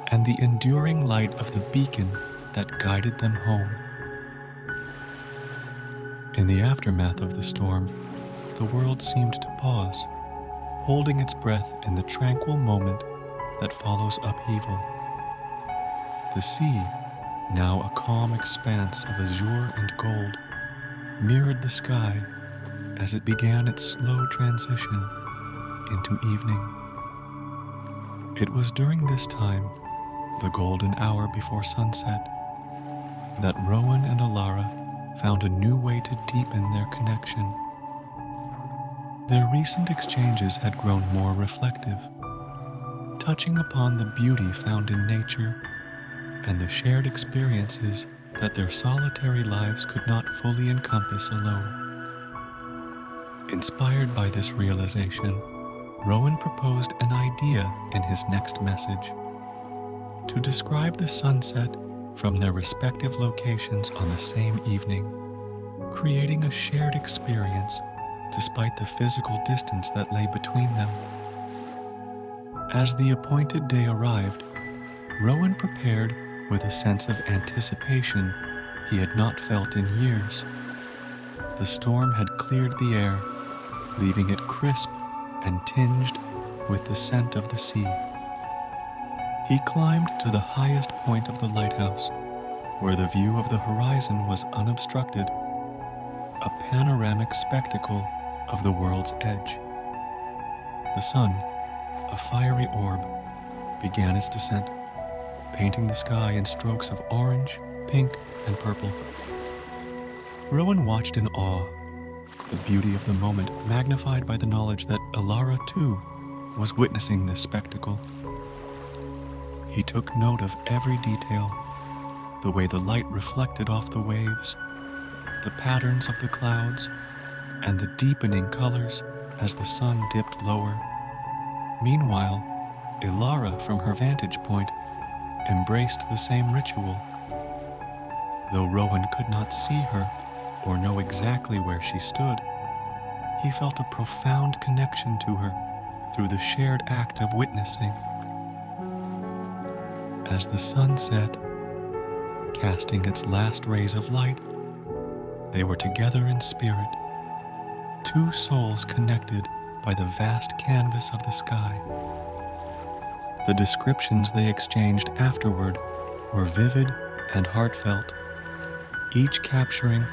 and the enduring light of the beacon that guided them home. In the aftermath of the storm, the world seemed to pause, holding its breath in the tranquil moment that follows upheaval. The sea, now a calm expanse of azure and gold, mirrored the sky as it began its slow transition into evening. It was during this time, the golden hour before sunset, that Rowan and Alara found a new way to deepen their connection. Their recent exchanges had grown more reflective, touching upon the beauty found in nature and the shared experiences that their solitary lives could not fully encompass alone. Inspired by this realization, Rowan proposed an idea in his next message: to describe the sunset from their respective locations on the same evening, creating a shared experience despite the physical distance that lay between them. As the appointed day arrived, Rowan prepared with a sense of anticipation he had not felt in years. The storm had cleared the air, leaving it crisp and tinged with the scent of the sea. He climbed to the highest point of the lighthouse, where the view of the horizon was unobstructed, a panoramic spectacle of the world's edge. The sun, a fiery orb, began its descent, painting the sky in strokes of orange, pink, and purple. Rowan watched in awe, the beauty of the moment magnified by the knowledge that Alara, too, was witnessing this spectacle. He took note of every detail, the way the light reflected off the waves, the patterns of the clouds, and the deepening colors as the sun dipped lower. Meanwhile, Alara, from her vantage point, embraced the same ritual. Though Rowan could not see her or know exactly where she stood, he felt a profound connection to her through the shared act of witnessing. As the sun set, casting its last rays of light, they were together in spirit, two souls connected by the vast canvas of the sky. The descriptions they exchanged afterward were vivid and heartfelt, each capturing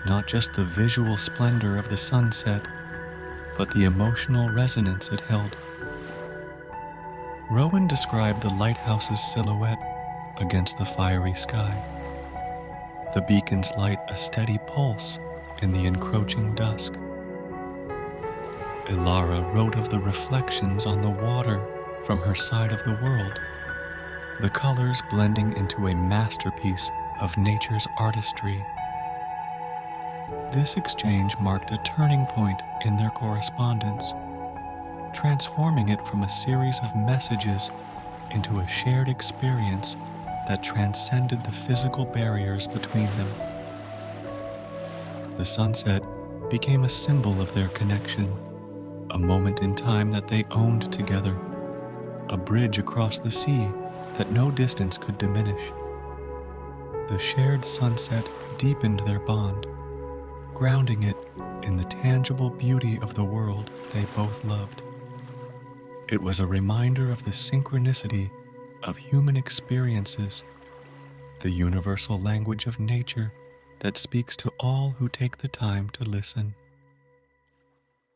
not just the visual splendor of the sunset, but the emotional resonance it held. Rowan described the lighthouse's silhouette against the fiery sky, the beacon's light a steady pulse in the encroaching dusk. Alara wrote of the reflections on the water from her side of the world, the colors blending into a masterpiece of nature's artistry. This exchange marked a turning point in their correspondence, transforming it from a series of messages into a shared experience that transcended the physical barriers between them. The sunset became a symbol of their connection, a moment in time that they owned together, a bridge across the sea that no distance could diminish. The shared sunset deepened their bond, grounding it in the tangible beauty of the world they both loved. It was a reminder of the synchronicity of human experiences, the universal language of nature that speaks to all who take the time to listen.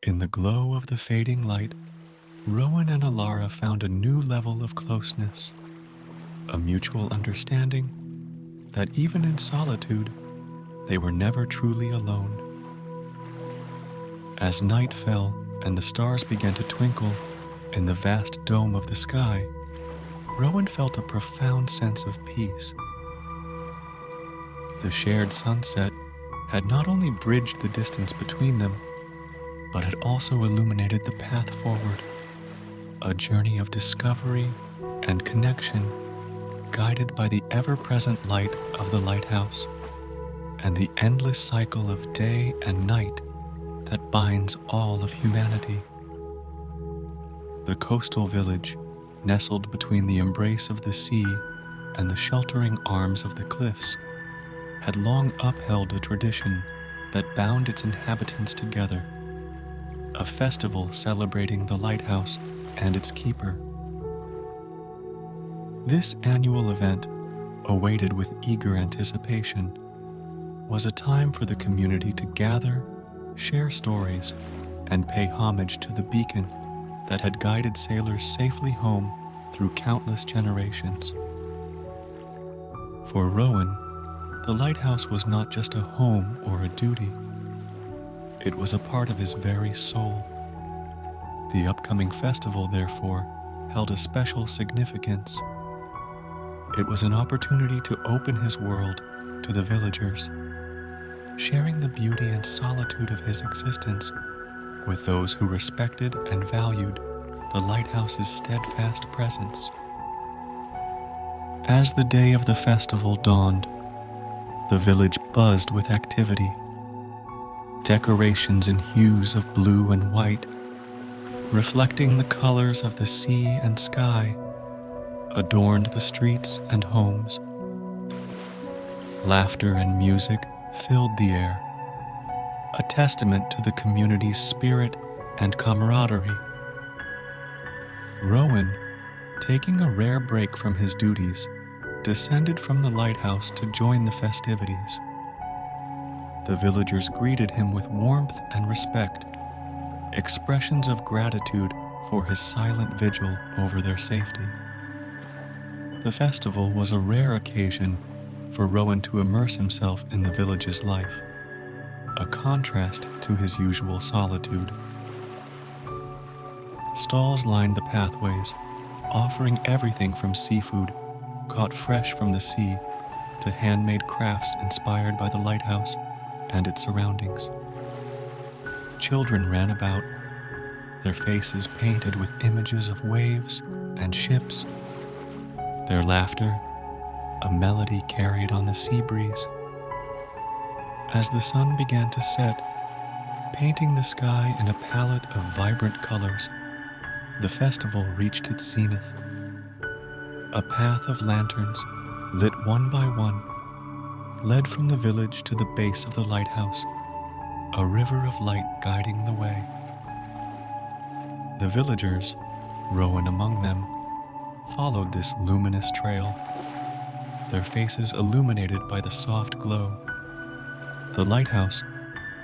In the glow of the fading light, Rowan and Alara found a new level of closeness, a mutual understanding that even in solitude, they were never truly alone. As night fell and the stars began to twinkle in the vast dome of the sky, Rowan felt a profound sense of peace. The shared sunset had not only bridged the distance between them, but had also illuminated the path forward, a journey of discovery and connection guided by the ever-present light of the lighthouse and the endless cycle of day and night that binds all of humanity. The coastal village, nestled between the embrace of the sea and the sheltering arms of the cliffs, had long upheld a tradition that bound its inhabitants together, a festival celebrating the lighthouse and its keeper. This annual event, awaited with eager anticipation, was a time for the community to gather, share stories, and pay homage to the beacon that had guided sailors safely home through countless generations. For Rowan, the lighthouse was not just a home or a duty. It was a part of his very soul. The upcoming festival, therefore, held a special significance. It was an opportunity to open his world to the villagers, sharing the beauty and solitude of his existence with those who respected and valued the lighthouse's steadfast presence. As the day of the festival dawned, the village buzzed with activity. Decorations in hues of blue and white, reflecting the colors of the sea and sky, adorned the streets and homes. Laughter and music filled the air, a testament to the community's spirit and camaraderie. Rowan, taking a rare break from his duties, descended from the lighthouse to join the festivities. The villagers greeted him with warmth and respect, expressions of gratitude for his silent vigil over their safety. The festival was a rare occasion for Rowan to immerse himself in the village's life, a contrast to his usual solitude. Stalls lined the pathways, offering everything from seafood caught fresh from the sea to handmade crafts inspired by the lighthouse and its surroundings. Children ran about, their faces painted with images of waves and ships, their laughter a melody carried on the sea breeze. As the sun began to set, painting the sky in a palette of vibrant colors, the festival reached its zenith. A path of lanterns, lit one by one, led from the village to the base of the lighthouse, a river of light guiding the way. The villagers, Rowan among them, followed this luminous trail, their faces illuminated by the soft glow. The lighthouse,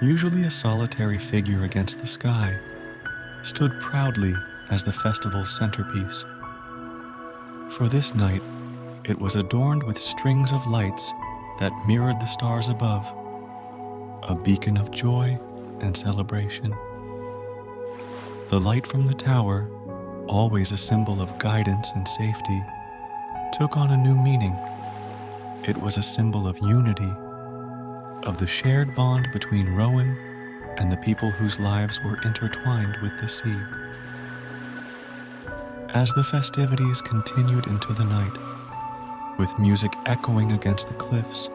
usually a solitary figure against the sky, stood proudly as the festival's centerpiece. For this night, it was adorned with strings of lights that mirrored the stars above, a beacon of joy and celebration. The light from the tower, always a symbol of guidance and safety, took on a new meaning. It was a symbol of unity, of the shared bond between Rowan and the people whose lives were intertwined with the sea. As the festivities continued into the night, with music echoing against the cliffs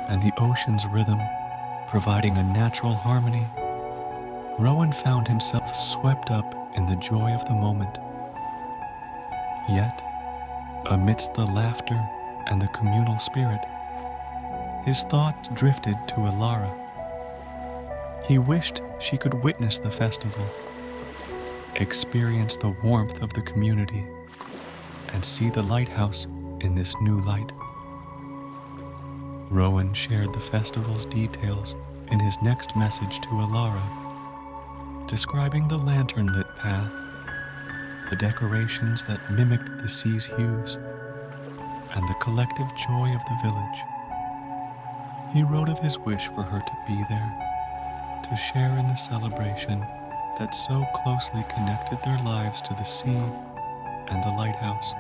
and the ocean's rhythm providing a natural harmony, Rowan found himself swept up in the joy of the moment. Yet, amidst the laughter and the communal spirit, his thoughts drifted to Alara. He wished she could witness the festival, experience the warmth of the community, and see the lighthouse in this new light. Rowan shared the festival's details in his next message to Alara, describing the lantern-lit path, the decorations that mimicked the sea's hues, and the collective joy of the village. He wrote of his wish for her to be there, to share in the celebration that so closely connected their lives to the sea and the lighthouse.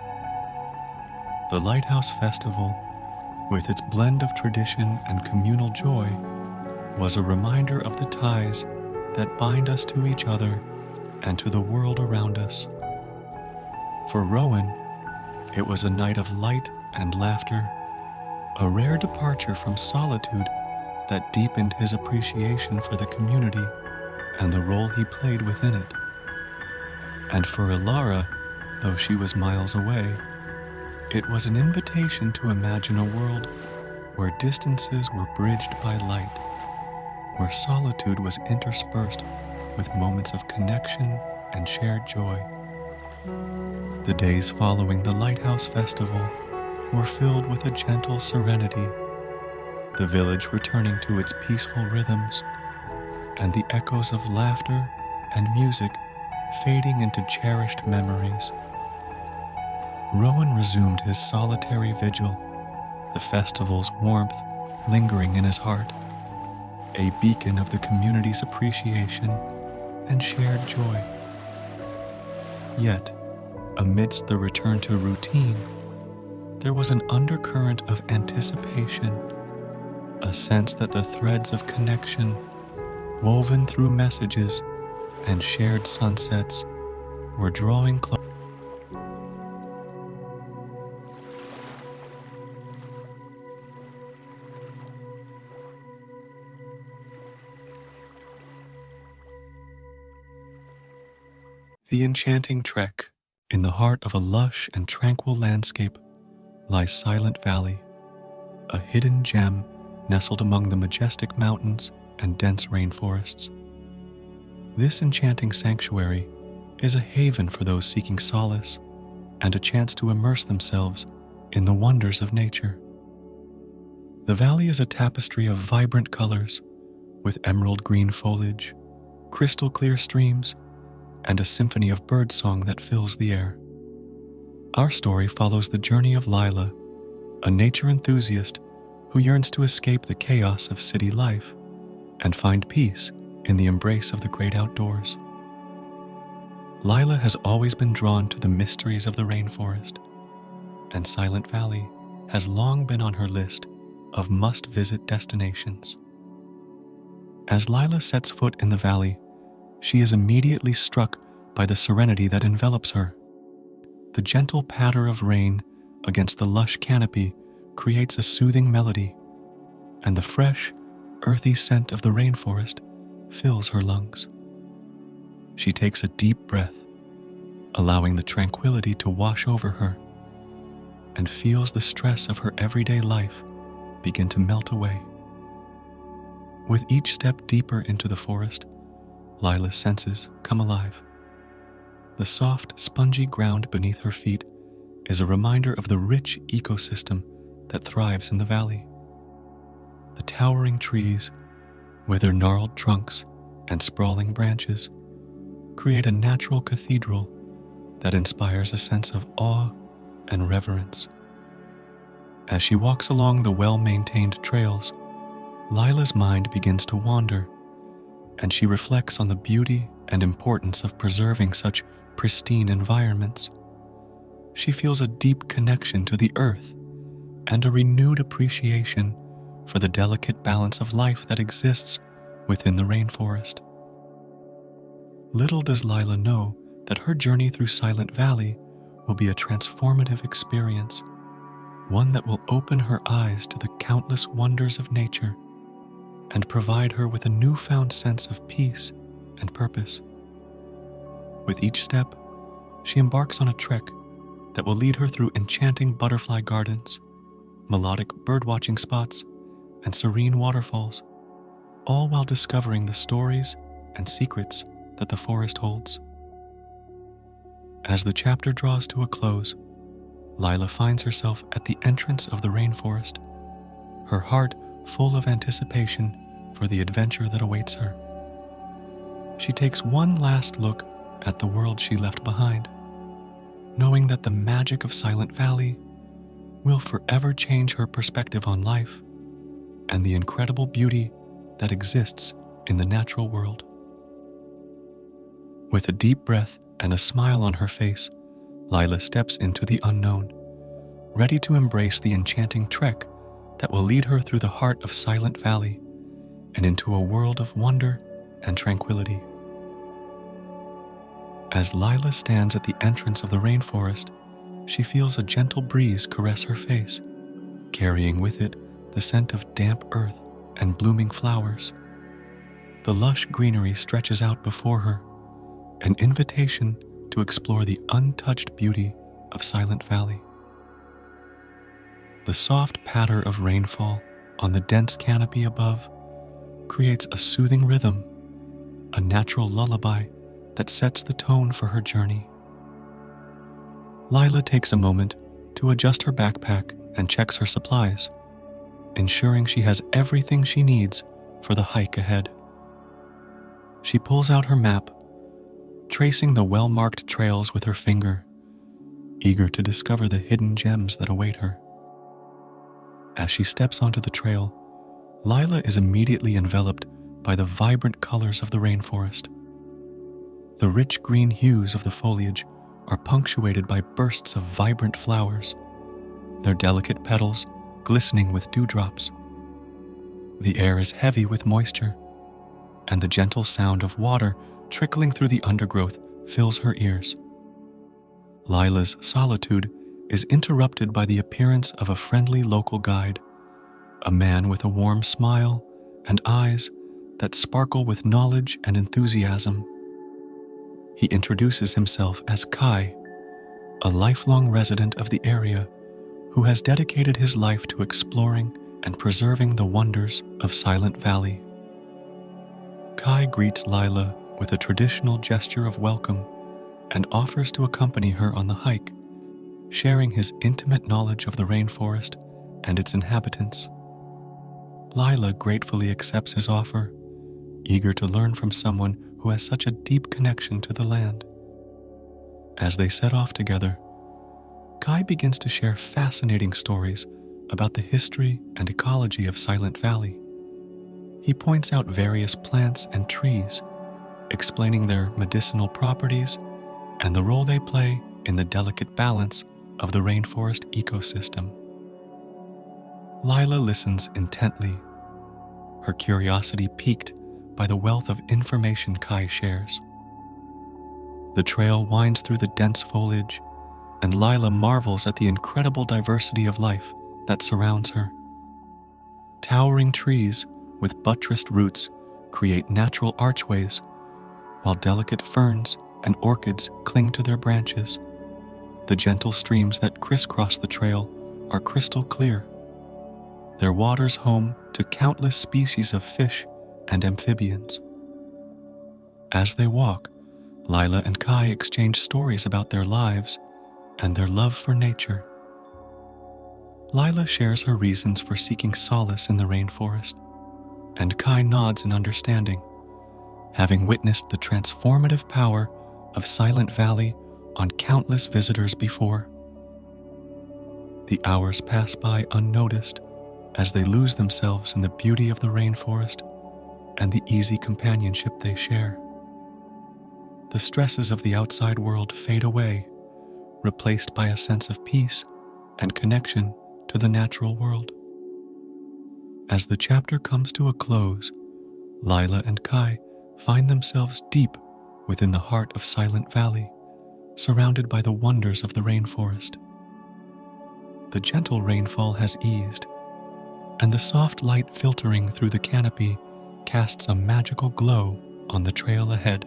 The Lighthouse Festival, with its blend of tradition and communal joy, was a reminder of the ties that bind us to each other and to the world around us. For Rowan, it was a night of light and laughter, a rare departure from solitude that deepened his appreciation for the community and the role he played within it. And for Ilara, though she was miles away, it was an invitation to imagine a world where distances were bridged by light, where solitude was interspersed with moments of connection and shared joy. The days following the Lighthouse Festival were filled with a gentle serenity, the village returning to its peaceful rhythms, and the echoes of laughter and music fading into cherished memories. Rowan resumed his solitary vigil, the festival's warmth lingering in his heart, a beacon of the community's appreciation and shared joy. Yet, amidst the return to routine, there was an undercurrent of anticipation, a sense that the threads of connection, woven through messages and shared sunsets, were drawing close. The enchanting trek, in the heart of a lush and tranquil landscape, lies Silent Valley, a hidden gem nestled among the majestic mountains and dense rainforests. This enchanting sanctuary is a haven for those seeking solace and a chance to immerse themselves in the wonders of nature. The valley is a tapestry of vibrant colors, with emerald green foliage, crystal clear streams, and a symphony of birdsong that fills the air. Our story follows the journey of Lila, a nature enthusiast who yearns to escape the chaos of city life and find peace in the embrace of the great outdoors. Lila has always been drawn to the mysteries of the rainforest, and Silent Valley has long been on her list of must-visit destinations. As Lila sets foot in the valley, she is immediately struck by the serenity that envelops her. The gentle patter of rain against the lush canopy creates a soothing melody, and the fresh, earthy scent of the rainforest fills her lungs. She takes a deep breath, allowing the tranquility to wash over her, and feels the stress of her everyday life begin to melt away. With each step deeper into the forest, Lila's senses come alive. The soft, spongy ground beneath her feet is a reminder of the rich ecosystem that thrives in the valley. The towering trees, with their gnarled trunks and sprawling branches, create a natural cathedral that inspires a sense of awe and reverence. As she walks along the well-maintained trails, Lila's mind begins to wander, and she reflects on the beauty and importance of preserving such pristine environments. She feels a deep connection to the earth and a renewed appreciation for the delicate balance of life that exists within the rainforest. Little does Lila know that her journey through Silent Valley will be a transformative experience, one that will open her eyes to the countless wonders of nature and provide her with a newfound sense of peace and purpose. With each step, she embarks on a trek that will lead her through enchanting butterfly gardens, melodic birdwatching spots, and serene waterfalls, all while discovering the stories and secrets that the forest holds. As the chapter draws to a close, Lila finds herself at the entrance of the rainforest, her heart full of anticipation for the adventure that awaits her. She takes one last look at the world she left behind, knowing that the magic of Silent Valley will forever change her perspective on life and the incredible beauty that exists in the natural world. With a deep breath and a smile on her face, Lila steps into the unknown, ready to embrace the enchanting trek that will lead her through the heart of Silent Valley and into a world of wonder and tranquility. As Lila stands at the entrance of the rainforest, she feels a gentle breeze caress her face, carrying with it the scent of damp earth and blooming flowers. The lush greenery stretches out before her, an invitation to explore the untouched beauty of Silent Valley. The soft patter of rainfall on the dense canopy above creates a soothing rhythm, a natural lullaby that sets the tone for her journey. Lila takes a moment to adjust her backpack and checks her supplies, ensuring she has everything she needs for the hike ahead. She pulls out her map, tracing the well-marked trails with her finger, eager to discover the hidden gems that await her. As she steps onto the trail, Lila is immediately enveloped by the vibrant colors of the rainforest. The rich green hues of the foliage are punctuated by bursts of vibrant flowers, their delicate petals glistening with dewdrops. The air is heavy with moisture, and the gentle sound of water trickling through the undergrowth fills her ears. Lila's solitude is interrupted by the appearance of a friendly local guide, a man with a warm smile and eyes that sparkle with knowledge and enthusiasm. He introduces himself as Kai, a lifelong resident of the area who has dedicated his life to exploring and preserving the wonders of Silent Valley. Kai greets Lila with a traditional gesture of welcome and offers to accompany her on the hike, sharing his intimate knowledge of the rainforest and its inhabitants. Lila gratefully accepts his offer, eager to learn from someone who has such a deep connection to the land. As they set off together, Kai begins to share fascinating stories about the history and ecology of Silent Valley. He points out various plants and trees, explaining their medicinal properties and the role they play in the delicate balance of the rainforest ecosystem. Lila listens intently, her curiosity piqued by the wealth of information Kai shares. The trail winds through the dense foliage, and Lila marvels at the incredible diversity of life that surrounds her. Towering trees with buttressed roots create natural archways, while delicate ferns and orchids cling to their branches. The gentle streams that crisscross the trail are crystal clear, their waters home to countless species of fish and amphibians. As they walk, Lila and Kai exchange stories about their lives and their love for nature. Lila shares her reasons for seeking solace in the rainforest, and Kai nods in understanding, having witnessed the transformative power of Silent Valley on countless visitors before. The hours pass by unnoticed as they lose themselves in the beauty of the rainforest and the easy companionship they share. The stresses of the outside world fade away, replaced by a sense of peace and connection to the natural world. As the chapter comes to a close, Lila and Kai find themselves deep within the heart of Silent Valley, surrounded by the wonders of the rainforest. The gentle rainfall has eased, and the soft light filtering through the canopy casts a magical glow on the trail ahead.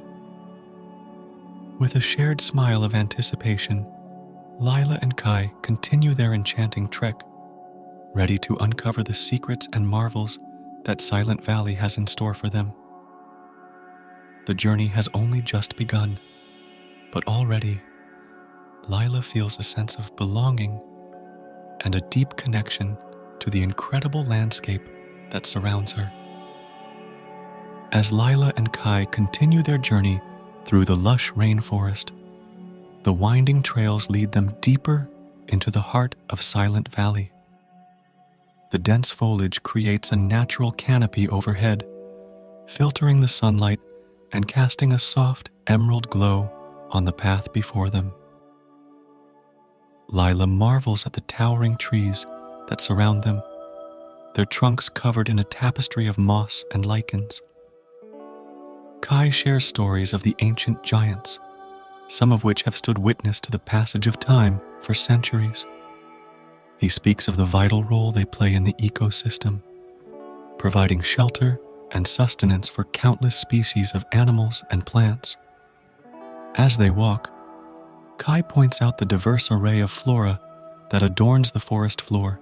With a shared smile of anticipation, Lila and Kai continue their enchanting trek, ready to uncover the secrets and marvels that Silent Valley has in store for them. The journey has only just begun, but already, Lila feels a sense of belonging and a deep connection to the incredible landscape that surrounds her. As Lila and Kai continue their journey through the lush rainforest, the winding trails lead them deeper into the heart of Silent Valley. The dense foliage creates a natural canopy overhead, filtering the sunlight and casting a soft emerald glow on the path before them. Lila marvels at the towering trees that surround them, their trunks covered in a tapestry of moss and lichens. Kai shares stories of the ancient giants, some of which have stood witness to the passage of time for centuries. He speaks of the vital role they play in the ecosystem, providing shelter and sustenance for countless species of animals and plants. As they walk, Kai points out the diverse array of flora that adorns the forest floor.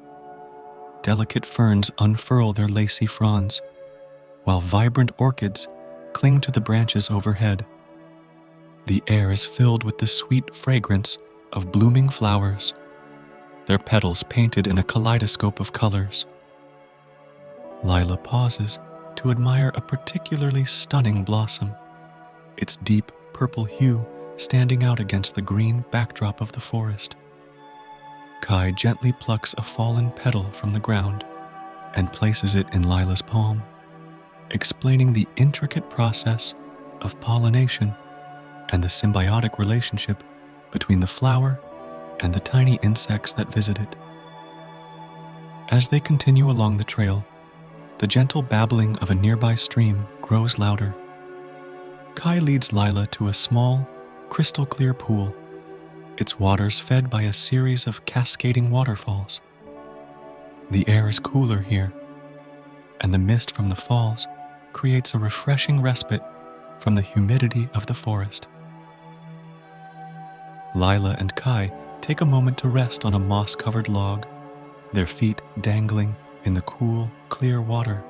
Delicate ferns unfurl their lacy fronds, while vibrant orchids cling to the branches overhead. The air is filled with the sweet fragrance of blooming flowers, their petals painted in a kaleidoscope of colors. Lila pauses to admire a particularly stunning blossom, its deep purple hue standing out against the green backdrop of the forest. Kai gently plucks a fallen petal from the ground and places it in Lila's palm, explaining the intricate process of pollination and the symbiotic relationship between the flower and the tiny insects that visit it. As they continue along the trail, the gentle babbling of a nearby stream grows louder. Kai leads Lila to a small, crystal-clear pool, its waters fed by a series of cascading waterfalls. The air is cooler here, and the mist from the falls creates a refreshing respite from the humidity of the forest. Lila and Kai take a moment to rest on a moss-covered log, their feet dangling in the cool, clear water.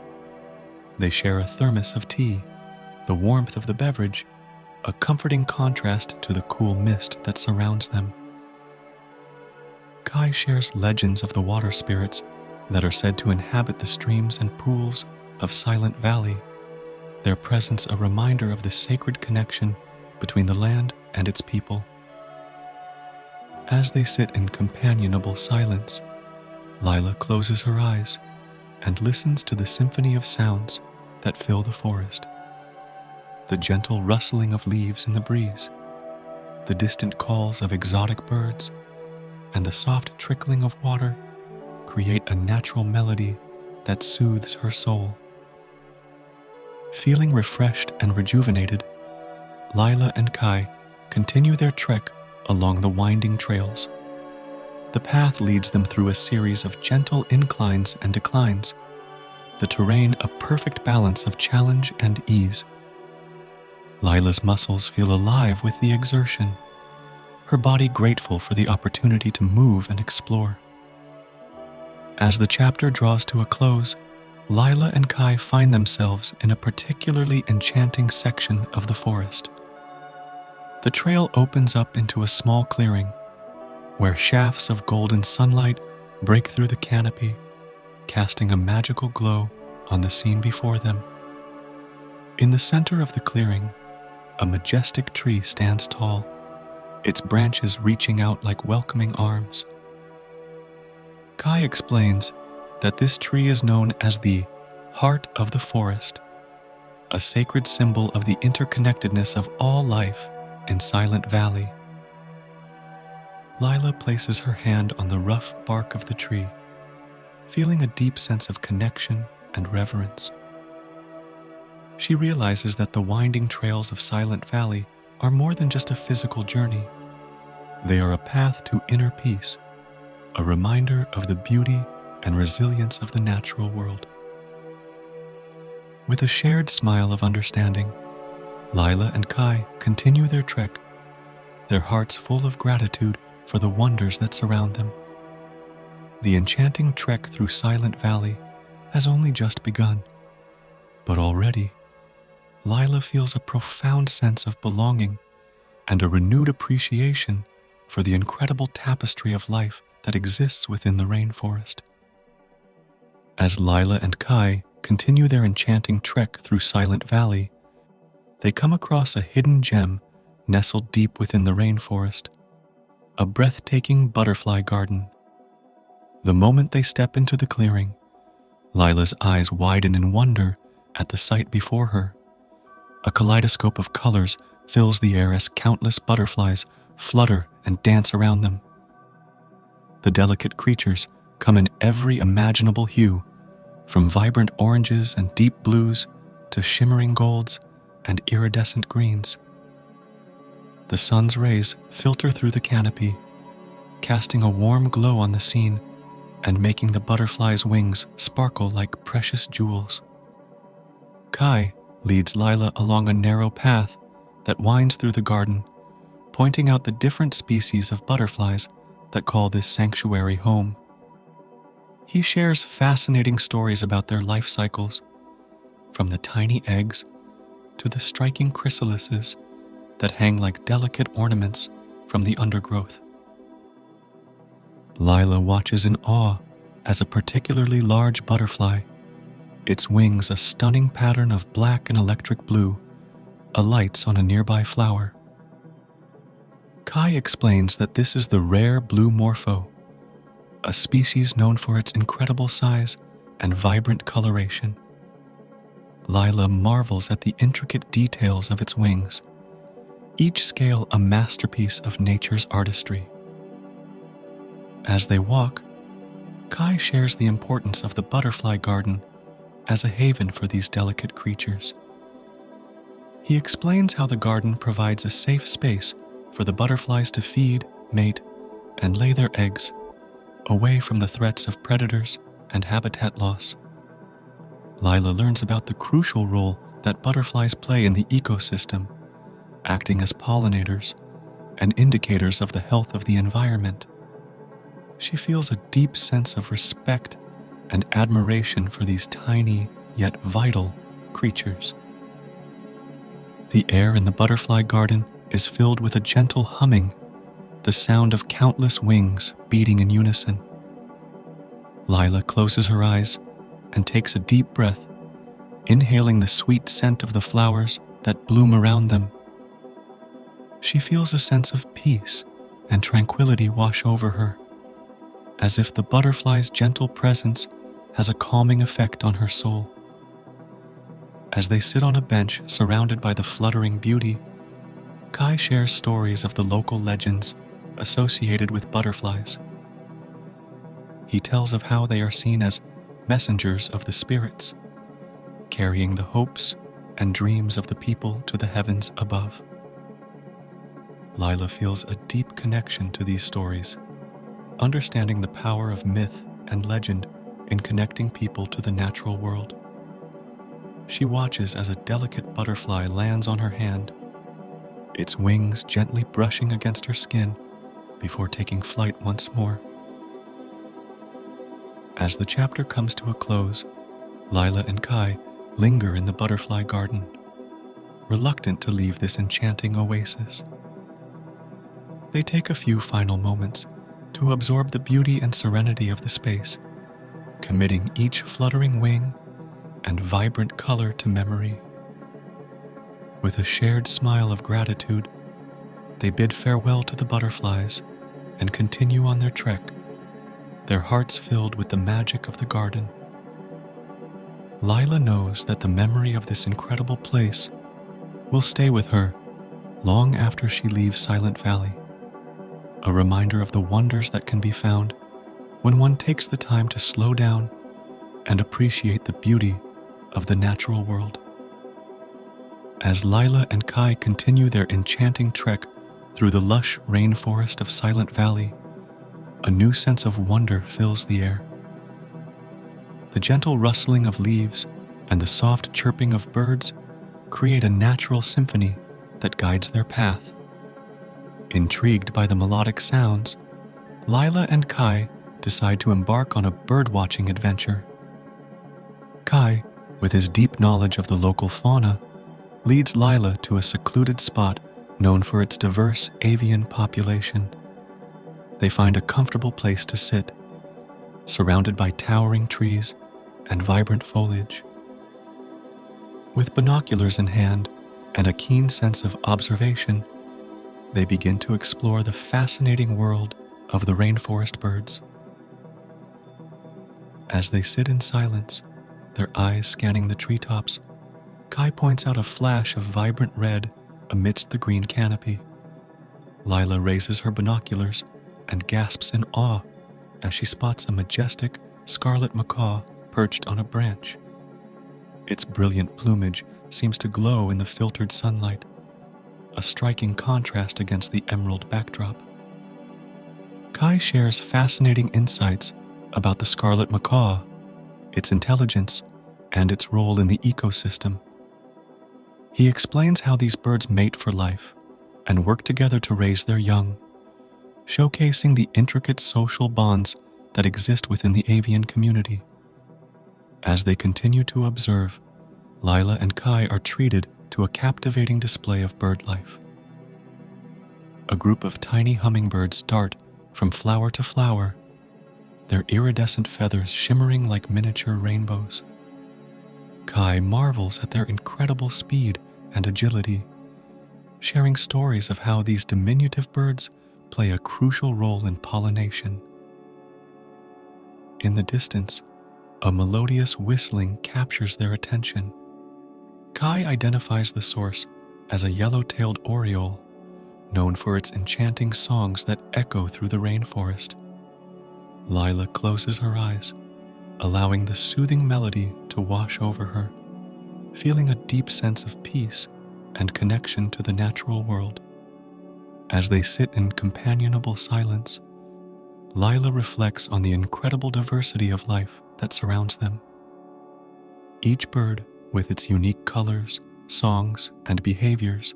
They share a thermos of tea, the warmth of the beverage a comforting contrast to the cool mist that surrounds them. Kai shares legends of the water spirits that are said to inhabit the streams and pools of Silent Valley, their presence a reminder of the sacred connection between the land and its people. As they sit in companionable silence, Lila closes her eyes and listens to the symphony of sounds that fill the forest. The gentle rustling of leaves in the breeze, the distant calls of exotic birds, and the soft trickling of water create a natural melody that soothes her soul. Feeling refreshed and rejuvenated, Lila and Kai continue their trek along the winding trails. The path leads them through a series of gentle inclines and declines, the terrain a perfect balance of challenge and ease. Lila's muscles feel alive with the exertion, her body grateful for the opportunity to move and explore. As the chapter draws to a close, Lila and Kai find themselves in a particularly enchanting section of the forest. The trail opens up into a small clearing, where shafts of golden sunlight break through the canopy, casting a magical glow on the scene before them. In the center of the clearing, a majestic tree stands tall, its branches reaching out like welcoming arms. Kai explains that this tree is known as the heart of the forest, a sacred symbol of the interconnectedness of all life in Silent Valley. Lila places her hand on the rough bark of the tree, feeling a deep sense of connection and reverence. She realizes that the winding trails of Silent Valley are more than just a physical journey. They are a path to inner peace, a reminder of the beauty and resilience of the natural world. With a shared smile of understanding, Lila and Kai continue their trek, their hearts full of gratitude for the wonders that surround them. The enchanting trek through Silent Valley has only just begun, but already Lila feels a profound sense of belonging and a renewed appreciation for the incredible tapestry of life that exists within the rainforest. As Lila and Kai continue their enchanting trek through Silent Valley, they come across a hidden gem nestled deep within the rainforest, a breathtaking butterfly garden. The moment they step into the clearing, Lila's eyes widen in wonder at the sight before her. A kaleidoscope of colors fills the air as countless butterflies flutter and dance around them. The delicate creatures come in every imaginable hue, from vibrant oranges and deep blues to shimmering golds and iridescent greens. The sun's rays filter through the canopy, casting a warm glow on the scene and making the butterfly's wings sparkle like precious jewels. Kai leads Lila along a narrow path that winds through the garden, pointing out the different species of butterflies that call this sanctuary home. He shares fascinating stories about their life cycles, from the tiny eggs to the striking chrysalises that hang like delicate ornaments from the undergrowth. Lila watches in awe as a particularly large butterfly, its wings a stunning pattern of black and electric blue, alights on a nearby flower. Kai explains that this is the rare blue morpho, a species known for its incredible size and vibrant coloration. Lila marvels at the intricate details of its wings, each scale a masterpiece of nature's artistry. As they walk, Kai shares the importance of the butterfly garden as a haven for these delicate creatures. He explains how the garden provides a safe space for the butterflies to feed, mate, and lay their eggs, away from the threats of predators and habitat loss. Lila learns about the crucial role that butterflies play in the ecosystem, acting as pollinators and indicators of the health of the environment. She feels a deep sense of respect and admiration for these tiny yet vital creatures. The air in the butterfly garden is filled with a gentle humming, the sound of countless wings beating in unison. Lila closes her eyes and takes a deep breath, inhaling the sweet scent of the flowers that bloom around them. She feels a sense of peace and tranquility wash over her, as if the butterfly's gentle presence has a calming effect on her soul. As they sit on a bench surrounded by the fluttering beauty, Kai shares stories of the local legends associated with butterflies. He tells of how they are seen as messengers of the spirits, carrying the hopes and dreams of the people to the heavens above. Lila feels a deep connection to these stories, understanding the power of myth and legend in connecting people to the natural world. She watches as a delicate butterfly lands on her hand, its wings gently brushing against her skin before taking flight once more. As the chapter comes to a close, Lila and Kai linger in the butterfly garden, reluctant to leave this enchanting oasis. They take a few final moments to absorb the beauty and serenity of the space, committing each fluttering wing and vibrant color to memory. With a shared smile of gratitude, they bid farewell to the butterflies and continue on their trek, their hearts filled with the magic of the garden. Lila knows that the memory of this incredible place will stay with her long after she leaves Silent Valley, a reminder of the wonders that can be found when one takes the time to slow down and appreciate the beauty of the natural world. As Lila and Kai continue their enchanting trek through the lush rainforest of Silent Valley, a new sense of wonder fills the air. The gentle rustling of leaves and the soft chirping of birds create a natural symphony that guides their path. Intrigued by the melodic sounds, Lila and Kai decide to embark on a bird-watching adventure. Kai, with his deep knowledge of the local fauna, leads Lila to a secluded spot known for its diverse avian population. They find a comfortable place to sit, surrounded by towering trees and vibrant foliage. With binoculars in hand and a keen sense of observation, they begin to explore the fascinating world of the rainforest birds. As they sit in silence, their eyes scanning the treetops, Kai points out a flash of vibrant red amidst the green canopy. Lila raises her binoculars and gasps in awe as she spots a majestic scarlet macaw perched on a branch. Its brilliant plumage seems to glow in the filtered sunlight, a striking contrast against the emerald backdrop. Kai shares fascinating insights about the scarlet macaw, its intelligence, and its role in the ecosystem. He explains how these birds mate for life and work together to raise their young, showcasing the intricate social bonds that exist within the avian community. As they continue to observe, Lila and Kai are treated to a captivating display of bird life. A group of tiny hummingbirds dart from flower to flower, their iridescent feathers shimmering like miniature rainbows. Kai marvels at their incredible speed and agility, sharing stories of how these diminutive birds play a crucial role in pollination. In the distance, a melodious whistling captures their attention. Kai identifies the source as a yellow-tailed oriole, known for its enchanting songs that echo through the rainforest. Lila closes her eyes, allowing the soothing melody to wash over her, feeling a deep sense of peace and connection to the natural world. As they sit in companionable silence, Lila reflects on the incredible diversity of life that surrounds them. Each bird, with its unique colors, songs, and behaviors,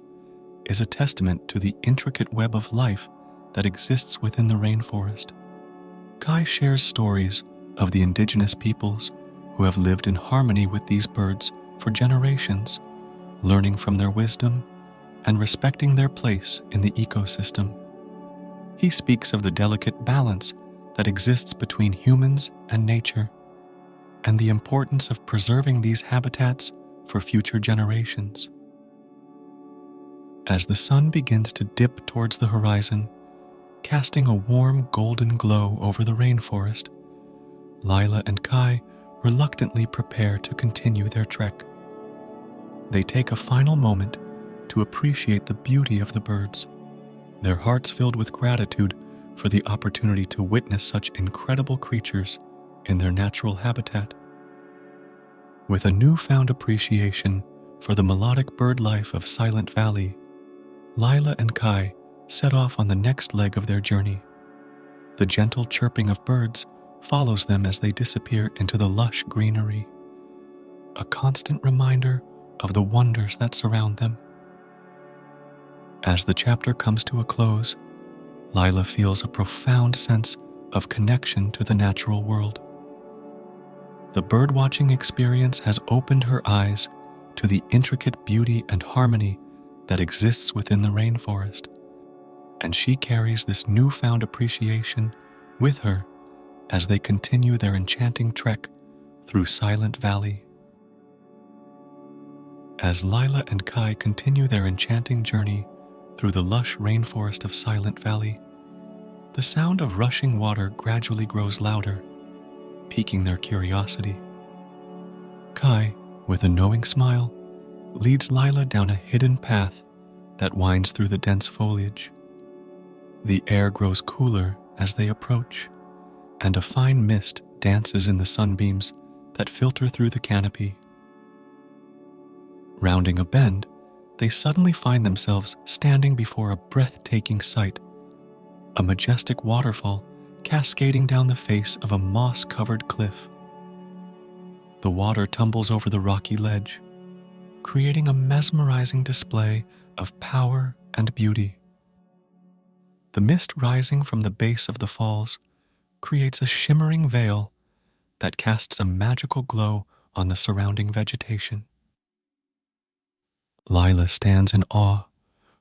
is a testament to the intricate web of life that exists within the rainforest. Kai shares stories of the indigenous peoples who have lived in harmony with these birds for generations, learning from their wisdom and respecting their place in the ecosystem. He speaks of the delicate balance that exists between humans and nature, and the importance of preserving these habitats for future generations. As the sun begins to dip towards the horizon, casting a warm golden glow over the rainforest, Lila and Kai reluctantly prepare to continue their trek. They take a final moment to appreciate the beauty of the birds, their hearts filled with gratitude for the opportunity to witness such incredible creatures in their natural habitat. With a newfound appreciation for the melodic bird life of Silent Valley, Lila and Kai set off on the next leg of their journey. The gentle chirping of birds follows them as they disappear into the lush greenery, a constant reminder of the wonders that surround them. As the chapter comes to a close, Lila feels a profound sense of connection to the natural world. The birdwatching experience has opened her eyes to the intricate beauty and harmony that exists within the rainforest, and she carries this newfound appreciation with her as they continue their enchanting trek through Silent Valley. As Lila and Kai continue their enchanting journey through the lush rainforest of Silent Valley, the sound of rushing water gradually grows louder, piquing their curiosity. Kai, with a knowing smile, leads Lila down a hidden path that winds through the dense foliage. The air grows cooler as they approach, and a fine mist dances in the sunbeams that filter through the canopy. Rounding a bend, they suddenly find themselves standing before a breathtaking sight, a majestic waterfall cascading down the face of a moss-covered cliff. The water tumbles over the rocky ledge, creating a mesmerizing display of power and beauty. The mist rising from the base of the falls creates a shimmering veil that casts a magical glow on the surrounding vegetation. Lila stands in awe,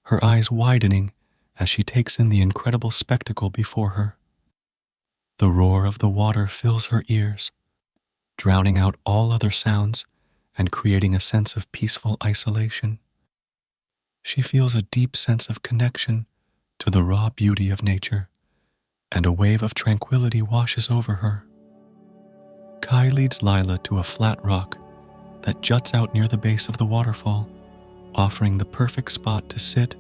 her eyes widening as she takes in the incredible spectacle before her. The roar of the water fills her ears, drowning out all other sounds and creating a sense of peaceful isolation. She feels a deep sense of connection to the raw beauty of nature, and a wave of tranquility washes over her. Kai leads Lila to a flat rock that juts out near the base of the waterfall, offering the perfect spot to sit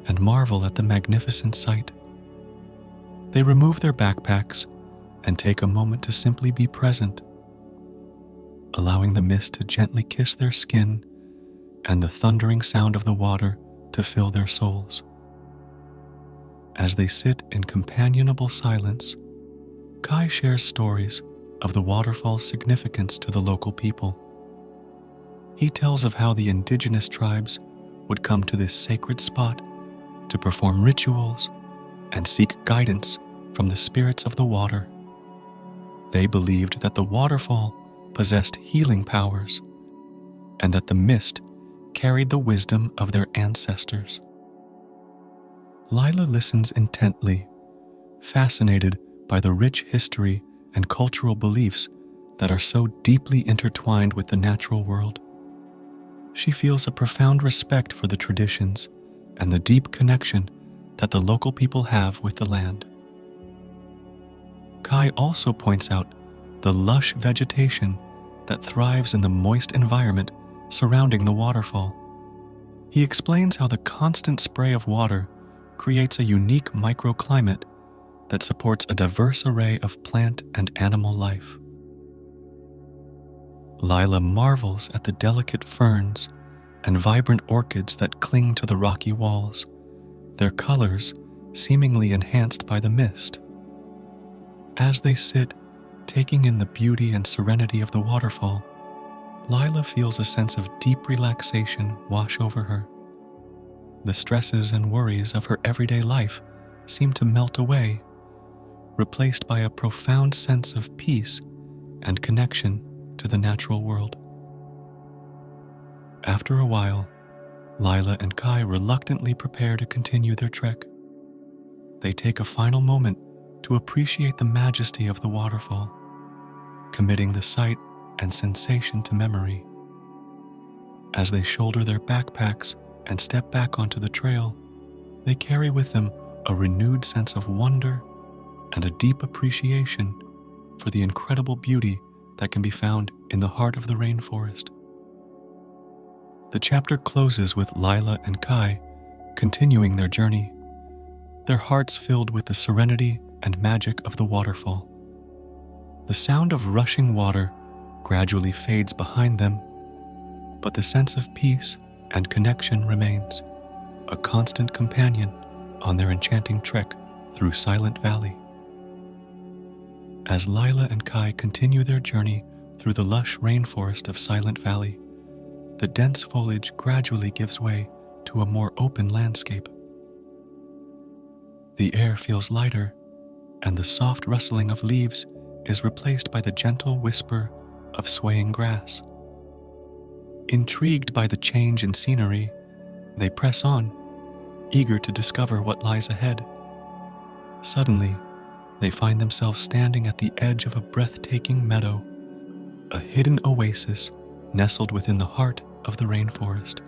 and marvel at the magnificent sight. They remove their backpacks and take a moment to simply be present, allowing the mist to gently kiss their skin and the thundering sound of the water to fill their souls. As they sit in companionable silence, Kai shares stories of the waterfall's significance to the local people. He tells of how the indigenous tribes would come to this sacred spot to perform rituals and seek guidance from the spirits of the water. They believed that the waterfall possessed healing powers and that the mist carried the wisdom of their ancestors. Lila listens intently, fascinated by the rich history and cultural beliefs that are so deeply intertwined with the natural world. She feels a profound respect for the traditions and the deep connection that the local people have with the land. Kai also points out the lush vegetation that thrives in the moist environment surrounding the waterfall. He explains how the constant spray of water creates a unique microclimate that supports a diverse array of plant and animal life. Lila marvels at the delicate ferns and vibrant orchids that cling to the rocky walls, their colors seemingly enhanced by the mist. As they sit, taking in the beauty and serenity of the waterfall, Lila feels a sense of deep relaxation wash over her. The stresses and worries of her everyday life seem to melt away, replaced by a profound sense of peace and connection to the natural world. After a while, Lila and Kai reluctantly prepare to continue their trek. They take a final moment to appreciate the majesty of the waterfall, committing the sight and sensation to memory. As they shoulder their backpacks and step back onto the trail, they carry with them a renewed sense of wonder and a deep appreciation for the incredible beauty that can be found in the heart of the rainforest. The chapter closes with Lila and Kai continuing their journey, their hearts filled with the serenity and magic of the waterfall. The sound of rushing water gradually fades behind them, but the sense of peace and connection remains, a constant companion on their enchanting trek through Silent Valley. As Lila and Kai continue their journey through the lush rainforest of Silent Valley, the dense foliage gradually gives way to a more open landscape. The air feels lighter, and the soft rustling of leaves is replaced by the gentle whisper of swaying grass. Intrigued by the change in scenery, they press on, eager to discover what lies ahead. Suddenly, they find themselves standing at the edge of a breathtaking meadow, a hidden oasis nestled within the heart of the rainforest.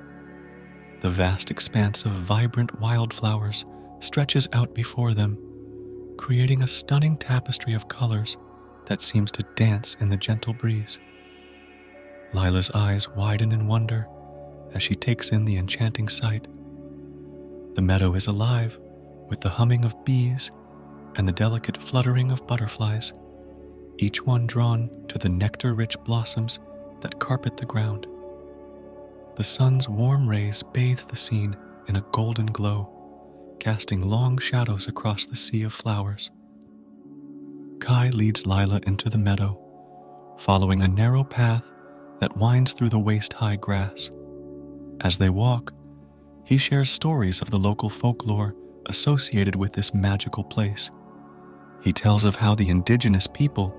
The vast expanse of vibrant wildflowers stretches out before them, creating a stunning tapestry of colors that seems to dance in the gentle breeze. Lila's eyes widen in wonder as she takes in the enchanting sight. The meadow is alive with the humming of bees and the delicate fluttering of butterflies, each one drawn to the nectar-rich blossoms that carpet the ground. The sun's warm rays bathe the scene in a golden glow, casting long shadows across the sea of flowers. Kai leads Lila into the meadow, following a narrow path that winds through the waist-high grass. As they walk, he shares stories of the local folklore associated with this magical place. He tells of how the indigenous people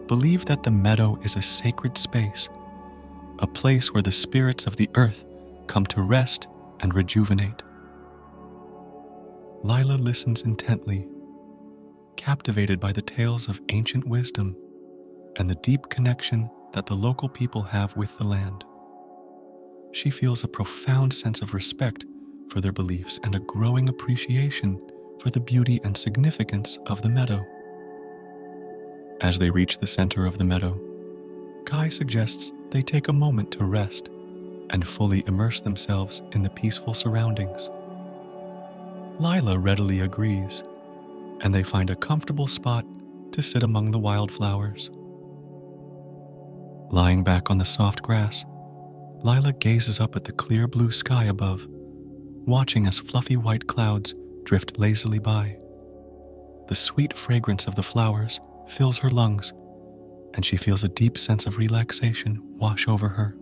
believe that the meadow is a sacred space, a place where the spirits of the earth come to rest and rejuvenate. Lila listens intently, captivated by the tales of ancient wisdom and the deep connection that the local people have with the land. She feels a profound sense of respect for their beliefs and a growing appreciation for the beauty and significance of the meadow. As they reach the center of the meadow, Kai suggests they take a moment to rest and fully immerse themselves in the peaceful surroundings. Lila readily agrees, and they find a comfortable spot to sit among the wildflowers. Lying back on the soft grass, Lila gazes up at the clear blue sky above, watching as fluffy white clouds drift lazily by. The sweet fragrance of the flowers fills her lungs, and she feels a deep sense of relaxation wash over her.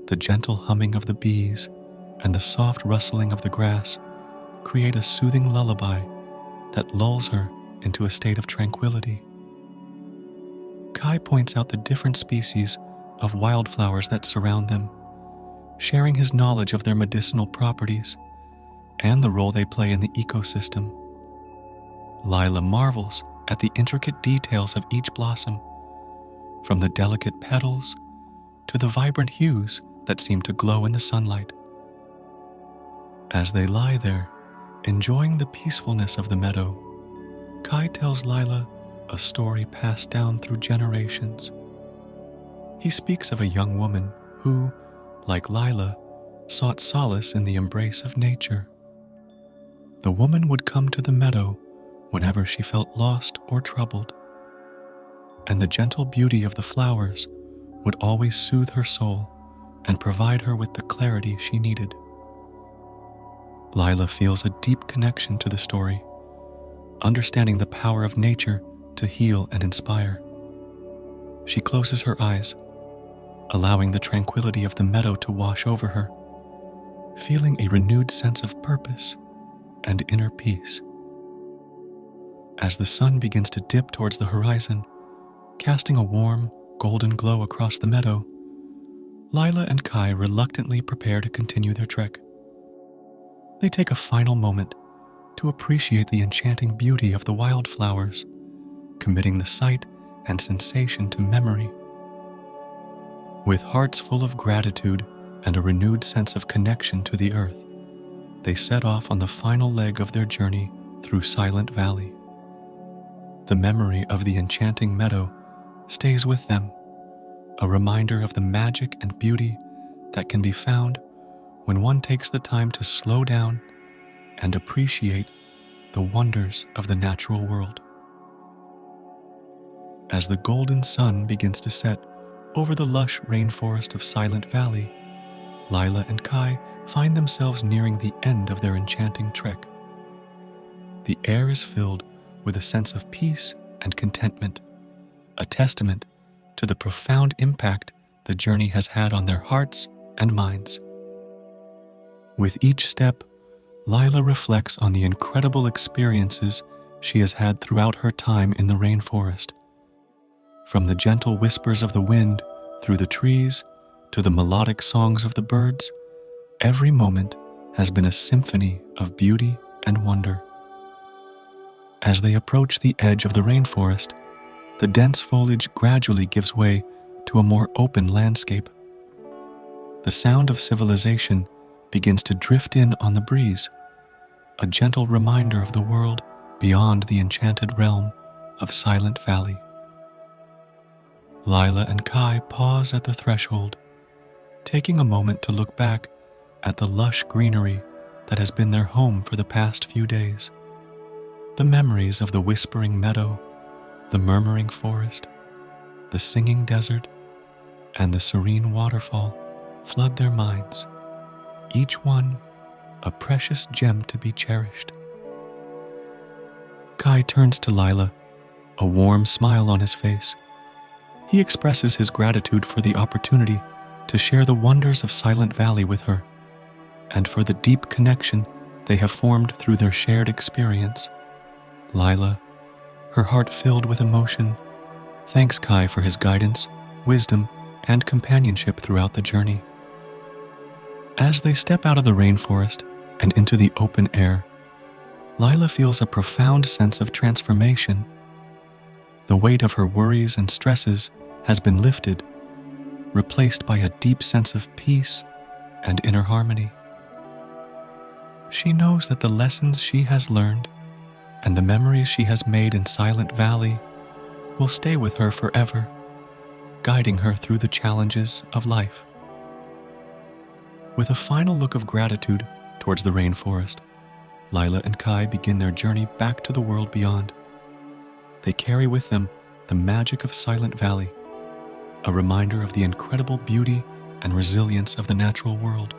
The gentle humming of the bees and the soft rustling of the grass create a soothing lullaby that lulls her into a state of tranquility. Kai points out the different species of wildflowers that surround them, sharing his knowledge of their medicinal properties and the role they play in the ecosystem. Lila marvels at the intricate details of each blossom, from the delicate petals to the vibrant hues that seem to glow in the sunlight. As they lie there, enjoying the peacefulness of the meadow, Kai tells Lila a story passed down through generations. He speaks of a young woman who, like Lila, sought solace in the embrace of nature. The woman would come to the meadow whenever she felt lost or troubled, and the gentle beauty of the flowers would always soothe her soul and provide her with the clarity she needed. Lila feels a deep connection to the story, understanding the power of nature to heal and inspire. She closes her eyes, allowing the tranquility of the meadow to wash over her, feeling a renewed sense of purpose and inner peace. As the sun begins to dip towards the horizon, casting a warm, golden glow across the meadow, Lila and Kai reluctantly prepare to continue their trek. They take a final moment to appreciate the enchanting beauty of the wildflowers, committing the sight and sensation to memory. With hearts full of gratitude and a renewed sense of connection to the earth, they set off on the final leg of their journey through Silent Valley. The memory of the enchanting meadow stays with them, a reminder of the magic and beauty that can be found when one takes the time to slow down and appreciate the wonders of the natural world. As the golden sun begins to set over the lush rainforest of Silent Valley, Lila and Kai find themselves nearing the end of their enchanting trek. The air is filled with a sense of peace and contentment, a testament to the profound impact the journey has had on their hearts and minds. With each step, Lila reflects on the incredible experiences she has had throughout her time in the rainforest. From the gentle whispers of the wind through the trees to the melodic songs of the birds, every moment has been a symphony of beauty and wonder. As they approach the edge of the rainforest, the dense foliage gradually gives way to a more open landscape. The sound of civilization begins to drift in on the breeze, a gentle reminder of the world beyond the enchanted realm of Silent Valley. Lila and Kai pause at the threshold, taking a moment to look back at the lush greenery that has been their home for the past few days. The memories of the whispering meadow, the murmuring forest, the singing desert, and the serene waterfall flood their minds, each one a precious gem to be cherished. Kai turns to Lila, a warm smile on his face. He expresses his gratitude for the opportunity to share the wonders of Silent Valley with her, and for the deep connection they have formed through their shared experience. Lila, her heart filled with emotion, thanks Kai for his guidance, wisdom, and companionship throughout the journey. As they step out of the rainforest and into the open air, Lila feels a profound sense of transformation. The weight of her worries and stresses has been lifted, replaced by a deep sense of peace and inner harmony. She knows that the lessons she has learned and the memories she has made in Silent Valley will stay with her forever, guiding her through the challenges of life. With a final look of gratitude towards the rainforest, Lila and Kai begin their journey back to the world beyond. They carry with them the magic of Silent Valley, a reminder of the incredible beauty and resilience of the natural world.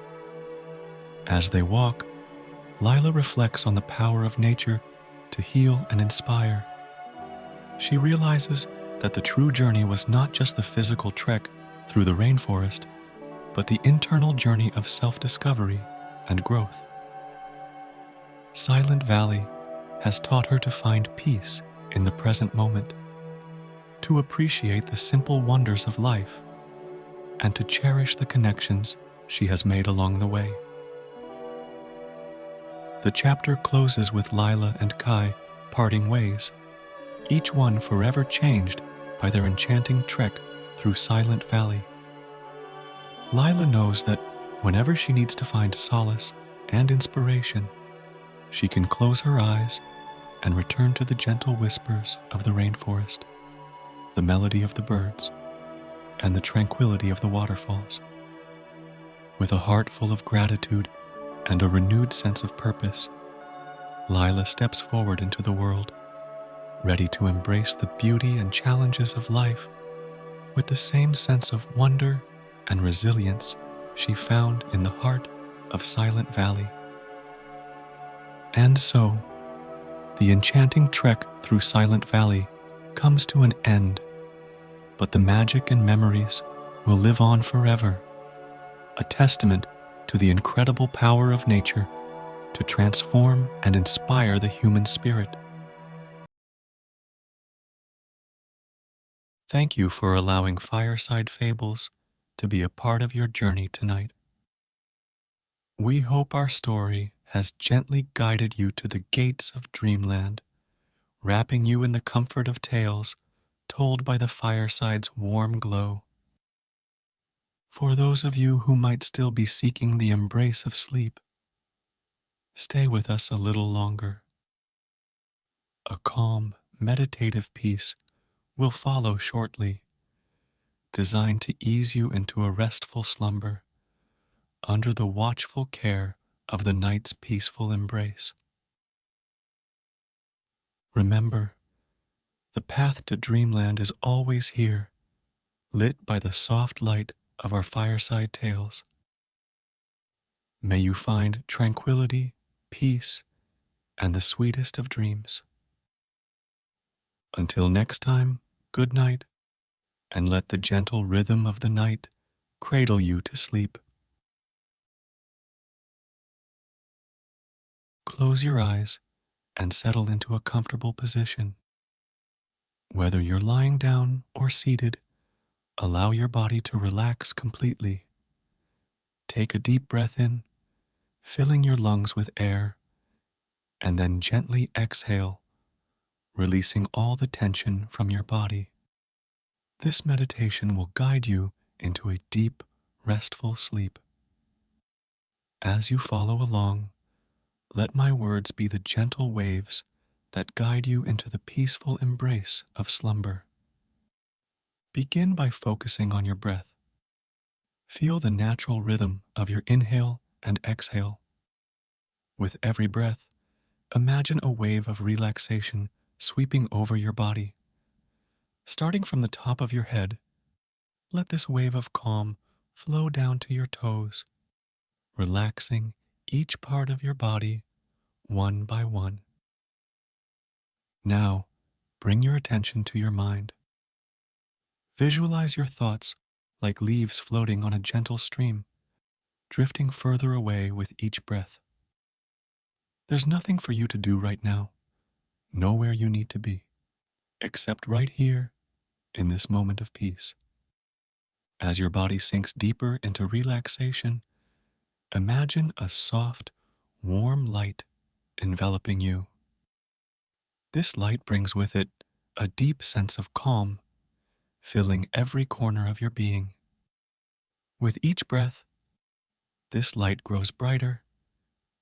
As they walk, Lila reflects on the power of nature to heal and inspire. She realizes that the true journey was not just the physical trek through the rainforest, but the internal journey of self-discovery and growth. Silent Valley has taught her to find peace in the present moment, to appreciate the simple wonders of life, and to cherish the connections she has made along the way. The chapter closes with Lila and Kai parting ways, each one forever changed by their enchanting trek through Silent Valley. Lila knows that whenever she needs to find solace and inspiration, she can close her eyes and return to the gentle whispers of the rainforest, the melody of the birds, and the tranquility of the waterfalls. With a heart full of gratitude and a renewed sense of purpose, Lila steps forward into the world, ready to embrace the beauty and challenges of life with the same sense of wonder and resilience she found in the heart of Silent Valley. And so, the enchanting trek through Silent Valley comes to an end, but the magic and memories will live on forever, a testament to the incredible power of nature to transform and inspire the human spirit. Thank you for allowing Fireside Fables to be a part of your journey tonight. We hope our story has gently guided you to the gates of dreamland, wrapping you in the comfort of tales told by the fireside's warm glow. For those of you who might still be seeking the embrace of sleep, stay with us a little longer. A calm, meditative peace will follow shortly, designed to ease you into a restful slumber under the watchful care of the night's peaceful embrace. Remember, the path to dreamland is always here, lit by the soft light of our fireside tales. May you find tranquility, peace, and the sweetest of dreams. Until next time, good night, and let the gentle rhythm of the night cradle you to sleep. Close your eyes and settle into a comfortable position. Whether you're lying down or seated, allow your body to relax completely. Take a deep breath in, filling your lungs with air, and then gently exhale, releasing all the tension from your body. This meditation will guide you into a deep, restful sleep. As you follow along, let my words be the gentle waves that guide you into the peaceful embrace of slumber. Begin by focusing on your breath. Feel the natural rhythm of your inhale and exhale. With every breath, imagine a wave of relaxation sweeping over your body. Starting from the top of your head, let this wave of calm flow down to your toes, relaxing each part of your body one by one. Now, bring your attention to your mind. Visualize your thoughts like leaves floating on a gentle stream, drifting further away with each breath. There's nothing for you to do right now, nowhere you need to be, except right here in this moment of peace. As your body sinks deeper into relaxation, imagine a soft, warm light enveloping you. This light brings with it a deep sense of calm, filling every corner of your being. With each breath, this light grows brighter,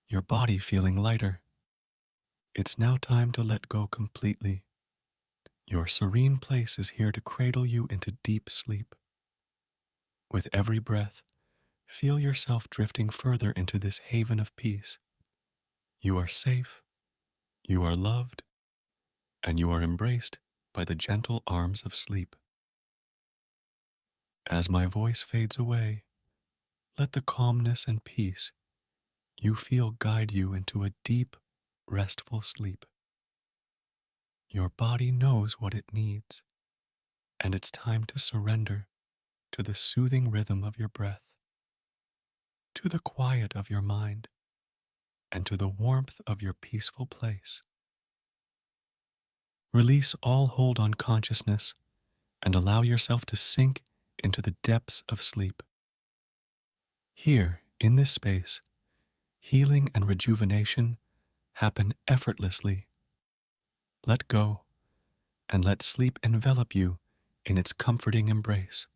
your body feeling lighter. It's now time to let go completely. Your serene place is here to cradle you into deep sleep. With every breath, feel yourself drifting further into this haven of peace. You are safe, you are loved, and you are embraced by the gentle arms of sleep. As my voice fades away, let the calmness and peace you feel guide you into a deep, restful sleep. Your body knows what it needs, and it's time to surrender to the soothing rhythm of your breath, to the quiet of your mind, and to the warmth of your peaceful place. Release all hold on consciousness and allow yourself to sink into the depths of sleep. Here, in this space, healing and rejuvenation happen effortlessly. Let go and let sleep envelop you in its comforting embrace.